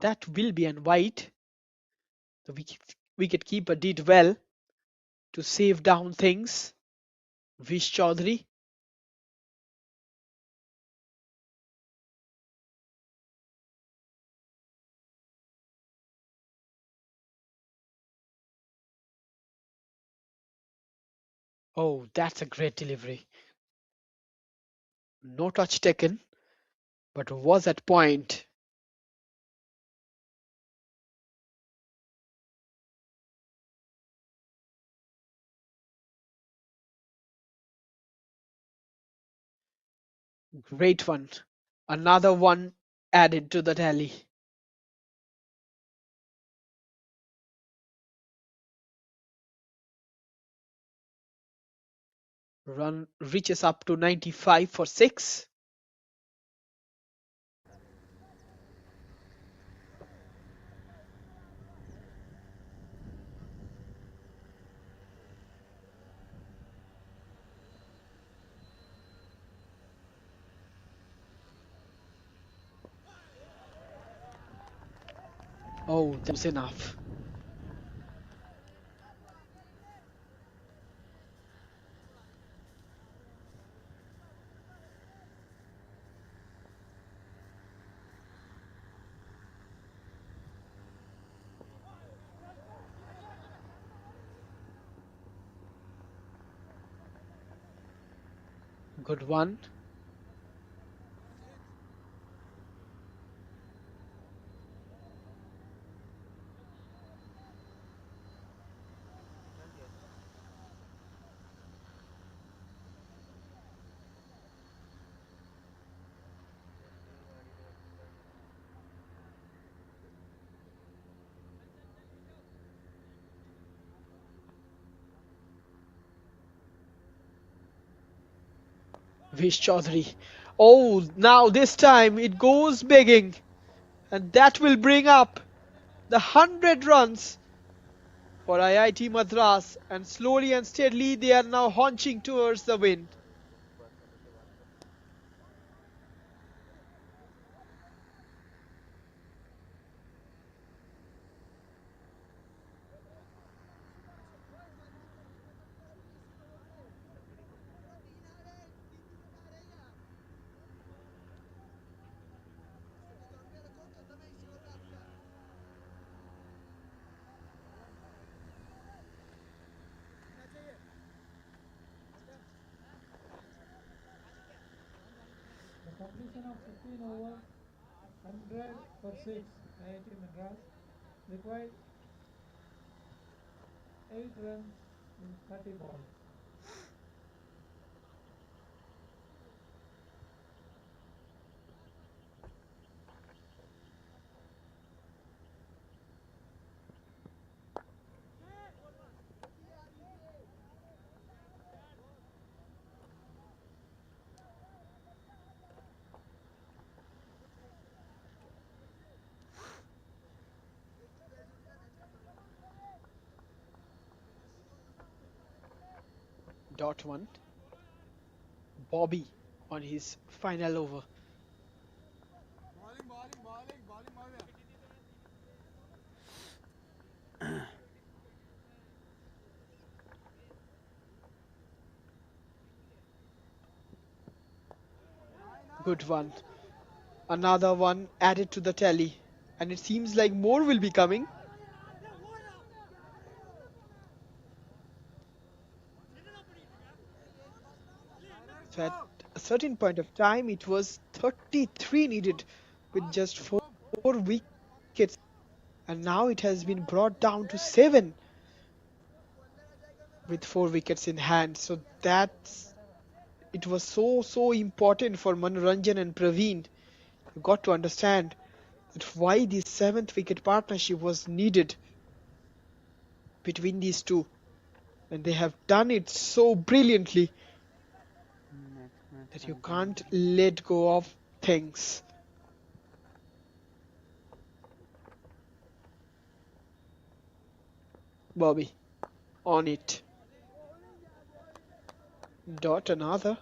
That will be an wide. The wicket keeper did well to save down things. Vish Chaudhary. Oh, that's a great delivery. No touch taken, but was at point. Great one. Another one added to the tally. Run reaches up to 95 for 6. Oh, that was enough. Good one. चल दिया था जैसे गाड़ी road start हुई Vish Chaudhary. Oh, now this time it goes begging. And that will bring up the 100 runs for IIT Madras. And slowly and steadily they are now haunching towards the win. बात कर रहे थे बात कर लकड़ी को The completion of 15 overs, 100 for 6, IIT Madras required 8 runs in 30 balls. Dot one. Bobby on his final over. Good one. Another one added to the tally. And it seems like more will be coming. So at a certain point of time, it was 33 needed with just four wickets. And now it has been brought down to 7 with 4 wickets in hand. So that's it was so important for Manoranjan and Praveen. You got to understand that why the 7th wicket partnership was needed between these two. And they have done it so brilliantly next match that you can't continue let go of things. Bobby on it. Dot another.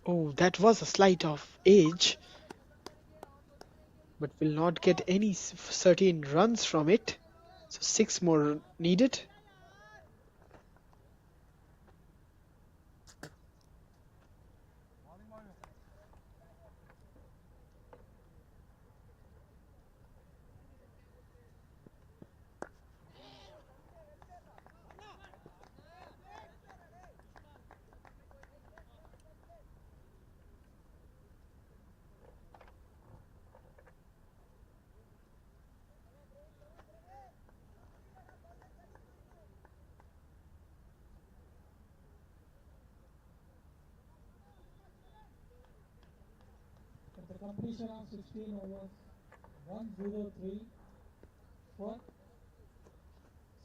Oh, that was a slight of age, but will not get any certain runs from it. So 6 more needed. completion of 16 overs, 103 for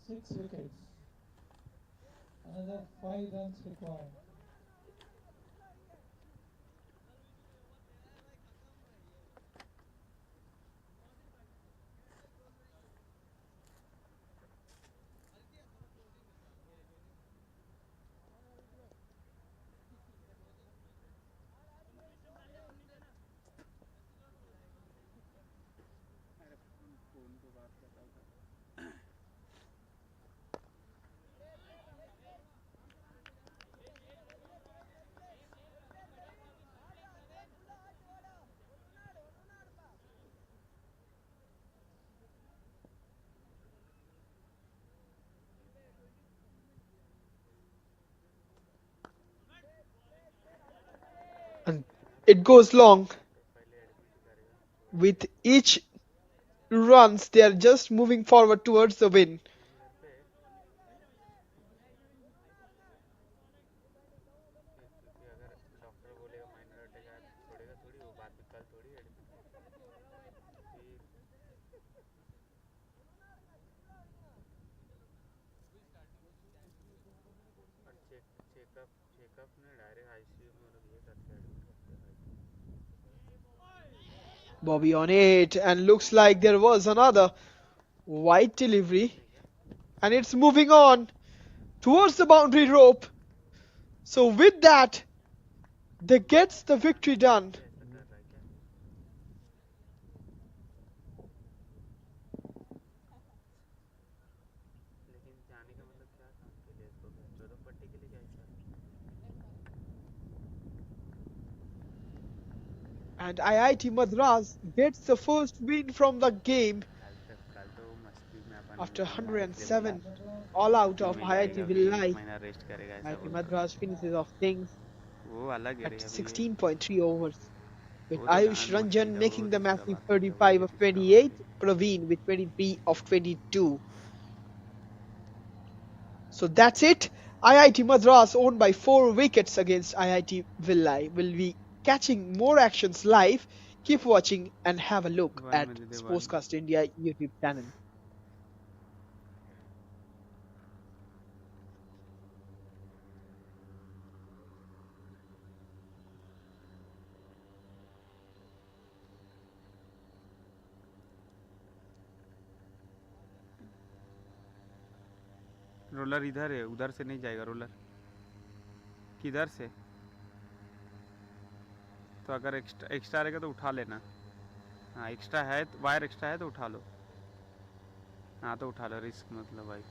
6 wickets. Another 5 runs required. And it goes long. Doctor पहले admit करेगा थोड़ी With each runs, they are just moving forward towards the win. Mummy घर पे है क्योंकि अगर doctor बोलेगा minor attack आया तो छोड़ेगा थोड़ी वो बाद में कल थोड़ी एडमिट फिर और चेकअप में डायरेक्ट आईसीयू में वो लोग ये करते हैं एडमिट करते हैं भाई Bobby on it, and looks like there was another wide delivery, नहीं क्या and it's moving on towards the boundary rope. So with that, they gets the victory done. ये ऐसा कर रहा है क्या लेकिन जाने का मतलब क्या काम के लिए इसको गया 14 पट्टी के लिए क्या ऐसा And IIT Madras gets the first win from the game कल तो मस्ती में अपन after इसलिए बोला 107 Madras all wins out the of gym he first IIT जाएगा game. अभी एक Villai. महीना रेस्ट करेगा ऐसा IIT बोल रहा Madras finishes off things है वो अलग है at रे अभी ये 16.3 overs, with वो तो Ayush जान मस्ती Ranjan का वो making the जिसका massive बाकी है वो 35 ये of जिसका 28, बाकी है Praveen with 23 of 22. So that's it. IIT Madras owned by 4 wickets against IIT Villai. Will be catching more actions live. Keep watching and have a look one में at they they one Sportscast India YouTube channel. Roller इधर है उधर से नहीं जाएगा roller किधर से तो अगर एक्स्ट्रा एक्स्ट्रा रहेगा तो उठा लेना हाँ एक्स्ट्रा है वायर एक्स्ट्रा है तो उठा लो हाँ तो उठा लो रिस्क मतलब भाई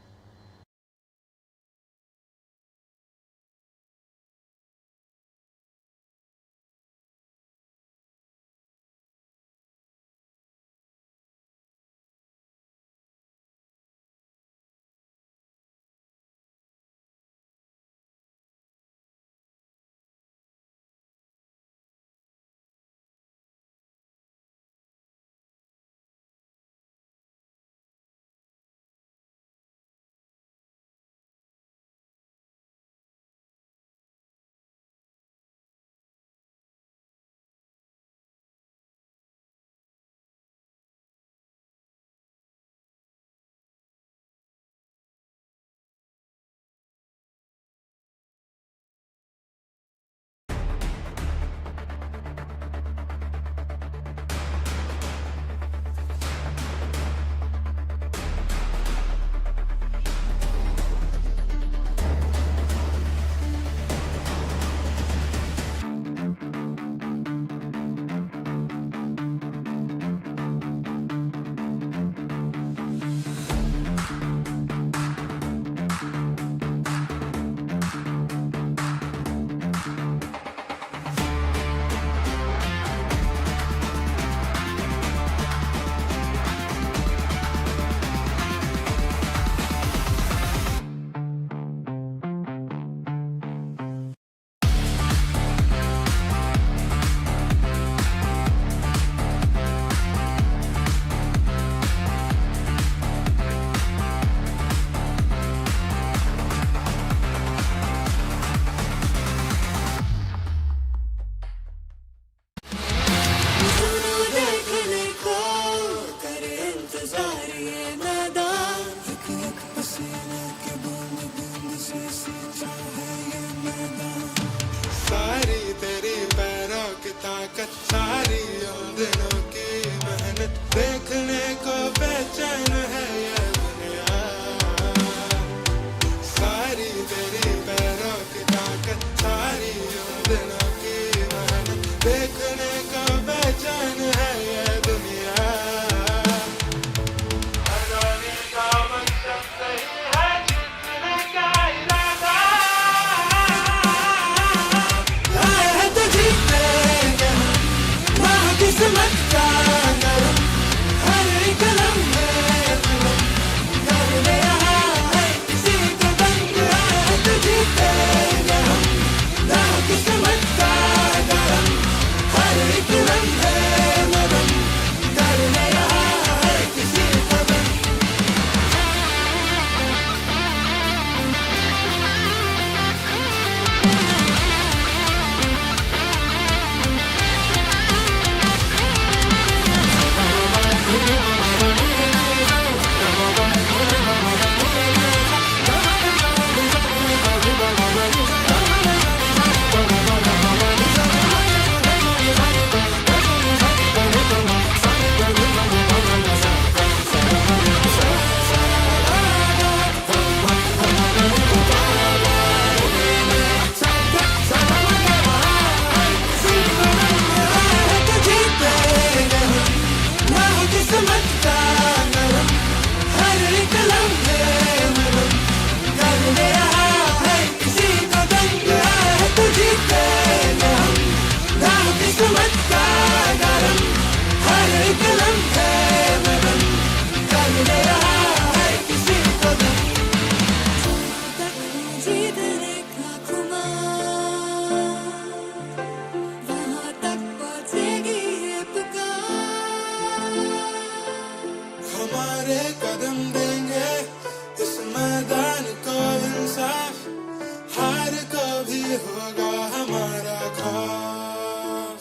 ताकत सारी उन दिनों की मेहनत देखने को बेचैन है ये दुनिया सारी तेरी पैरों की ताकत सारी उन दिनों की मेहनत देखने को बेचैन है ये दुनिया हराने का मकसद नहीं है जीतने का इरादा आए हैं तो जीतेंगे हम वहाँ किस्मत का करम हर एक लम्हे करने यहाँ है किसी को दंग आए हैं तो जीतेंगे हम वहाँ किस्मत का करम हर एक लम्हे करने यहाँ है किसी को दंग जीतने का खुमार वहाँ तक पहुँचेगी ये पुकार हमारे कदम देंगे इस मैदान को इंसाफ हार को भी होगा हमारा खौफ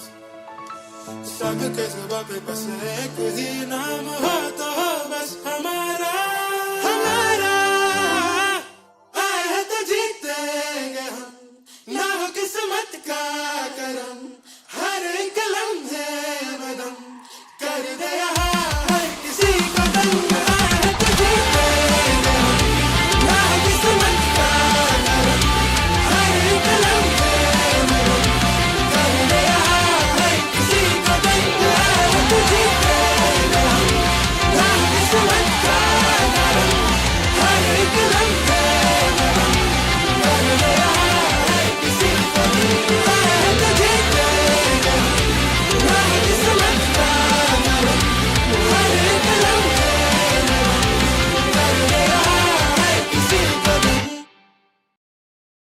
सबके जुबां पे बस एक ही नाम हो तो हो बस हमारा हमारा आए हैं तो जीतेंगे हम ना हो किस्मत का करम